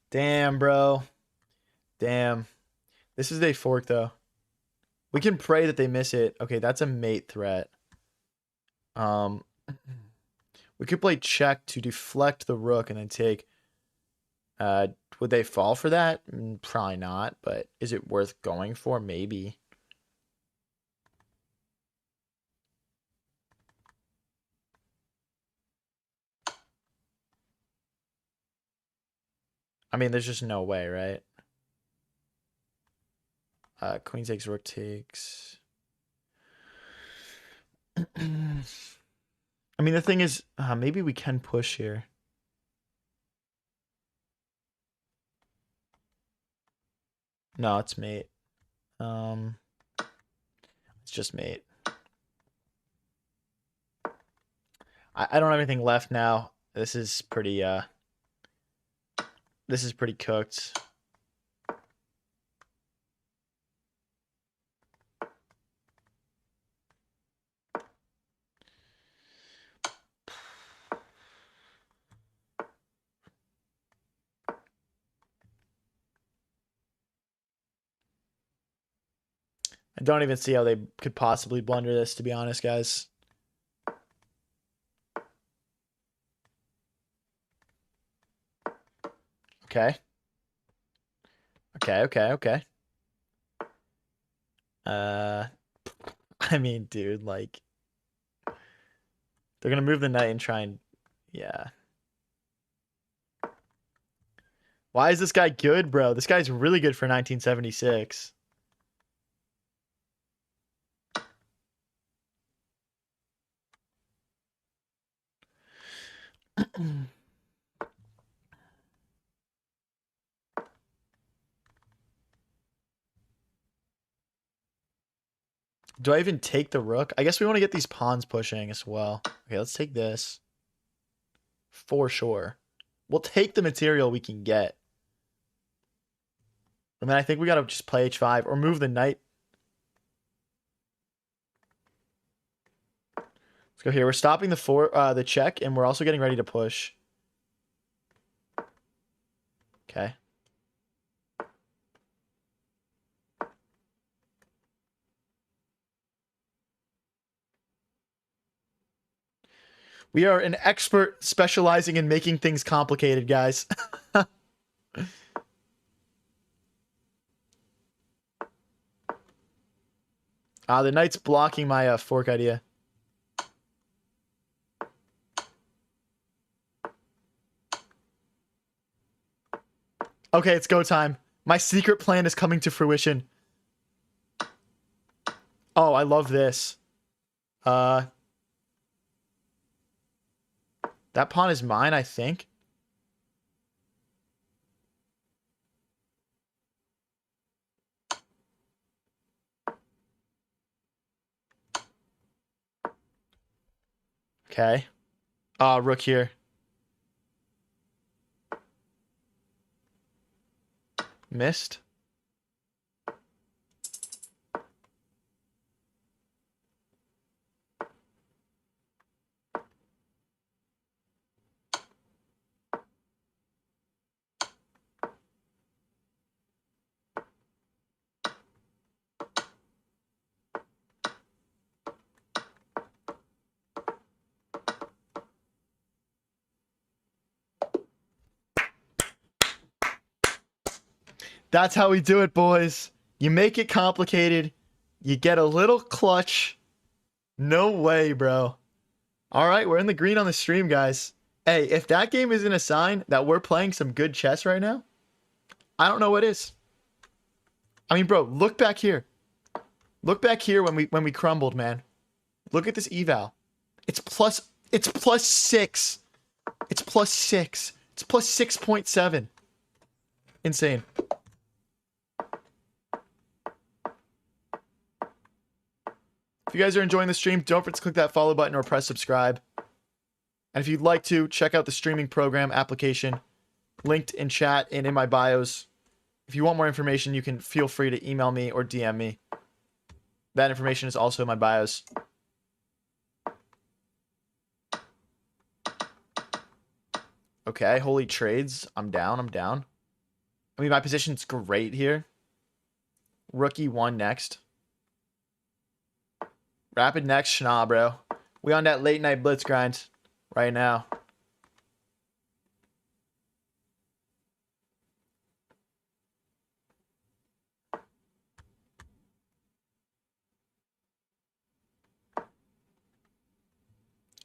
Damn, bro. Damn. This is a fork though. We can pray that they miss it. Okay, that's a mate threat. We could play check to deflect the rook and then take. Would they fall for that? Probably not, but is it worth going for? Maybe. I mean, there's just no way, right? Queen takes, rook takes. I mean, the thing is, maybe we can push here. No, it's mate. It's just mate. I don't have anything left now. This is pretty cooked. I don't even see how they could possibly blunder this, to be honest, guys. Okay. Okay, okay, okay. I mean, dude, like they're gonna move the knight and try and yeah. Why is this guy good, bro? This guy's really good for 1976. Do I even take the rook? I guess we want to get these pawns pushing as well. Okay, let's take this. For sure. We'll take the material we can get. And then I think we gotta just play h5 or move the knight. Let's go here. We're stopping the check, and we're also getting ready to push. Okay. We are an expert specializing in making things complicated, guys. The knight's blocking my fork idea. Okay, it's go time. My secret plan is coming to fruition. Oh, I love this. That pawn is mine, I think. Okay. Rook here. Missed. That's how we do it, boys. You make it complicated. You get a little clutch. No way, bro. All right, we're in the green on the stream, guys. Hey, if that game isn't a sign that we're playing some good chess right now, I don't know what is. I mean, bro, look back here. Look back here when we crumbled, man. Look at this eval. It's plus 6. It's plus 6. It's plus 6.7. Insane. If you guys are enjoying the stream, don't forget to click that follow button or press subscribe. And if you'd like to, check out the streaming program application linked in chat and in my bios. If you want more information, you can feel free to email me or DM me. That information is also in my bios. Okay, holy trades. I'm down. I mean, my position's great here. Rookie 1 next. Rapid next, Schna, bro. We on that late night blitz grind right now.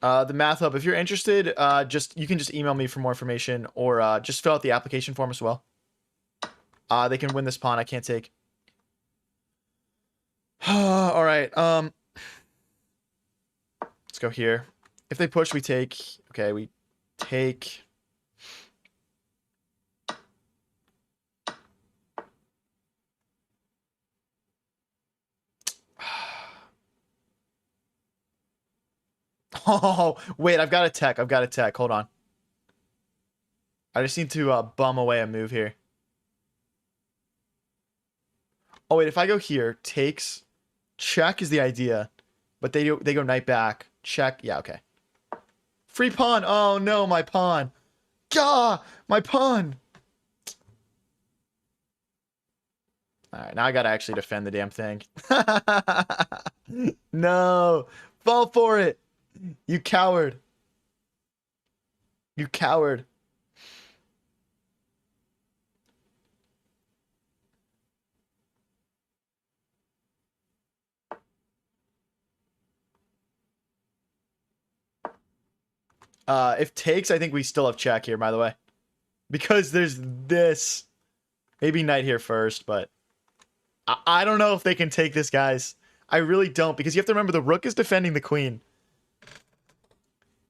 The Math Hub. If you're interested, you can just email me for more information or just fill out the application form as well. They can win this pawn. I can't take. All right. Let's go here. If they push, we take. Okay, we take. Oh, wait, I've got a tech. Hold on. I just need to bum away a move here. Oh, wait, if I go here, takes, check is the idea. But they go knight back. Check. Yeah, okay. Free pawn. Oh, no, my pawn. Gah! My pawn. All right, now I got to actually defend the damn thing. No. Fall for it. You coward. You coward. If takes, I think we still have check here, by the way. Because there's this. Maybe knight here first, but I don't know if they can take this, guys. I really don't, because you have to remember the rook is defending the queen.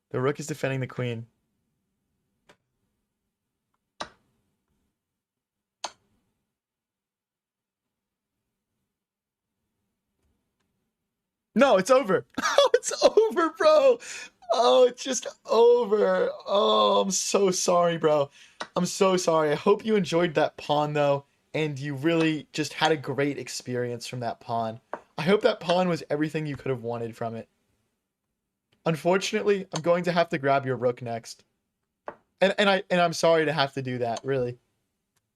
The rook is defending the queen. No, it's over. Oh, it's over, bro. Oh, it's just over. Oh, I'm so sorry, bro. I'm so sorry. I hope you enjoyed that pawn, though, and you really just had a great experience from that pawn. I hope that pawn was everything you could have wanted from it. Unfortunately, I'm going to have to grab your rook next. And I'm sorry to have to do that, really.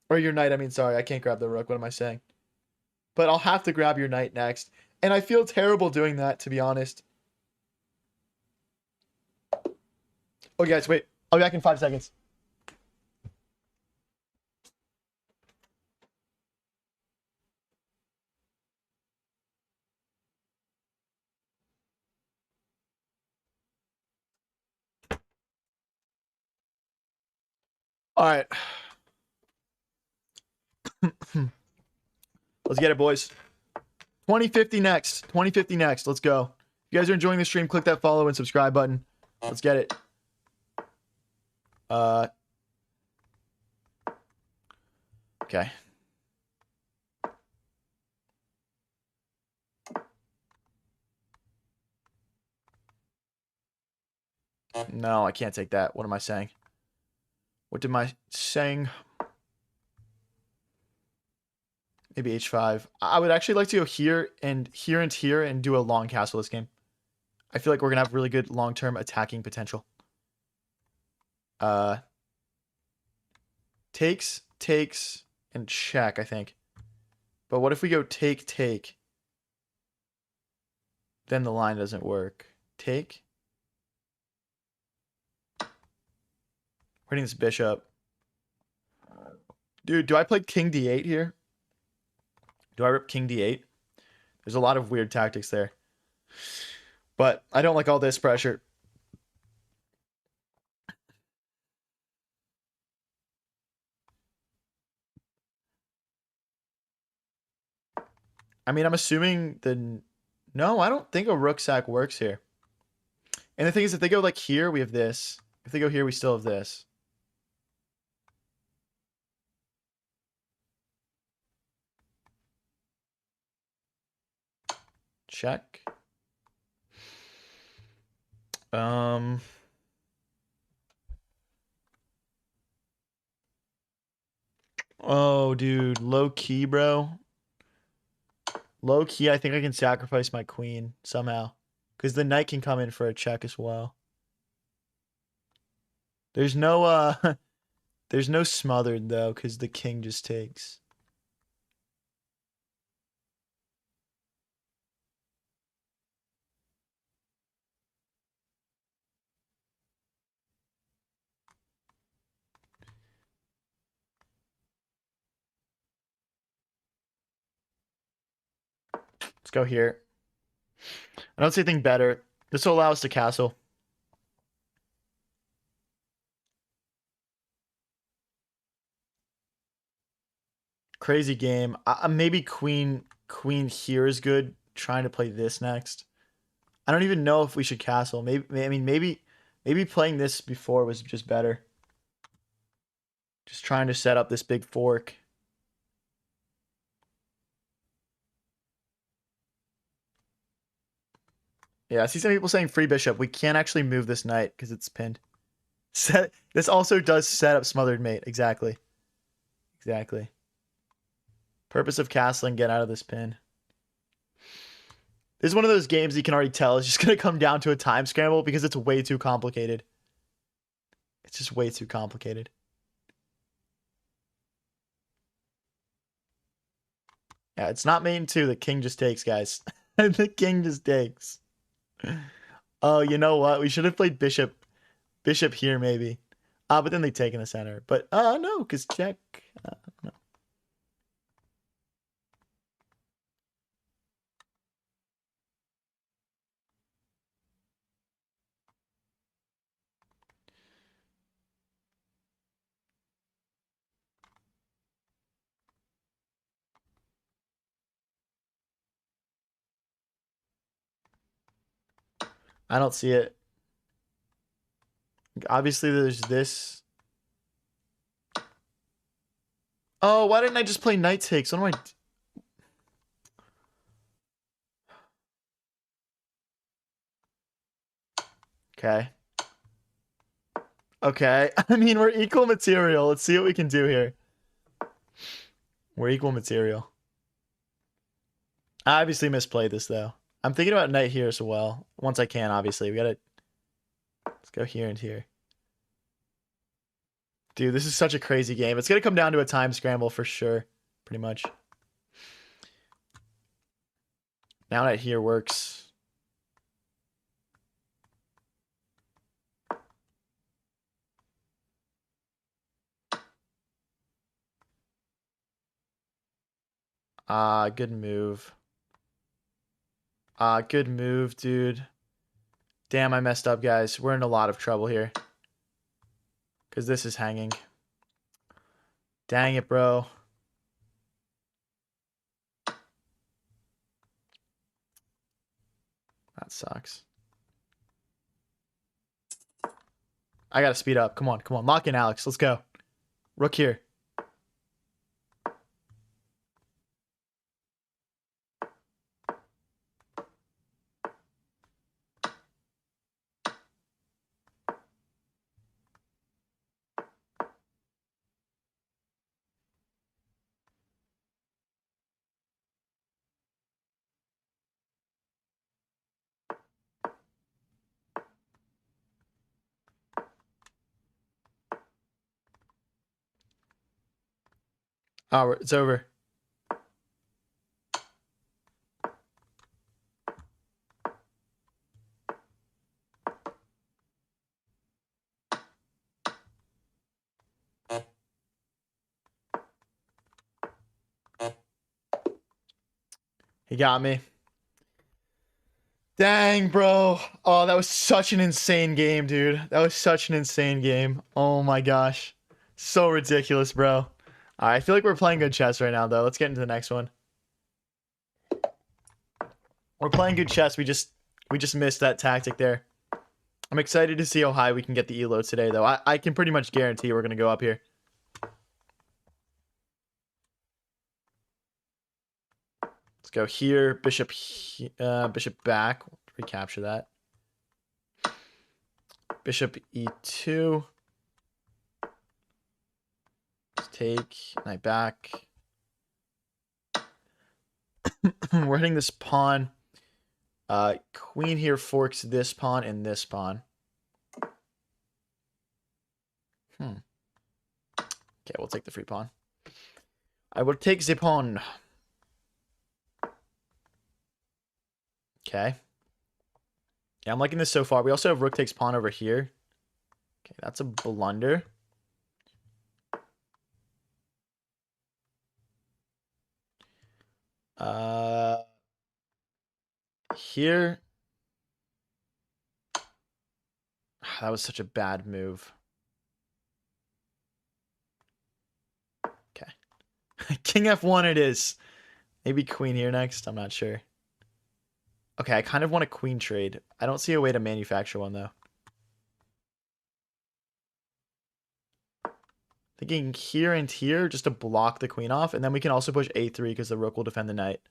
Or your knight, I mean, sorry, I can't grab the rook. What am I saying? But I'll have to grab your knight next. And I feel terrible doing that, to be honest. Oh, guys, wait. I'll be back in 5 seconds. All right. Let's get it, boys. 2050 next. 2050 next. Let's go. If you guys are enjoying the stream, click that follow and subscribe button. Let's get it. Okay. No, I can't take that. What am I saying? What am I saying? Maybe h5. I would actually like to go here and here and here and do a long castle this game. I feel like we're going to have really good long-term attacking potential. Takes, and check, I think. But what if we go take? Then the line doesn't work. Take. Hitting this bishop. Dude, do I play king d8 here? Do I rip king d8? There's a lot of weird tactics there. But I don't like all this pressure. I mean, I'm assuming the... No, I don't think a rook sack works here. And the thing is, if they go like here, we have this. If they go here, we still have this. Check. Oh, dude. Low key, bro. Low key, I think I can sacrifice my queen somehow. Because the knight can come in for a check as well. There's no, there's no smothered, though, because the king just takes. Let's go here. I don't see anything better. This will allow us to castle. Crazy game. Maybe queen here is good. Trying to play this next. I don't even know if we should castle. Maybe playing this before was just better. Just trying to set up this big fork. Yeah, I see some people saying free bishop. We can't actually move this knight because it's pinned. This also does set up smothered mate. Exactly. Exactly. Purpose of castling, get out of this pin. This is one of those games you can already tell is just going to come down to a time scramble because it's way too complicated. It's just way too complicated. Yeah, it's not main 2. The king just takes, guys. The king just takes. Oh, you know what? We should have played bishop here, maybe. But then they take in the center. But, no, because check. No. I don't see it. Obviously, there's this. Oh, why didn't I just play knight takes? What am I? Okay. Okay. I mean, we're equal material. Let's see what we can do here. We're equal material. I obviously misplayed this, though. I'm thinking about knight here as well. Once I can, obviously. We gotta... Let's go here and here. Dude, this is such a crazy game. It's gonna come down to a time scramble for sure. Pretty much. Now knight here works. Good move. Good move, dude. Damn, I messed up, guys. We're in a lot of trouble here. Because this is hanging. Dang it, bro. That sucks. I gotta speed up. Come on, come on. Lock in, Alex. Let's go. Rook here. Oh, it's over. He got me. Dang, bro. Oh, that was such an insane game, dude. That was such an insane game. Oh my gosh. So ridiculous, bro. All right, I feel like we're playing good chess right now, though. Let's get into the next one. We're playing good chess. We just missed that tactic there. I'm excited to see how high we can get the elo today, though. I can pretty much guarantee we're going to go up here. Let's go here. Bishop back. Recapture that. Bishop e2. Let's take. Knight back. We're hitting this pawn. Queen here forks this pawn and this pawn. Okay, we'll take the free pawn. I will take the pawn. Okay. Yeah, I'm liking this so far. We also have rook takes pawn over here. Okay, that's a blunder. Here. That was such a bad move. Okay. King F1 it is. Maybe queen here next. I'm not sure. Okay, I kind of want a queen trade. I don't see a way to manufacture one, though. Thinking here and here just to block the queen off. And then we can also push a3 because the rook will defend the knight.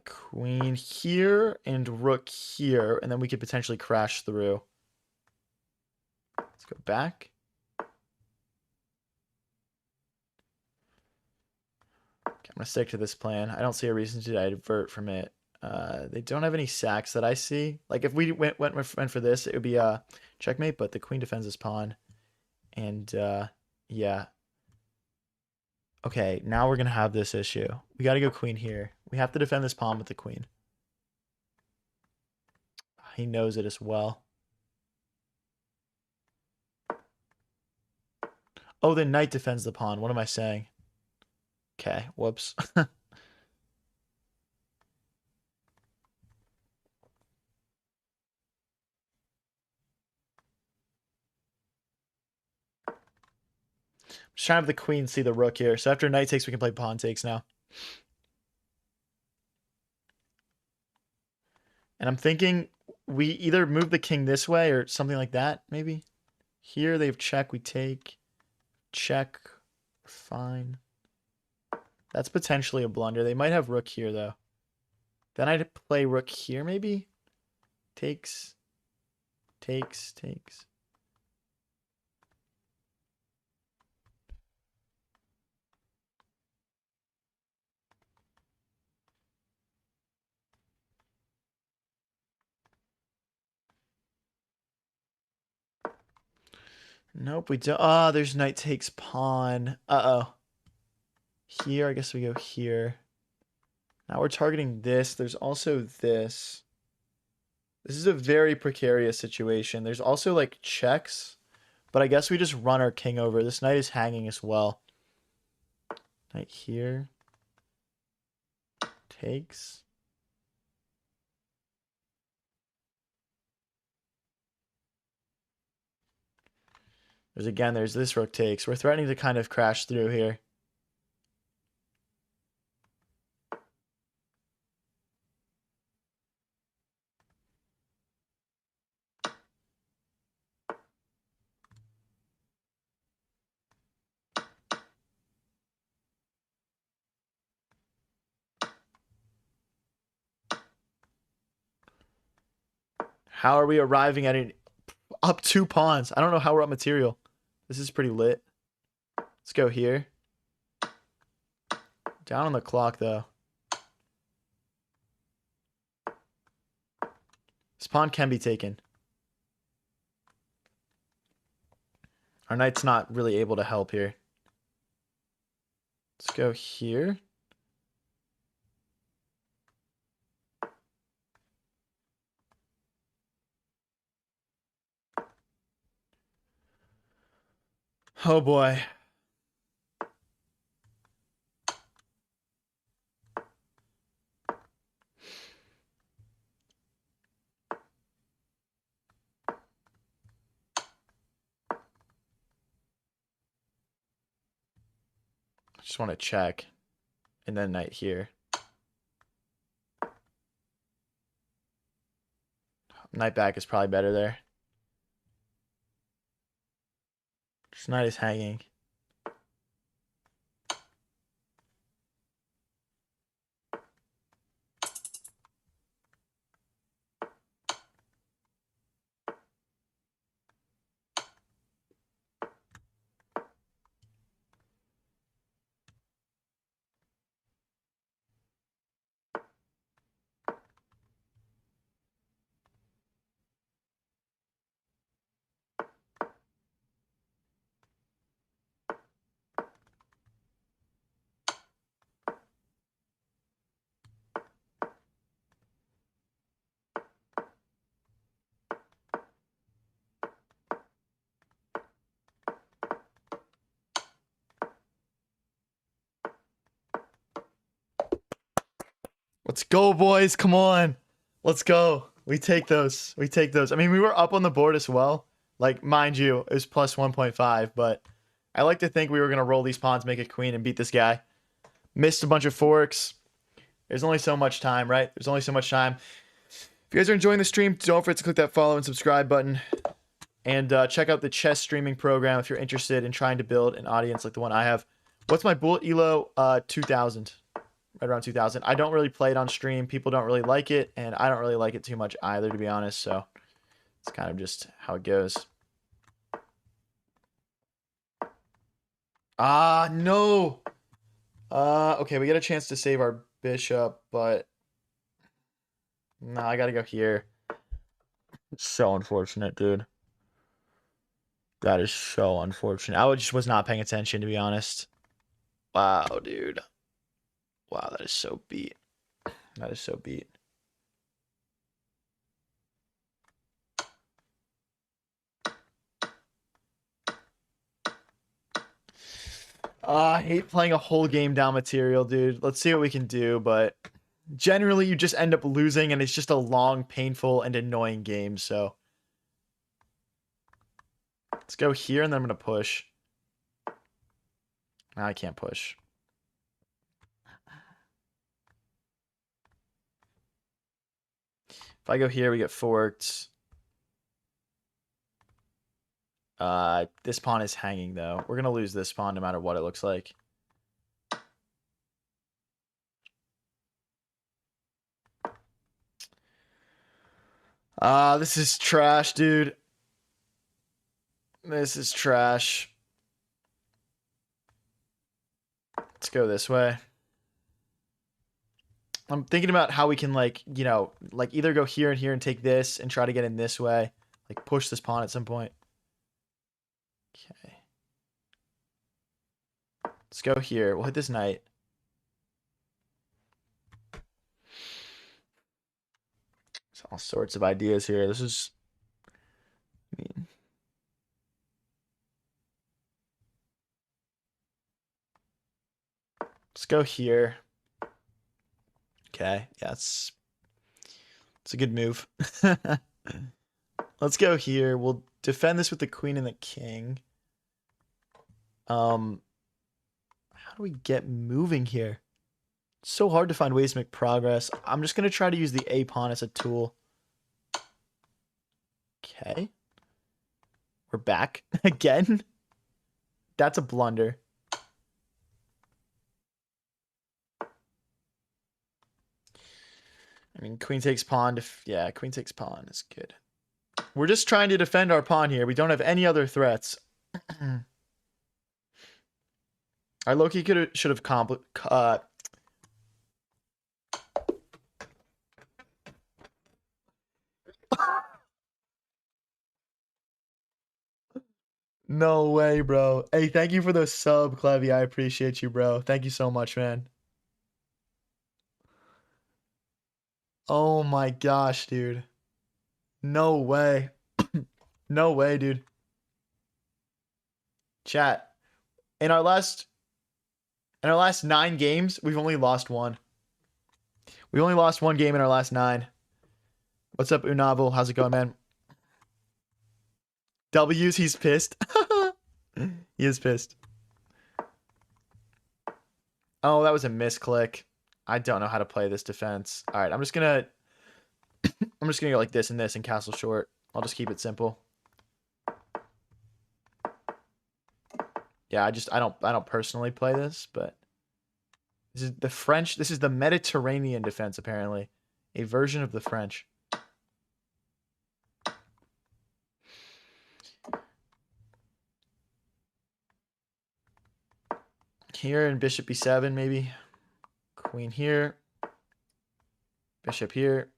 Queen here and rook here. And then we could potentially crash through. Let's go back. Okay, I'm going to stick to this plan. I don't see a reason to divert from it. They don't have any sacks that I see. Like, if we went for this, it would be a checkmate, but the queen defends this pawn. And, yeah. Okay, now we're going to have this issue. We got to go queen here. We have to defend this pawn with the queen. He knows it as well. Oh, the knight defends the pawn. What am I saying? Okay, whoops. Just trying to have the queen see the rook here. So after knight takes, we can play pawn takes now. And I'm thinking we either move the king this way or something like that, maybe. Here they have check, we take. Check. Fine. That's potentially a blunder. They might have rook here, though. Then I'd play rook here, maybe? Takes. Takes. Takes. Nope, we don't. Ah, there's knight takes pawn. Uh-oh. Here, I guess we go here. Now we're targeting this. There's also this. This is a very precarious situation. There's also like checks, but I guess we just run our king over. This knight is hanging as well. Knight here. Takes. There's this rook takes. We're threatening to kind of crash through here. How are we arriving at it? Up 2 pawns. I don't know how we're up material. This is pretty lit. Let's go here. Down on the clock, though. This pawn can be taken. Our knight's not really able to help here. Let's go here. Oh boy. I just want to check. And then knight here. Knight back is probably better there. Just knight is hanging. Let's go, boys. Come on. Let's go. We take those. We take those. I mean, we were up on the board as well. Like, mind you, it was plus 1.5, but I like to think we were going to roll these pawns, make a queen, and beat this guy. Missed a bunch of forks. There's only so much time, right? There's only so much time. If you guys are enjoying the stream, don't forget to click that follow and subscribe button. And check out the chess streaming program if you're interested in trying to build an audience like the one I have. What's my bullet elo? 2,000. Right around 2,000. I don't really play it on stream. People don't really like it, and I don't really like it too much either, to be honest. So it's kind of just how it goes. Ah, no. Okay, we get a chance to save our bishop, but no, I gotta go here. It's so unfortunate, dude. That is so unfortunate. I just was not paying attention, to be honest. Wow, dude. Wow, that is so beat. That is so beat. I hate playing a whole game down material, dude. Let's see what we can do, but generally you just end up losing, and it's just a long, painful, and annoying game, so. Let's go here, and then I'm going to push. I can't push. If I go here, we get forked. This pawn is hanging, though. We're going to lose this pawn no matter what it looks like. This is trash, dude. This is trash. Let's go this way. I'm thinking about how we can, like, you know, like either go here and here and take this and try to get in this way. Like, push this pawn at some point. Okay. Let's go here. We'll hit this knight. There's all sorts of ideas here. This is... I mean... Let's go here. Okay, yeah, it's a good move. Let's go here. We'll defend this with the queen and the king. How do we get moving here? It's so hard to find ways to make progress. I'm just going to try to use the A pawn as a tool. Okay. We're back again. That's a blunder. I mean, queen takes pawn. Yeah, queen takes pawn is good. We're just trying to defend our pawn here. We don't have any other threats. I low-key should have No way, bro. Hey, thank you for the sub, Clevy. I appreciate you, bro. Thank you so much, man. Oh my gosh, dude. No way. No way, dude. Chat. In our last 9 games, we've only lost 1. We only lost 1 game in our last 9. What's up, Unavel? How's it going, man? W's, he's pissed. He is pissed. Oh, that was a misclick. I don't know how to play this defense. All right, I'm just gonna go like this and this and castle short. I'll just keep it simple. Yeah, I don't personally play this, but this is the French. This is the Mediterranean defense, apparently, a version of the French. Here and bishop b7, maybe. Queen here. Bishop here.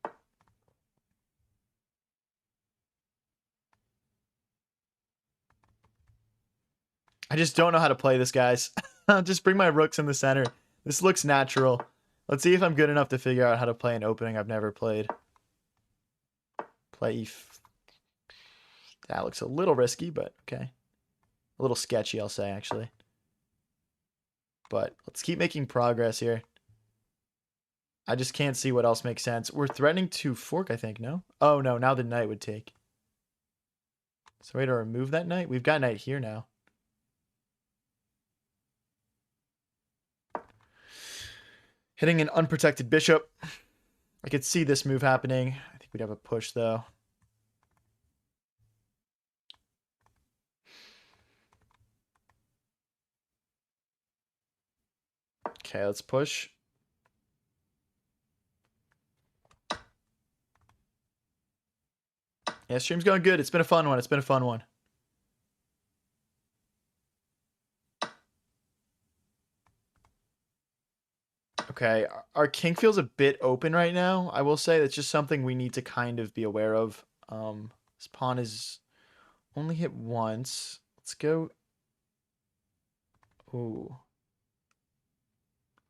I just don't know how to play this, guys. I'll just bring my rooks in the center. This looks natural. Let's see if I'm good enough to figure out how to play an opening I've never played. Play that looks a little risky, but okay. A little sketchy, I'll say, actually. But let's keep making progress here. I just can't see what else makes sense. We're threatening to fork, I think, no? Oh, no, now the knight would take. So way to remove that knight? We've got knight here now. Hitting an unprotected bishop. I could see this move happening. I think we'd have a push, though. Okay, let's push. Yeah, stream's going good. It's been a fun one. It's been a fun one. Okay, our king feels a bit open right now. I will say that's just something we need to kind of be aware of. This pawn is only hit once. Let's go. Ooh.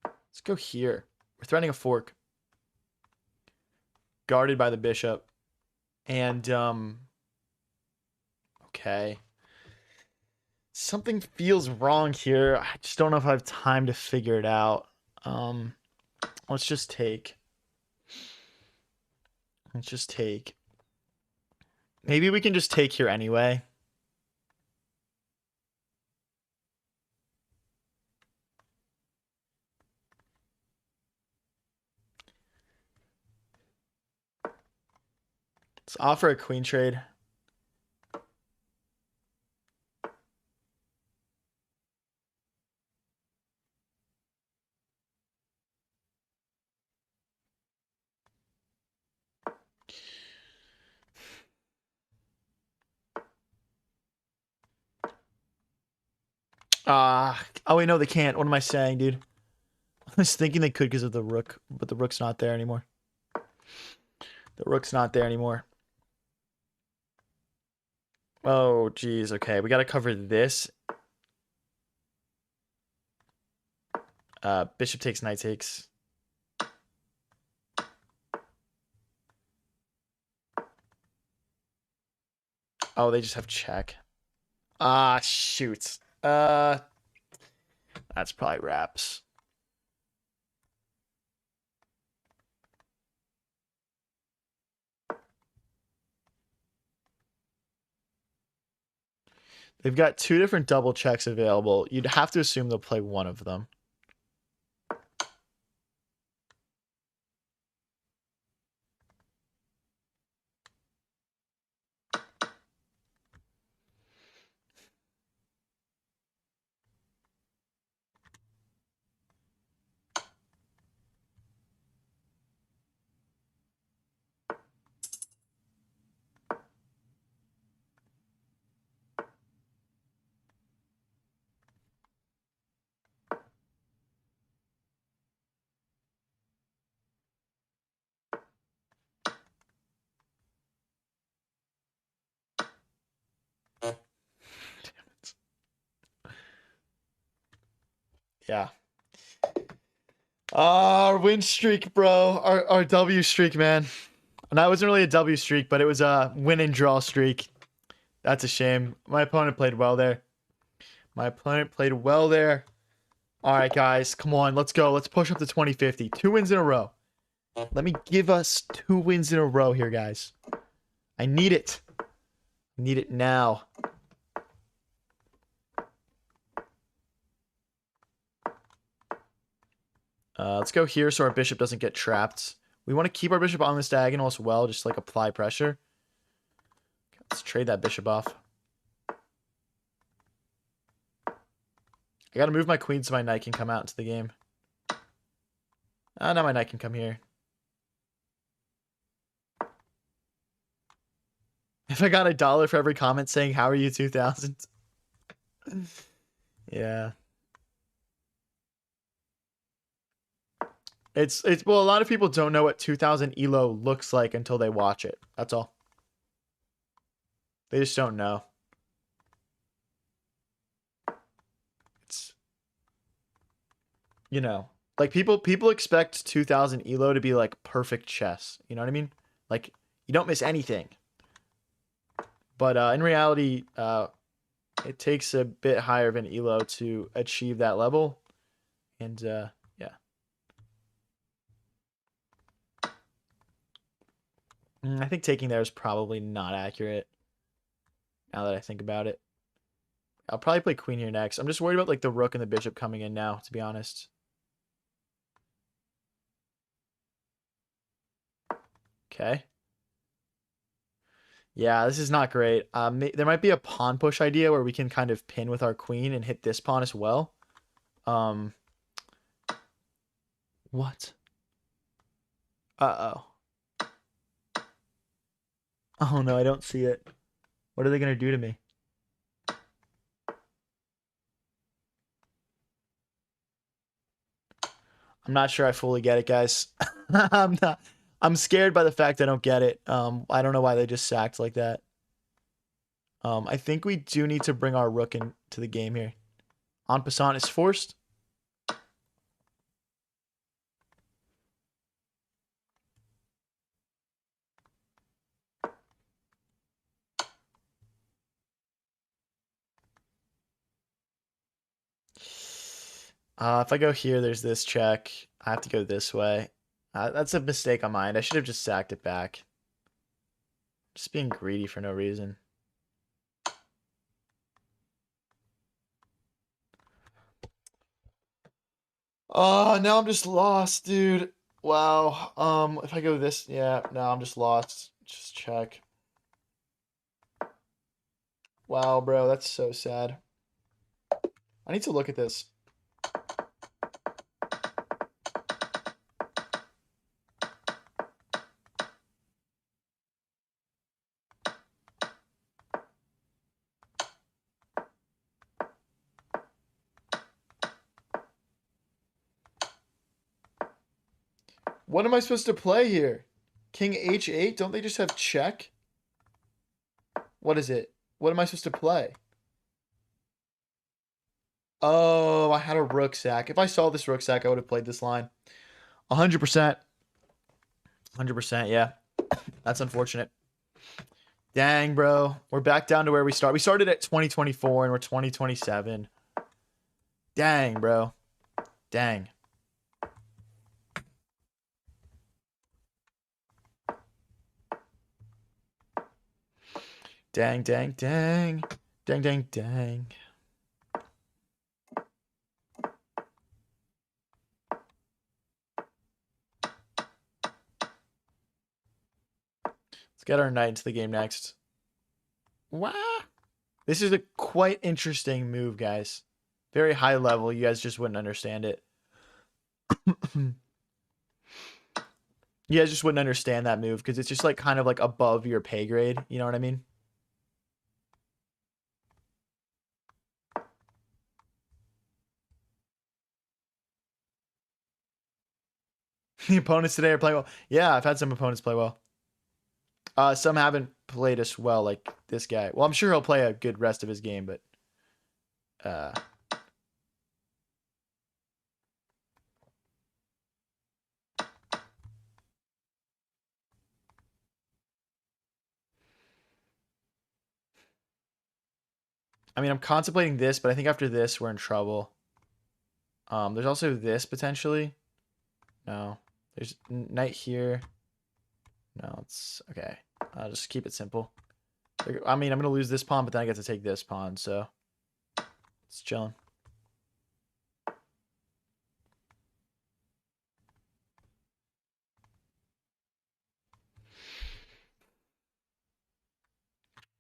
Let's go here. We're threatening a fork. Guarded by the bishop. And, okay. Something feels wrong here. I just don't know if I have time to figure it out. Let's just take. Let's just take. Maybe we can just take here anyway. Let's offer a queen trade. Oh wait, no, they can't. What am I saying, dude? I was thinking they could because of the rook, but the rook's not there anymore. The rook's not there anymore. Oh, geez. Okay, we got to cover this. Bishop takes, knight takes. Oh, they just have check. Ah, shoot. That's probably wraps. They've got two different double checks available. You'd have to assume they'll play one of them. Yeah. Our win streak, bro. Our W streak, man. And that wasn't really a W streak, but it was a win and draw streak. That's a shame. My opponent played well there. My opponent played well there. All right, guys. Come on. Let's go. Let's push up to 2050. 2 wins in a row. Let me give us 2 wins in a row here, guys. I need it. I need it now. Let's go here so our bishop doesn't get trapped. We want to keep our bishop on this diagonal as well, just like apply pressure. Let's trade that bishop off. I gotta move my queen so my knight can come out into the game. Now my knight can come here. If I got $1 for every comment saying, "How are you 2000?" Yeah. It's well, a lot of people don't know what 2000 ELO looks like until they watch it. That's all. They just don't know. It's, you know, like people expect 2000 ELO to be like perfect chess. You know what I mean? Like you don't miss anything. But in reality, it takes a bit higher of an ELO to achieve that level. And yeah. I think taking there is probably not accurate. Now that I think about it. I'll probably play queen here next. I'm just worried about like the rook and the bishop coming in now, to be honest. Okay. Yeah, this is not great. There might be a pawn push idea where we can kind of pin with our queen and hit this pawn as well. What? Uh-oh. Oh no, I don't see it. What are they gonna do to me? I'm not sure I fully get it, guys. I'm not. I'm scared by the fact I don't get it. I don't know why they just sacked like that. I think we do need to bring our rook into the game here. En passant is forced. If I go here, there's this check. I have to go this way. That's a mistake on my end. I should have just sacked it back. Just being greedy for no reason. Oh, now I'm just lost, dude. Wow. If I go this, yeah, no, I'm just lost. Just check. Wow, bro, that's so sad. I need to look at this. What am I supposed to play here? King H8? Don't they just have check? What is it? What am I supposed to play? Oh, I had a rook sack. If I saw this rook sack, I would have played this line. 100%. 100%, yeah. That's unfortunate. Dang, bro. We're back down to where we start. We started at 2024 and we're 2027. Dang, bro. Dang. Dang, dang, dang. Dang, dang, dang. Let's get our knight into the game next. Wow. This is a quite interesting move, guys. Very high level. You guys just wouldn't understand it. You guys just wouldn't understand that move because it's just like kind of like above your pay grade. You know what I mean? The opponents today are playing well. Yeah, I've had some opponents play well. Some haven't played as well, like this guy. Well, I'm sure he'll play a good rest of his game, but uh, I mean, I'm contemplating this, but I think after this, we're in trouble. There's also this potentially. No, there's knight here. No, it's okay. I'll just keep it simple. I mean, I'm gonna lose this pawn, but then I get to take this pawn, so it's chilling.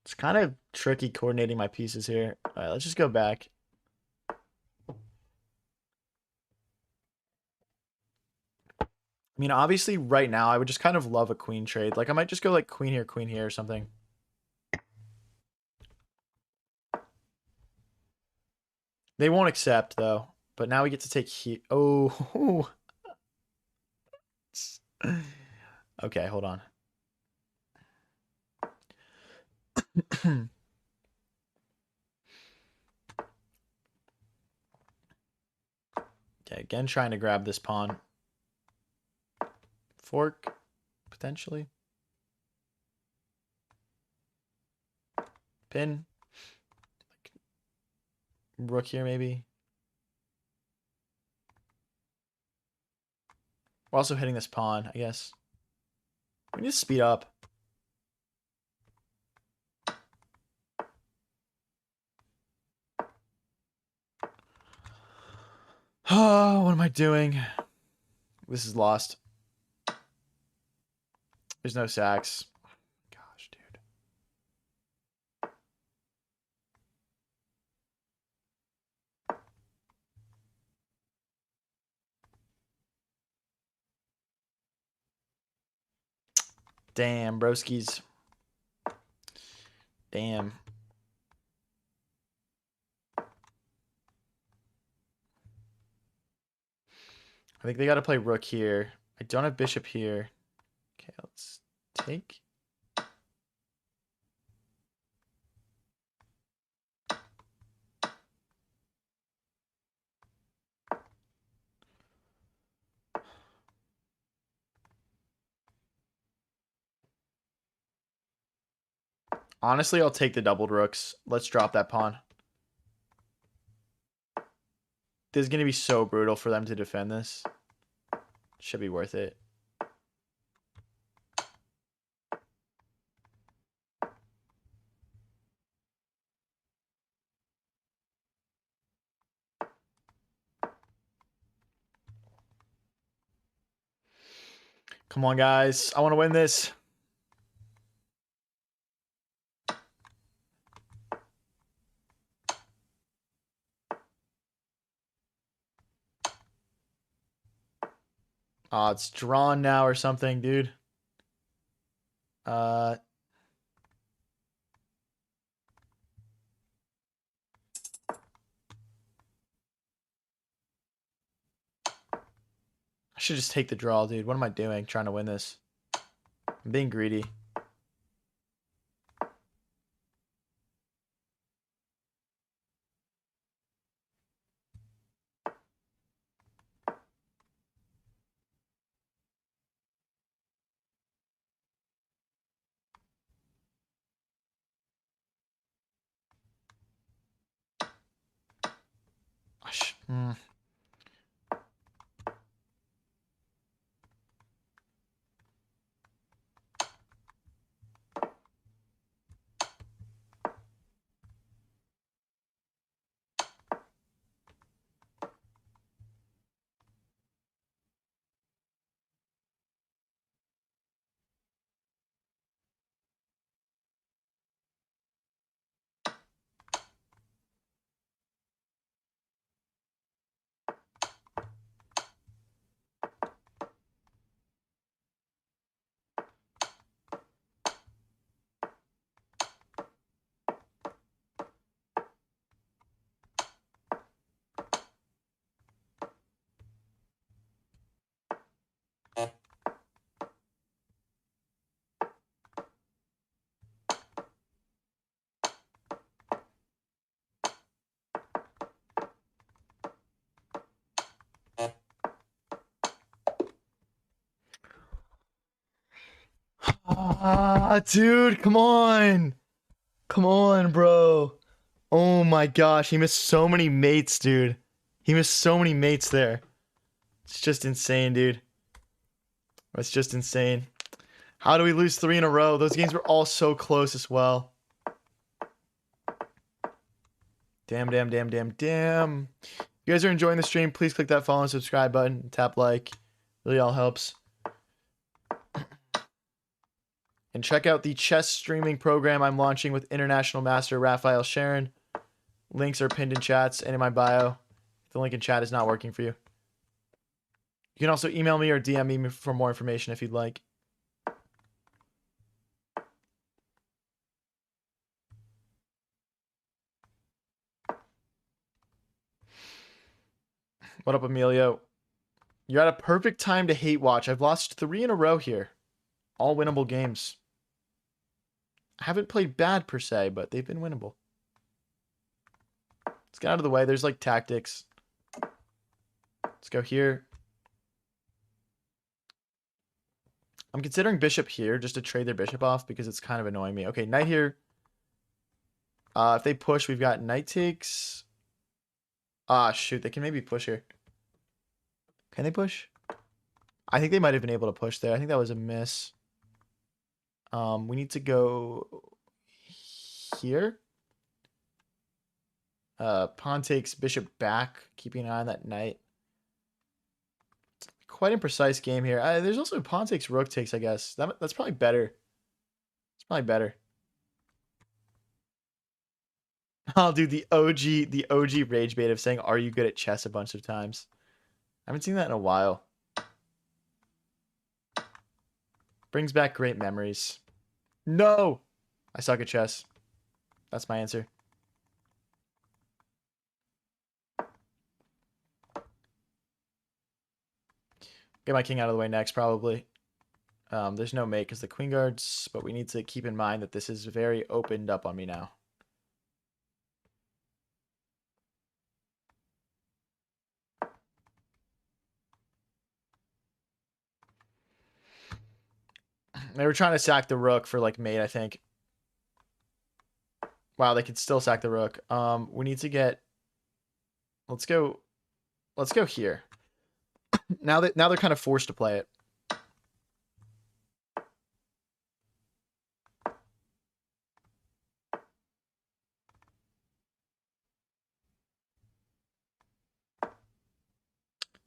It's kind of tricky coordinating my pieces here. All right, let's just go back. I mean, obviously, right now, I would just kind of love a queen trade. Like, I might just go like queen here, or something. They won't accept, though. But now we get to take he. Oh. Okay, hold on. Okay, again, trying to grab this pawn. Fork, potentially. Pin. Rook here, maybe. We're also hitting this pawn, I guess. We need to speed up. Oh, what am I doing? This is lost. There's no sacks. Gosh, dude. Damn, broskies. Damn. I think they got to play rook here. I don't have bishop here. Okay, let's take. Honestly, I'll take the doubled rooks. Let's drop that pawn. This is going to be so brutal for them to defend this. Should be worth it. Come on, guys. I want to win this. It's drawn now or something, dude. I should just take the draw, dude. What am I doing trying to win this? I'm being greedy. Hmm. Dude, come on. Come on, bro. Oh my gosh, he missed so many mates, dude. He missed so many mates there. It's just insane, dude. It's just insane. How do we lose 3 in a row? Those games were all so close as well. Damn, damn, damn, damn, damn. If you guys are enjoying the stream, please click that follow and subscribe button. Tap like. Really all helps. And check out the chess streaming program I'm launching with International Master Raphael Sharon. Links are pinned in chats and in my bio. If the link in chat is not working for you. You can also email me or DM me for more information if you'd like. What up, Emilio? You're at a perfect time to hate watch. I've lost 3 in a row here. All winnable games. I haven't played bad per se, but they've been winnable. Let's get out of the way. There's like tactics. Let's go here. I'm considering bishop here just to trade their bishop off because it's kind of annoying me. Okay, knight here. If they push, we've got knight takes. Ah, shoot. They can maybe push here. Can they push? I think they might have been able to push there. I think that was a miss. We need to go here. Pawn takes bishop back, keeping an eye on that knight. Quite imprecise game here. There's also pawn takes, rook takes, I guess. That's probably better. It's probably better. I'll do the OG rage bait of saying, "Are you good at chess?" a bunch of times. I haven't seen that in a while. Brings back great memories. No! I suck at chess. That's my answer. Get my king out of the way next, probably. There's no mate because the queen guards, but we need to keep in mind that this is very opened up on me now. They were trying to sack the rook for like mate, I think. Wow, they could still sack the rook. We need to get. Let's go here. Now they're kind of forced to play it.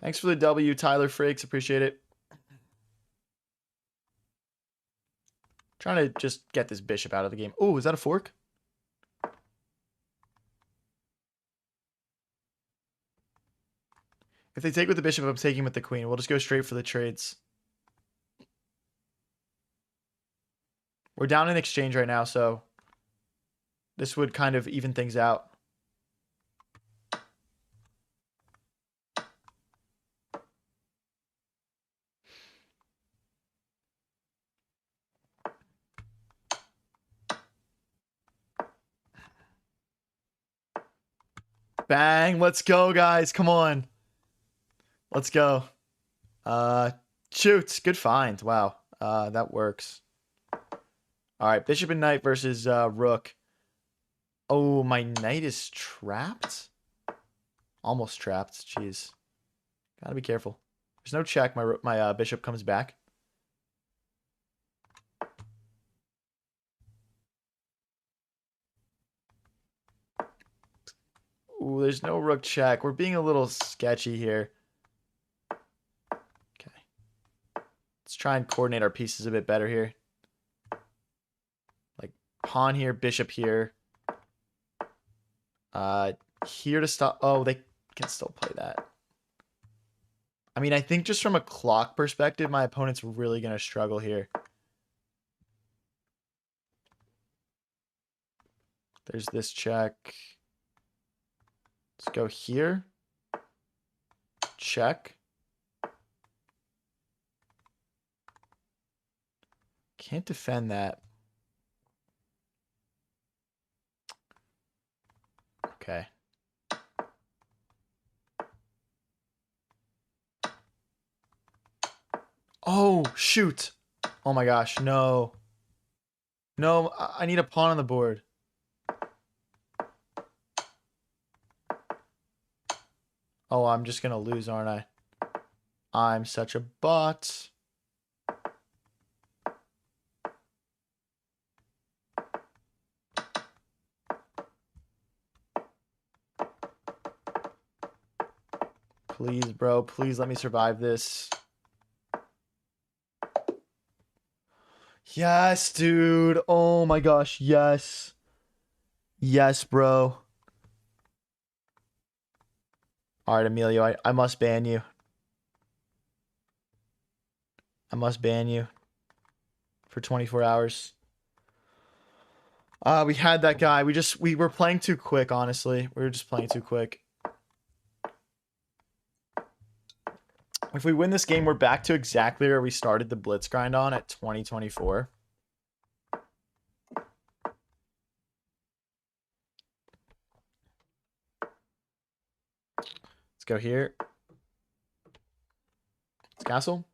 Thanks for the W, Tyler Frakes. Appreciate it. Trying to just get this bishop out of the game. Oh, is that a fork? If they take with the bishop, I'm taking with the queen. We'll just go straight for the trades. We're down in exchange right now, so this would kind of even things out. Bang. Let's go, guys. Come on. Let's go. Shoot. Good find. Wow. That works. All right. Bishop and knight versus rook. Oh, my knight is trapped? Almost trapped. Jeez. Gotta be careful. There's no check. My bishop comes back. Ooh, there's no rook check. We're being a little sketchy here. Okay. Let's try and coordinate our pieces a bit better here. Like pawn here, bishop here. Here to stop. Oh, they can still play that. I mean, I think just from a clock perspective, my opponent's really going to struggle here. There's this check. Let's go here. Check. Can't defend that. Okay. Oh, shoot. Oh my gosh, no. No, I need a pawn on the board. Oh, I'm just going to lose, aren't I? I'm such a bot. Please, bro. Please let me survive this. Yes, dude. Oh my gosh. Yes. Yes, bro. All right, Emilio. I must ban you. I must ban you for 24 hours. We had that guy. We were playing too quick, honestly. We were just playing too quick. If we win this game, we're back to exactly where we started the blitz grind on at 2024. Let's go here. Let's castle.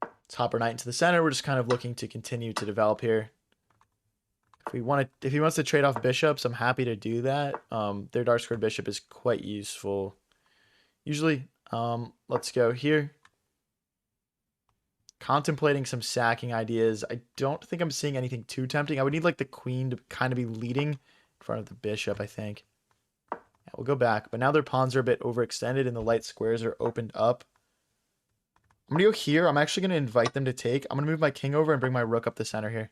Let's hop our knight into the center. We're just kind of looking to continue to develop here. If he wants to trade off bishops, I'm happy to do that. Their dark squared bishop is quite useful. Usually, let's go here. Contemplating some sacking ideas. I don't think I'm seeing anything too tempting. I would need like the queen to kind of be leading in front of the bishop, I think. Yeah, we'll go back. But now their pawns are a bit overextended and the light squares are opened up. I'm going to go here. I'm actually going to invite them to take. I'm going to move my king over and bring my rook up the center here.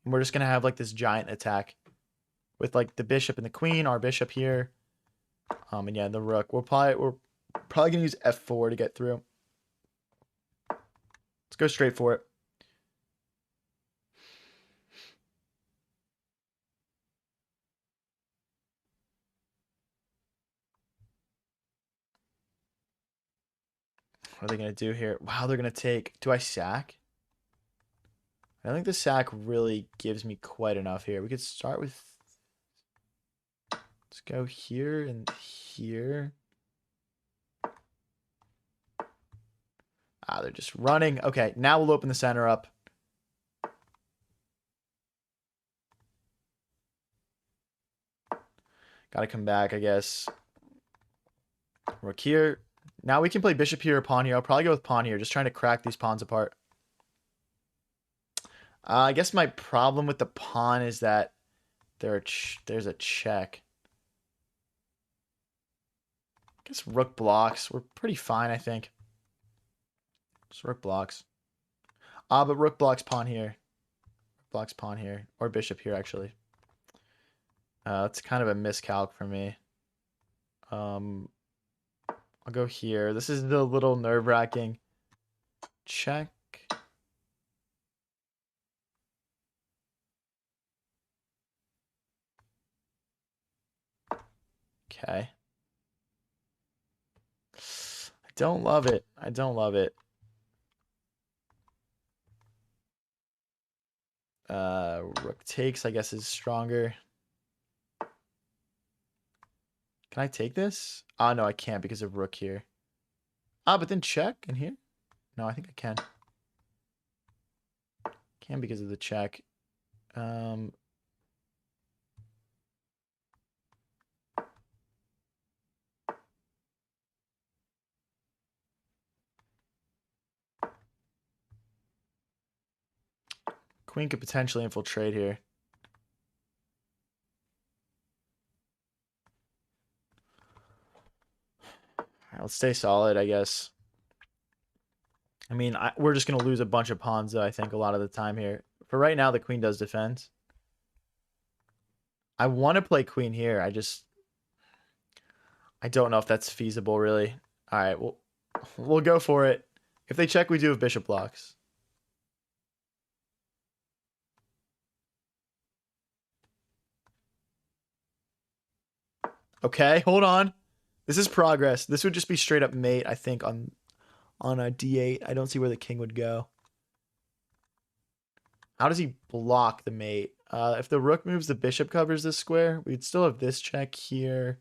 And we're just going to have like this giant attack with like the bishop and the queen, our bishop here. And yeah, the rook. We're probably going to use f4 to get through. Let's go straight for it. What are they going to do here? Wow, they're going to take... Do I sack? I don't think the sack really gives me quite enough here. We could start with... Let's go here and here. Ah, they're just running. Okay, now we'll open the center up. Gotta come back, I guess. Rook here. Now we can play bishop here or pawn here. I'll probably go with pawn here, just trying to crack these pawns apart. I guess my problem with the pawn is that there's a check. I guess rook blocks. We're pretty fine, I think. Just rook blocks. But rook blocks pawn here. Blocks pawn here. Or bishop here, actually. It's kind of a miscalc for me. I'll go here. This is the little nerve-wracking. Check. Okay. I don't love it. I don't love it. Rook takes, I guess, is stronger. Can I take this? Oh, no, I can't because of rook here. Ah, but then check in here? No, I think I can. Can because of the check. Queen could potentially infiltrate here. All right, let's stay solid, I guess. I mean, we're just going to lose a bunch of pawns, though, I think, a lot of the time here. For right now, the queen does defend. I want to play queen here. I don't know if that's feasible, really. All right, we'll go for it. If they check, we do have bishop blocks. Okay, hold on. This is progress. This would just be straight up mate, I think, on a d8. I don't see where the king would go. How does he block the mate? If the rook moves, the bishop covers this square. We'd still have this check here.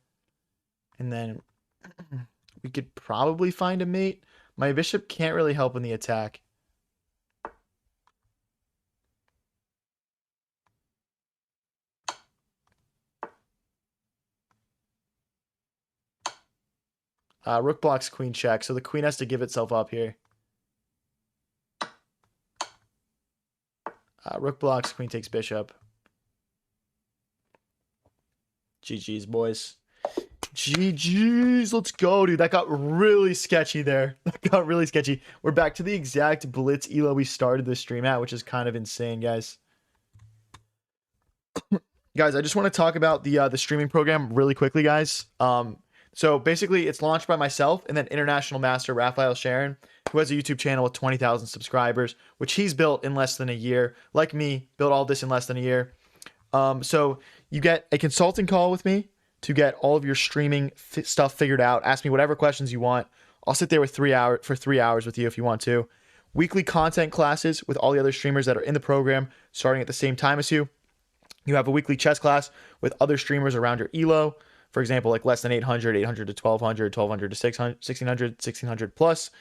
And then we could probably find a mate. My bishop can't really help in the attack. Rook blocks queen check, so the queen has to give itself up here. Rook blocks, queen takes bishop. GG's, boys. GG's. Let's go, dude. That got really sketchy there. That got really sketchy. We're back to the exact blitz elo we started the stream at, which is kind of insane, guys. Guys, I just want to talk about the streaming program really quickly, guys. So basically, it's launched by myself and then international master Raphael Sharon, who has a YouTube channel with 20,000 subscribers, which he's built in less than a year. Like me, built all this in less than a year. So you get a consulting call with me to get all of your streaming stuff figured out. Ask me whatever questions you want. I'll sit there with 3 hours with you if you want to. Weekly content classes with all the other streamers that are in the program, starting at the same time as you. You have a weekly chess class with other streamers around your elo. For example, like less than 800, 800 to 1200, 1200 to 600, 1600, 1600 plus.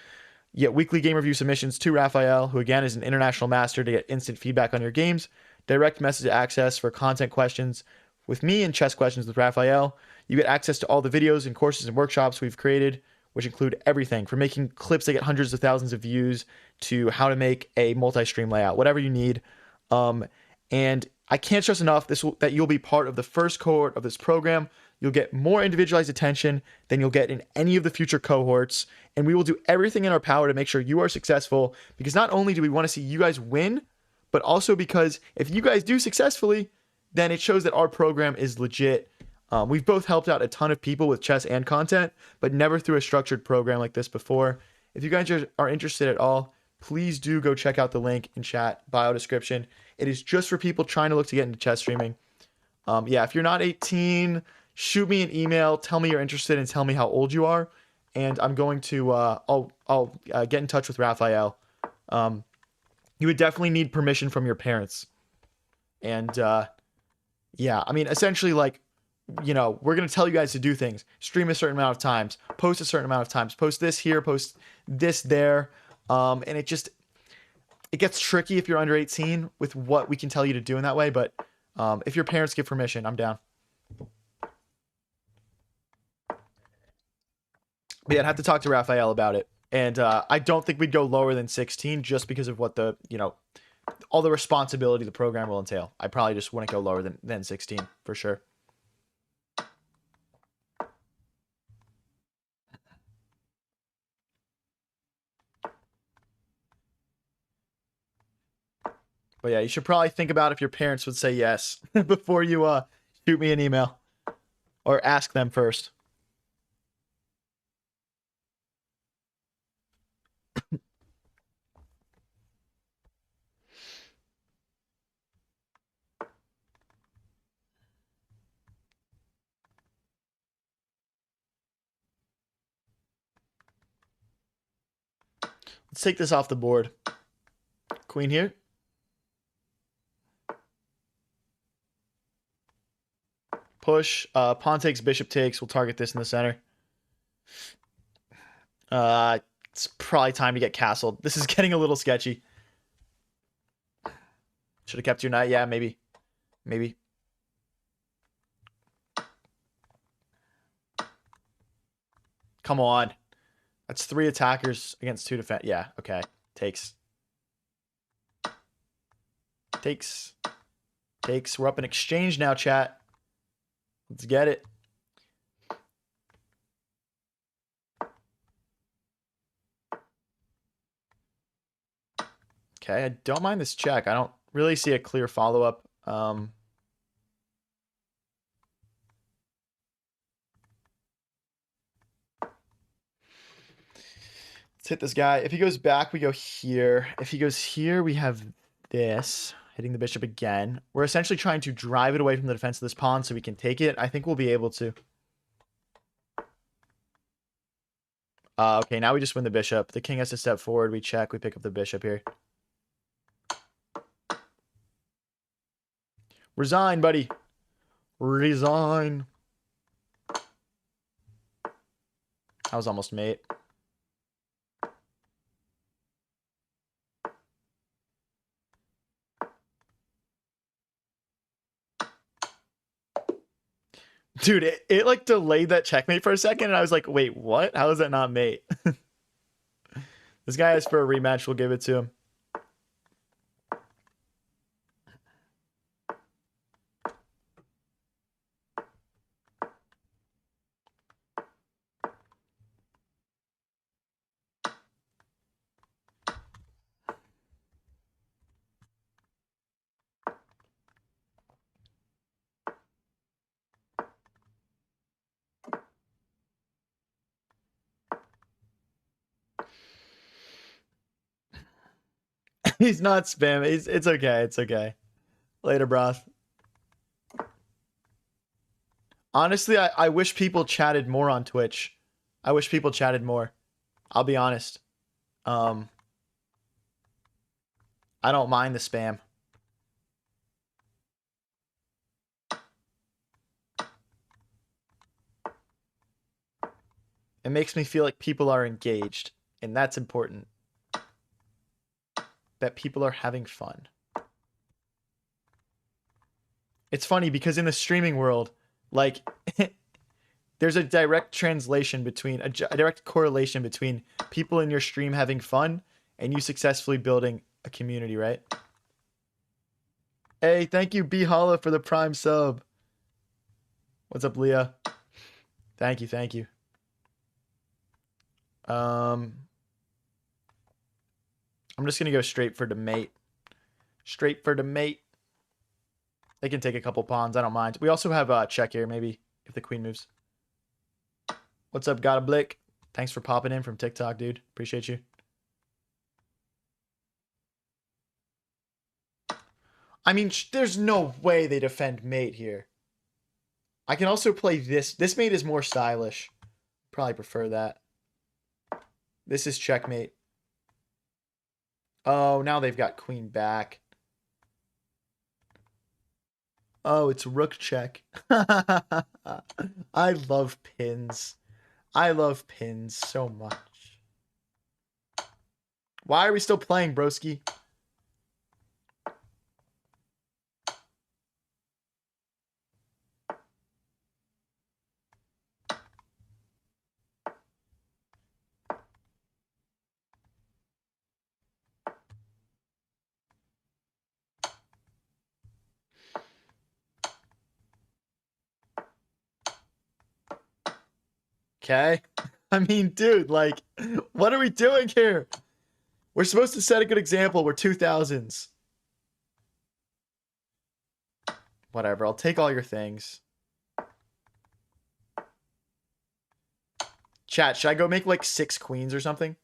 You get weekly game review submissions to Raphael, who again is an international master, to get instant feedback on your games. Direct message access for content questions with me and chess questions with Raphael. You get access to all the videos and courses and workshops we've created, which include everything from making clips that get hundreds of thousands of views to how to make a multi-stream layout, whatever you need. And I can't stress enough that you'll be part of the first cohort of this program. You'll get more individualized attention than you'll get in any of the future cohorts. And we will do everything in our power to make sure you are successful, because not only do we want to see you guys win, but also because if you guys do successfully, then it shows that our program is legit. We've both helped out a ton of people with chess and content, but never through a structured program like this before. If you guys are interested at all, please do go check out the link in chat, bio description. It is just for people trying to look to get into chess streaming. Yeah, if you're not 18, shoot me an email, tell me you're interested, and tell me how old you are, and I'm going to I'll get in touch with Raphael. You would definitely need permission from your parents, and yeah, I mean, essentially, like, you know, we're gonna tell you guys to do things, stream a certain amount of times, post a certain amount of times, post this here, post this there, and it gets tricky if you're under 18 with what we can tell you to do in that way, but if your parents give permission, I'm down. But yeah, I'd have to talk to Raphael about it. And I don't think we'd go lower than 16 just because of what the, you know, all the responsibility the program will entail. I probably just wouldn't go lower than 16 for sure. But yeah, you should probably think about if your parents would say yes before you Shoot me an email. Or ask them first. Let's take this off the board. Queen here. Push. Pawn takes, bishop takes. We'll target this in the center. It's probably time to get castled. This is getting a little sketchy. Should have kept your knight. Yeah, maybe. Maybe. Come on. That's 3 attackers against 2 defense. Yeah, okay. Takes. Takes. Takes. We're up in exchange now, chat. Let's get it. Okay, I don't mind this check. I don't really see a clear follow-up. Let's hit this guy. If he goes back, we go here. If he goes here, we have this. Hitting the bishop again. We're essentially trying to drive it away from the defense of this pawn so we can take it. I think we'll be able to. Okay, now we just win the bishop. The king has to step forward. We check. We pick up the bishop here. Resign, buddy. Resign. That was almost mate. Dude, it like delayed that checkmate for a second, and I was like, wait, what? How is that not mate? This guy asks for a rematch. We'll give it to him. He's not spam. It's okay. It's okay. Later, broth. Honestly, I wish people chatted more on Twitch. I wish people chatted more. I'll be honest. I don't mind the spam. It makes me feel like people are engaged, and that's important. That people are having fun. It's funny because in the streaming world, like, there's a direct translation between a direct correlation between people in your stream having fun and you successfully building a community, right? Hey, thank you, B Holla, for the prime sub. What's up, Leah? Thank you, thank you. I'm just gonna go straight for the mate. Straight for the mate. They can take a couple pawns. I don't mind. We also have a check here, maybe, if the queen moves. What's up, Got a Blick? Thanks for popping in from TikTok, dude. Appreciate you. I mean, there's no way they defend mate here. I can also play this. This mate is more stylish. Probably prefer that. This is checkmate. Oh, now they've got queen back. Oh, it's rook check. I love pins. I love pins so much. Why are we still playing, broski? Okay. I mean, dude, like, what are we doing here? We're supposed to set a good example. We're 2000s. Whatever. I'll take all your things. Chat, should I go make like 6 queens or something?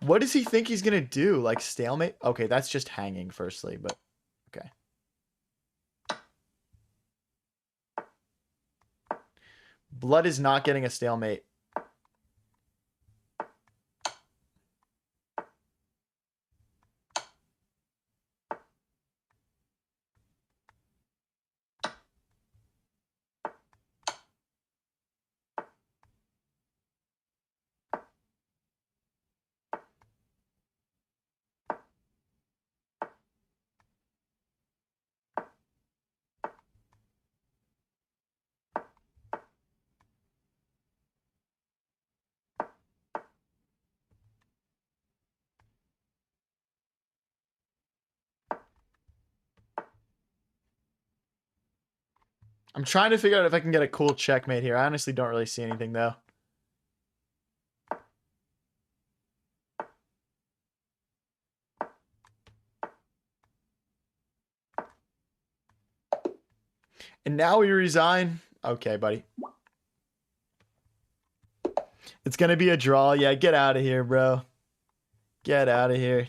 What does he think he's gonna do? Like stalemate? Okay, that's just hanging firstly, but okay. Blood is not getting a stalemate. I'm trying to figure out if I can get a cool checkmate here. I honestly don't really see anything though. And now we resign. Okay, buddy. It's gonna be a draw. Yeah, get out of here, bro. Get out of here.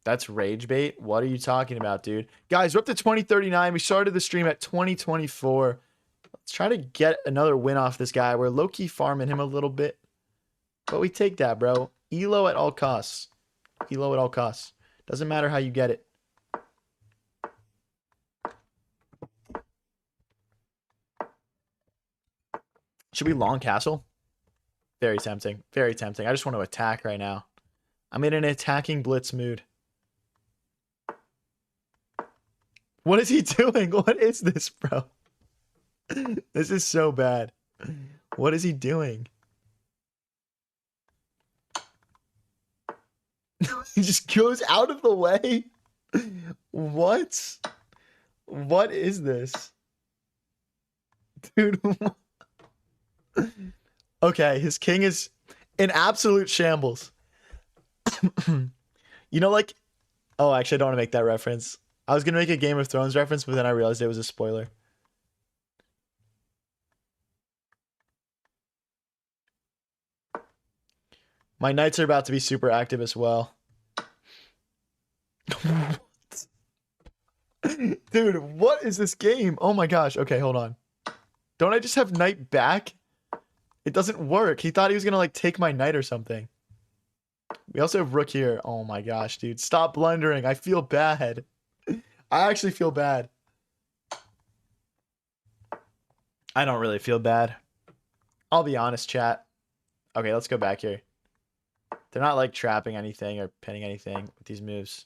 That's rage bait? What are you talking about, dude? Guys, we're up to 2039. We started the stream at 2024. Let's try to get another win off this guy. We're low-key farming him a little bit. But we take that, bro. Elo at all costs. Elo at all costs. Doesn't matter how you get it. Should we long castle? Very tempting. Very tempting. I just want to attack right now. I'm in an attacking blitz mood. What is he doing? What is this, bro? This is so bad. What is he doing? He just goes out of the way? What? What is this? Dude. Okay, his king is in absolute shambles. You know, like... Oh, actually, I don't want to make that reference. I was going to make a Game of Thrones reference, but then I realized it was a spoiler. My knights are about to be super active as well. Dude, what is this game? Oh my gosh. Okay, hold on. Don't I just have knight back? It doesn't work. He thought he was going to like take my knight or something. We also have rook here. Oh my gosh, dude. Stop blundering. I feel bad. I actually feel bad. I don't really feel bad. I'll be honest, chat. Okay, let's go back here. They're not like trapping anything or pinning anything with these moves.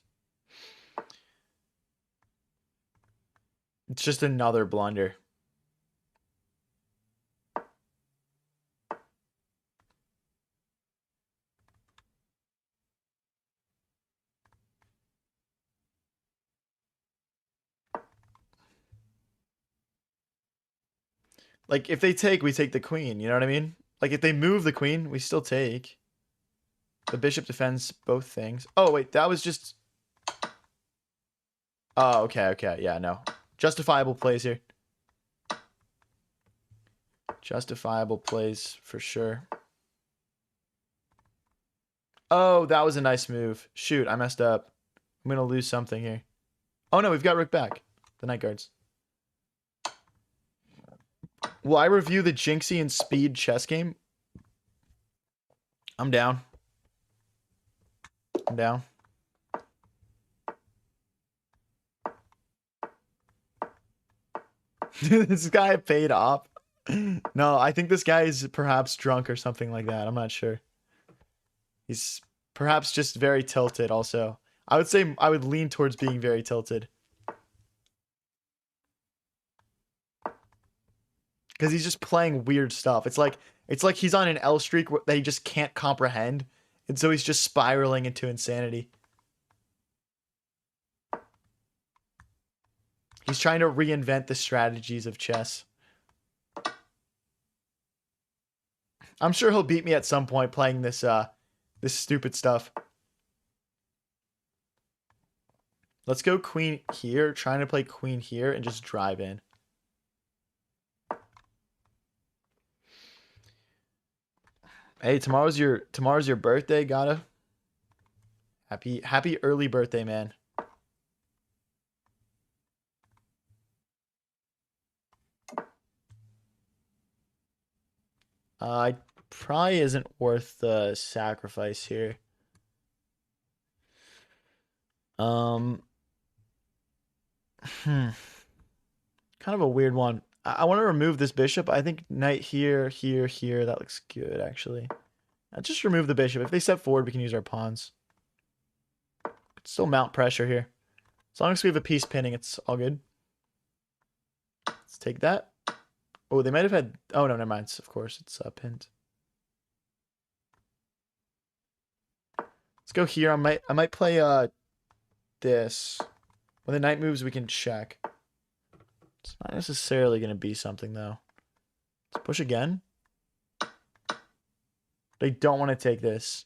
It's just another blunder. Like, if they take, we take the queen. You know what I mean? Like, if they move the queen, we still take. The bishop defends both things. Oh, wait, that was just... Oh, okay, okay. Yeah, no. Justifiable plays here. Justifiable plays for sure. Oh, that was a nice move. Shoot, I messed up. I'm going to lose something here. Oh, no, we've got rook back. The knight guards. Will I review the Jinxie and Speed chess game? I'm down. I'm down. This guy paid off. No, I think this guy is perhaps drunk or something like that. I'm not sure. He's perhaps just very tilted also. I would say I would lean towards being very tilted. Because he's just playing weird stuff. It's like he's on an L streak that he just can't comprehend. And so he's just spiraling into insanity. He's trying to reinvent the strategies of chess. I'm sure he'll beat me at some point playing this this stupid stuff. Let's go queen here, trying to play queen here and just drive in. Hey, tomorrow's your birthday, Gotta. Happy early birthday, man. It probably isn't worth the sacrifice here. Um, kind of a weird one. I want to remove this bishop. I think knight here, here, here. That looks good, actually. I'll just remove the bishop. If they step forward, we can use our pawns. Still mount pressure here. As long as we have a piece pinning, it's all good. Let's take that. Oh, they might have had... Oh, no, never mind. Of course, it's pinned. Let's go here. I might play this. When the knight moves, we can check. It's not necessarily going to be something, though. Let's push again. They don't want to take this.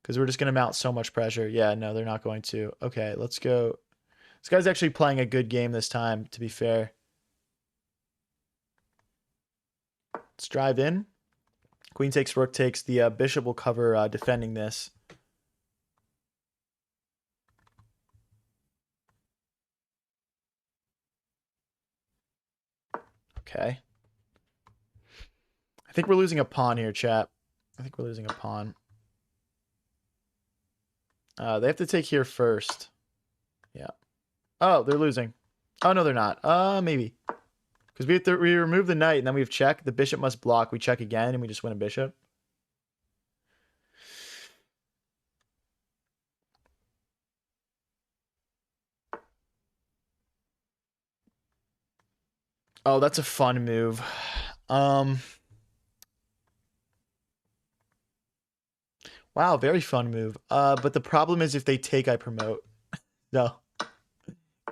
Because we're just going to mount so much pressure. Yeah, no, they're not going to. Okay, let's go. This guy's actually playing a good game this time, to be fair. Let's drive in. Queen takes, rook takes. The bishop will cover defending this. Okay. I think we're losing a pawn here, chat. I think we're losing a pawn. They have to take here first. Yeah. Oh, they're losing. Oh, no, they're not. Maybe. Because we remove the knight, and then we have check. The bishop must block. We check again, and we just win a bishop. Oh, that's a fun move. Wow, very fun move. But the problem is if they take, I promote. No.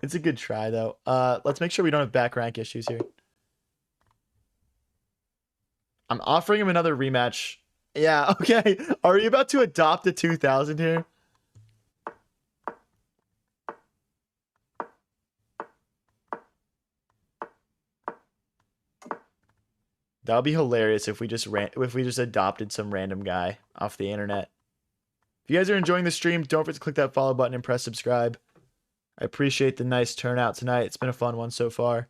It's a good try, though. Let's make sure we don't have back rank issues here. I'm offering him another rematch. Yeah, okay. Are you about to adopt a 2000 here? That would be hilarious if we just adopted some random guy off the internet. If you guys are enjoying the stream, don't forget to click that follow button and press subscribe. I appreciate the nice turnout tonight. It's been a fun one so far.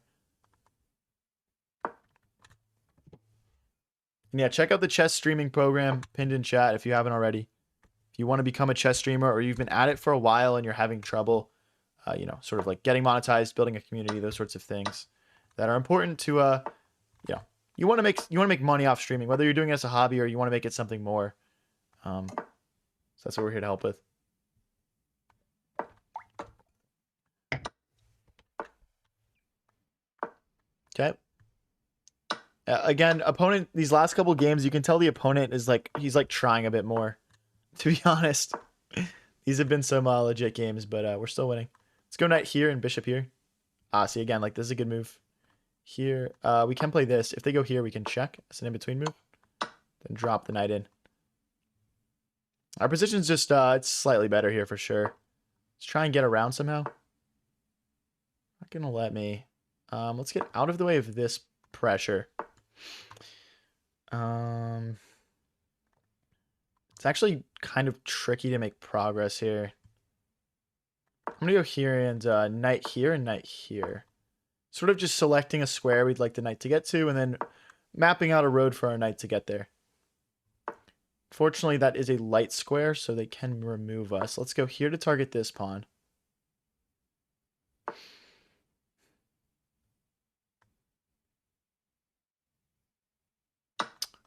And yeah, check out the chess streaming program pinned in chat if you haven't already. If you want to become a chess streamer or you've been at it for a while and you're having trouble, you know, sort of like getting monetized, building a community, those sorts of things that are important to, you know, you want to make money off streaming, whether you're doing it as a hobby or you want to make it something more. So that's what we're here to help with. Okay. Again, opponent, these last couple games, you can tell the opponent is like, he's like trying a bit more, to be honest. These have been some legit games, but we're still winning. Let's go knight here and bishop here. See, again, like this is a good move. Here, we can play this. If they go here, we can check. It's an in-between move. Then drop the knight in. Our position's just, it's slightly better here for sure. Let's try and get around somehow. Not gonna let me. Let's get out of the way of this pressure. It's actually kind of tricky to make progress here. I'm gonna go here and knight here and knight here. Sort of just selecting a square we'd like the knight to get to and then mapping out a road for our knight to get there. Fortunately, that is a light square, so they can remove us. Let's go here to target this pawn.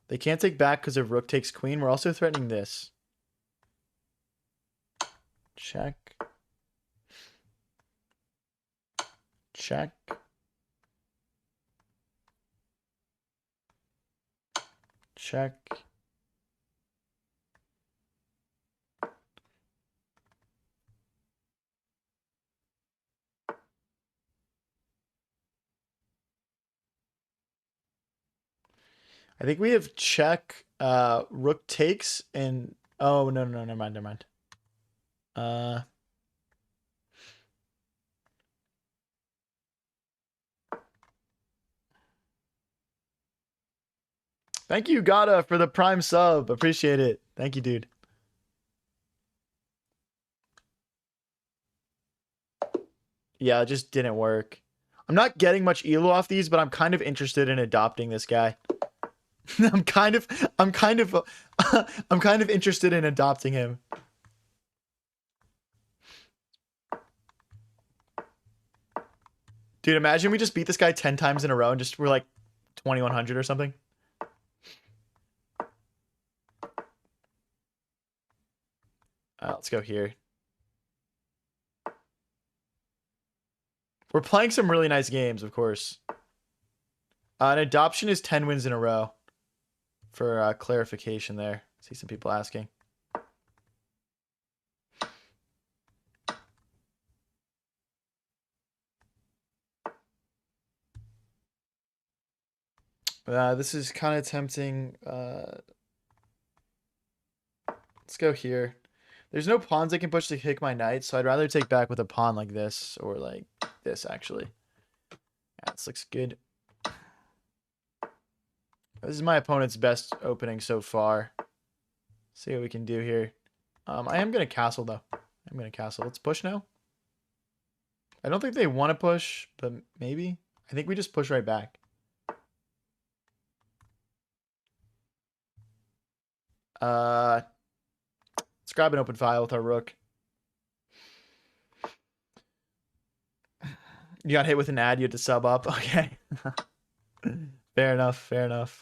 They can't take back because of rook takes queen. We're also threatening this. Check. Check. Check. I think we have check, rook takes, and oh no, never mind, never mind. Thank you, Gata, for the prime sub. Appreciate it. Thank you, dude. Yeah, it just didn't work. I'm not getting much elo off these, but I'm kind of interested in adopting this guy. I'm kind of I'm kind of interested in adopting him. Dude, imagine we just beat this guy 10 times in a row and just we're like 2100 or something. Let's go here. We're playing some really nice games, of course. An adoption is 10 wins in a row. For clarification there. See some people asking. This is kind of tempting. Let's go here. There's no pawns I can push to kick my knight, so I'd rather take back with a pawn like this or like this, actually. Yeah, this looks good. This is my opponent's best opening so far. See what we can do here. I am going to castle, though. I'm going to castle. Let's push now. I don't think they want to push, but maybe. I think we just push right back. Let's grab an open file with our rook. You got hit with an ad, you had to sub up. Okay. Fair enough, fair enough.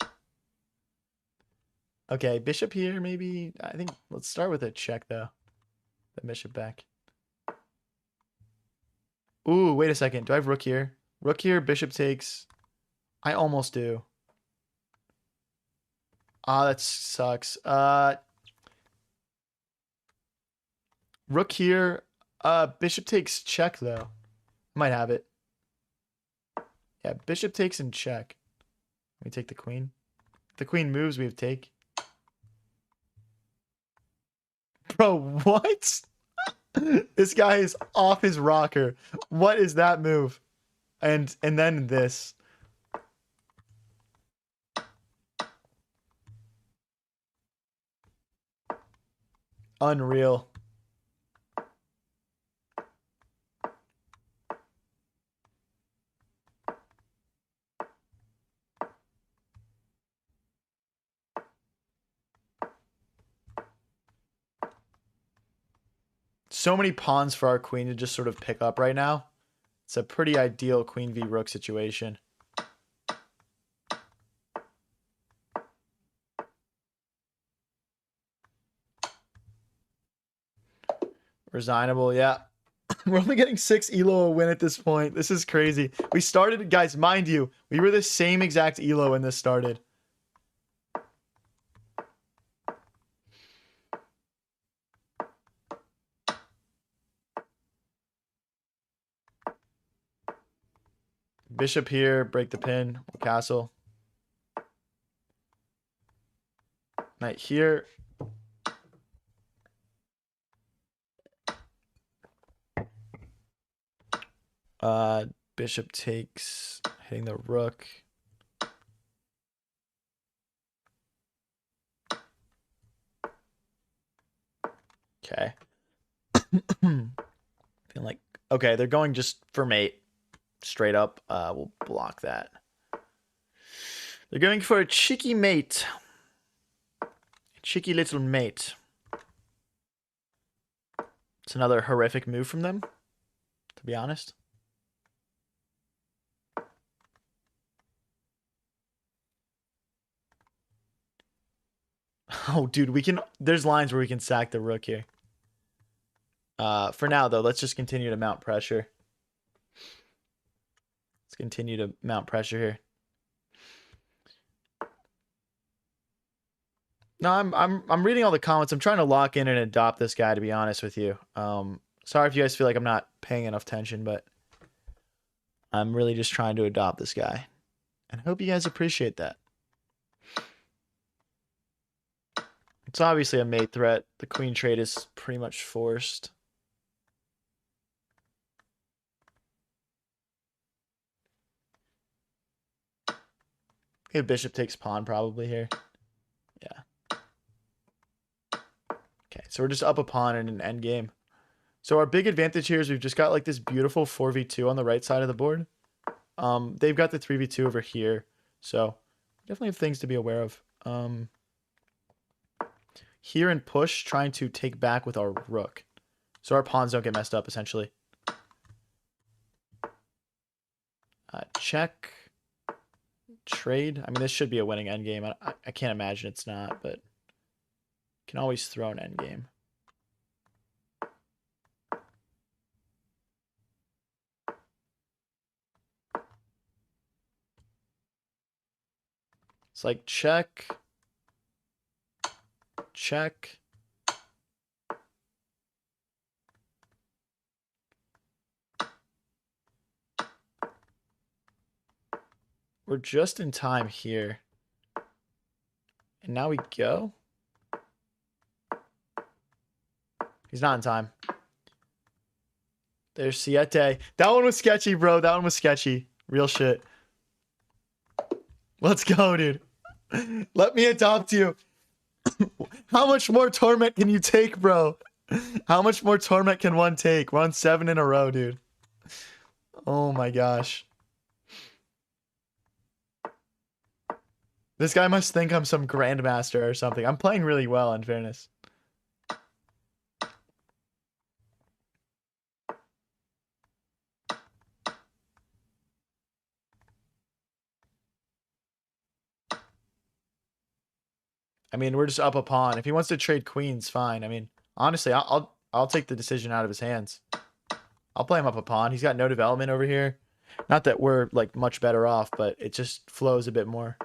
Okay, bishop here, maybe. I think let's start with a check, though. The bishop back. Ooh, wait a second. Do I have rook here? Rook here, bishop takes. I almost do. Ah, that sucks. Rook here. Bishop takes check, though. Might have it. Yeah, bishop takes and check. Let me take the queen. If the queen moves, we have take. Bro, what? This guy is off his rocker. What is that move? And then this. Unreal. So many pawns for our queen to just sort of pick up right now. It's a pretty ideal queen v rook situation. Resignable, yeah. We're only getting 6 elo a win at this point. This is crazy. We started, guys, mind you, we were the same exact elo when this started. Bishop here, break the pin, castle. Knight here. Bishop takes, hitting the rook. Okay. Feeling like, okay, they're going just for mate. Straight up. We'll block that. They're going for a cheeky mate. A cheeky little mate. It's another horrific move from them, to be honest. Oh, dude, we can... There's lines where we can sack the rook here. For now, though, let's just continue to mount pressure. Let's continue to mount pressure here. No, I'm reading all the comments. I'm trying to lock in and adopt this guy, to be honest with you. Sorry if you guys feel like I'm not paying enough attention, but I'm really just trying to adopt this guy. And I hope you guys appreciate that. It's obviously a mate threat. The queen trade is pretty much forced. Okay, bishop takes pawn probably here. Yeah. Okay, so we're just up a pawn in an endgame. So our big advantage here is we've just got like this beautiful 4v2 on the right side of the board. They've got the 3v2 over here. So definitely have things to be aware of. Here in push, trying to take back with our rook. So our pawns don't get messed up, essentially. Check. Trade. I mean, this should be a winning endgame. I can't imagine it's not, but can always throw an endgame. It's like check. Check. We're just in time here. And now we go. He's not in time. There's Siete. That one was sketchy, bro. That one was sketchy. Real shit. Let's go, dude. Let me adopt you. How much more torment can you take, bro? How much more torment can one take? We're on 7 in a row, dude. Oh my gosh. This guy must think I'm some grandmaster or something. I'm playing really well, in fairness. I mean, we're just up a pawn. If he wants to trade queens, fine. I mean, honestly, I'll take the decision out of his hands. I'll play him up a pawn. He's got no development over here. Not that we're like much better off, but it just flows a bit more.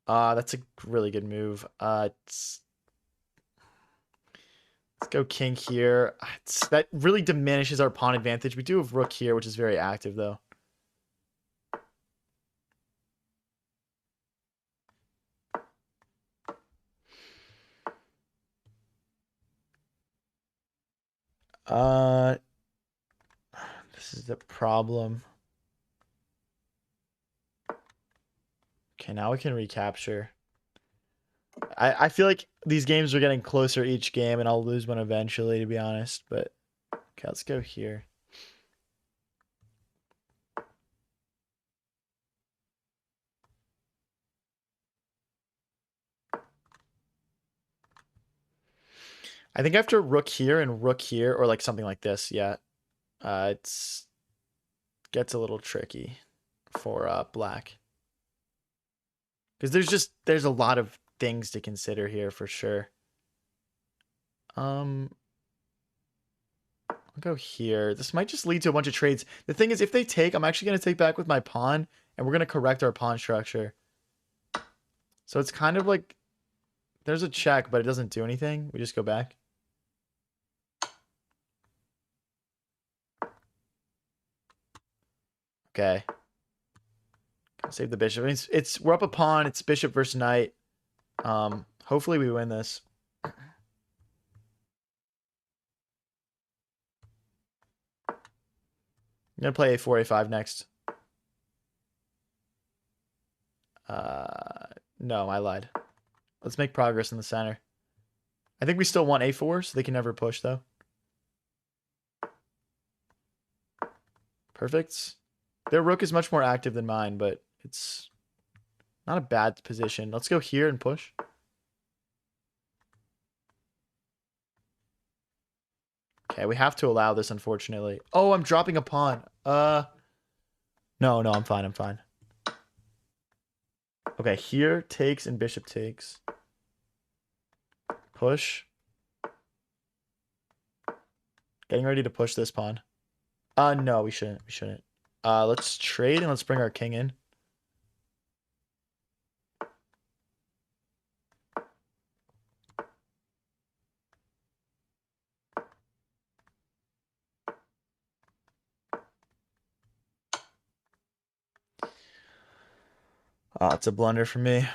That's a really good move. Let's go king here. That really diminishes our pawn advantage. We do have rook here, which is very active though. This is the problem. Okay, now we can recapture. I feel like these games are getting closer each game, and I'll lose one eventually, to be honest. But okay, let's go here. I think after rook here and rook here, or like something like this, yeah, it's gets a little tricky for black because there's a lot of things to consider here for sure. I'll go here. This might just lead to a bunch of trades. The thing is, if they take, I'm actually going to take back with my pawn, and we're going to correct our pawn structure. So it's kind of like there's a check, but it doesn't do anything. We just go back. Okay. Save the bishop. I mean, we're up a pawn. It's bishop versus knight. Hopefully we win this. I'm gonna play a4, a5 next. No, I lied. Let's make progress in the center. I think we still want a4, so they can never push though. Perfect. Their rook is much more active than mine, but it's not a bad position. Let's go here and push. Okay, we have to allow this, unfortunately. Oh, I'm dropping a pawn. No, I'm fine. I'm fine. Okay, here takes and bishop takes. Push. Getting ready to push this pawn. No, we shouldn't. We shouldn't. Let's trade and let's bring our king in. Oh, it's a blunder for me.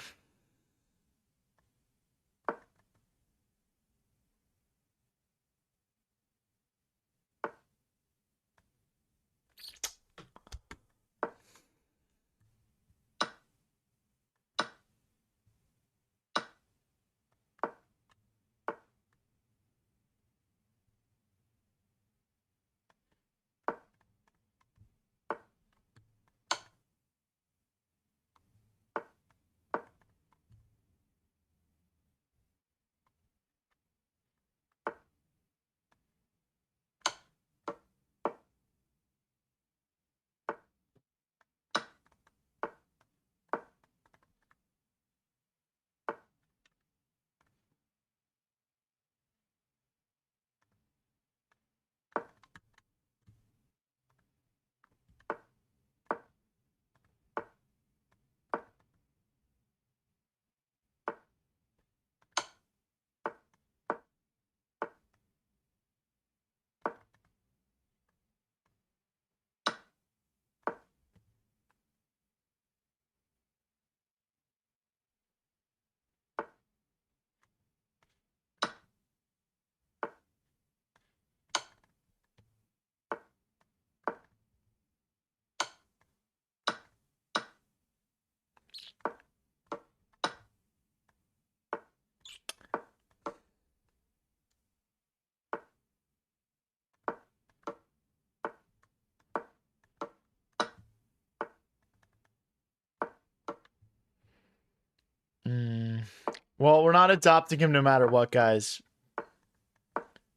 Well, we're not adopting him no matter what, guys.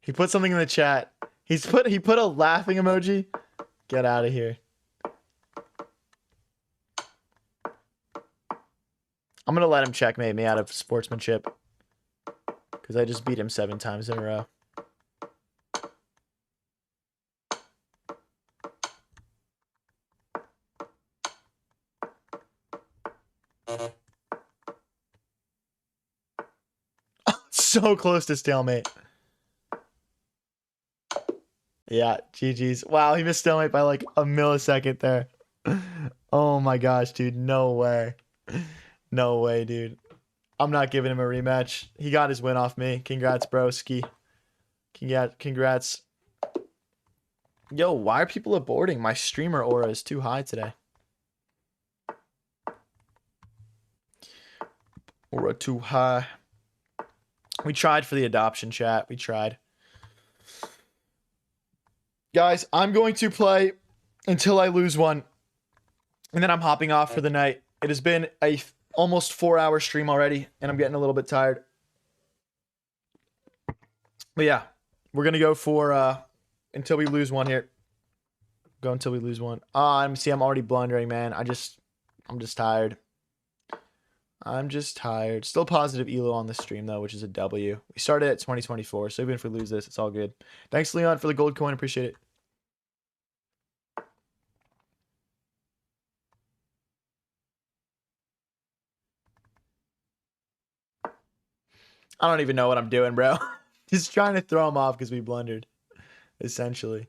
He put something in the chat. He put a laughing emoji. Get out of here. I'm gonna let him checkmate me out of sportsmanship. Because I just beat him 7 times in a row. So close to stalemate. Yeah, GG's. Wow, he missed stalemate by like a millisecond there. Oh my gosh, dude. No way. No way, dude. I'm not giving him a rematch. He got his win off me. Congrats, broski. Congrats. Yo, why are people aborting? My streamer aura is too high today. Aura too high. We tried for the adoption chat. We tried. Guys, I'm going to play until I lose one. And then I'm hopping off for the night. It has been a almost 4-hour stream already, and I'm getting a little bit tired. But yeah, we're going to go for until we lose one here. Go until we lose one. I'm already blundering, man. I'm just tired. I'm just tired. Still positive elo on the stream though, which is a W. We started at 2024, so even if we lose this, it's all good. Thanks, Leon, for the gold coin. Appreciate it. I don't even know what I'm doing, bro. Just trying to throw him off because we blundered, essentially.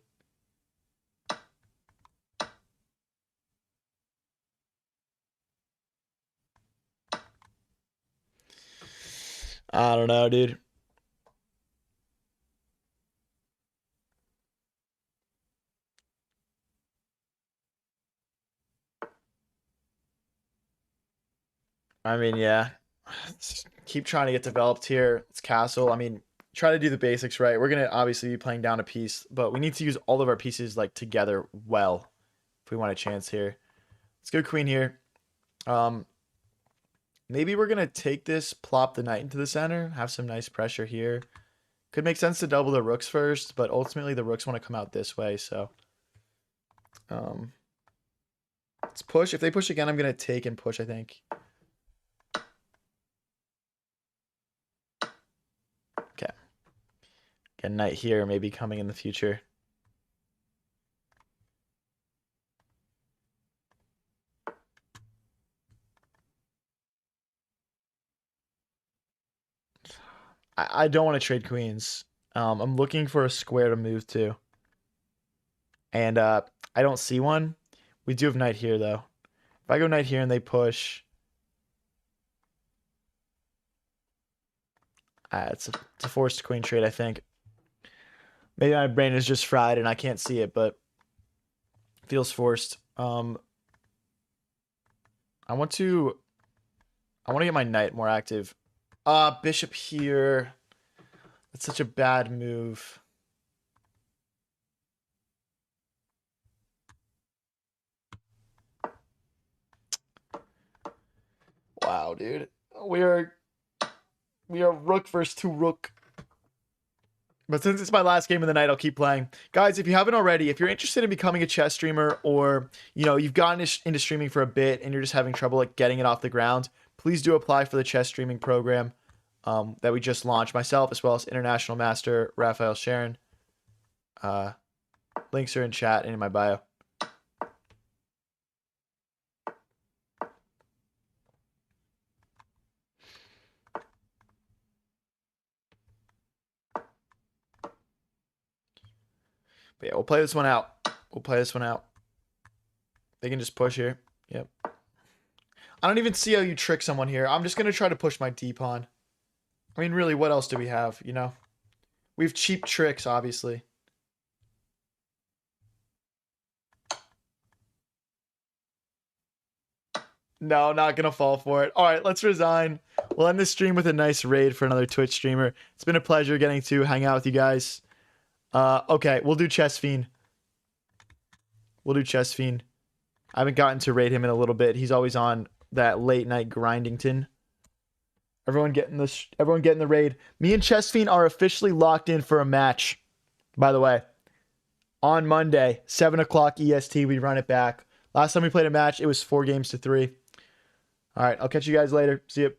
I don't know, dude. I mean, yeah. Keep trying to get developed here. It's castle. I mean, try to do the basics right. We're gonna obviously be playing down a piece, but we need to use all of our pieces like together well if we want a chance here. Let's go queen here. Maybe we're gonna take this, plop the knight into the center, have some nice pressure here. Could make sense to double the rooks first, but ultimately the rooks want to come out this way, so let's push. If they push again, I'm gonna take and push, I think. Okay. Get knight here, maybe coming in the future. I don't want to trade queens. I'm looking for a square to move to. And I don't see one. We do have knight here, though. If I go knight here and they push, It's a forced queen trade, I think. Maybe my brain is just fried and I can't see it, but it feels forced. I want to get my knight more active. Bishop here. That's such a bad move. Wow, dude. We are rook versus 2 rook. But since it's my last game of the night, I'll keep playing. Guys, if you haven't already, if you're interested in becoming a chess streamer, or, you know, you've gotten into streaming for a bit and you're just having trouble like getting it off the ground, please do apply for the chess streaming program that we just launched, myself as well as International Master Raphael Sharon. Links are in chat and in my bio. But yeah, we'll play this one out. They can just push here. Yep. I don't even see how you trick someone here. I'm just going to try to push my d-pawn. I mean, really, what else do we have, you know? We have cheap tricks, obviously. No, not going to fall for it. All right, let's resign. We'll end this stream with a nice raid for another Twitch streamer. It's been a pleasure getting to hang out with you guys. Okay, we'll do Chess Fiend. I haven't gotten to raid him in a little bit. He's always on that late night grindington. Everyone getting the raid. Me and Chess Fiend are officially locked in for a match. By the way, on Monday, 7 o'clock EST, we run it back. Last time we played a match, it was 4 games to 3. All right, I'll catch you guys later. See you.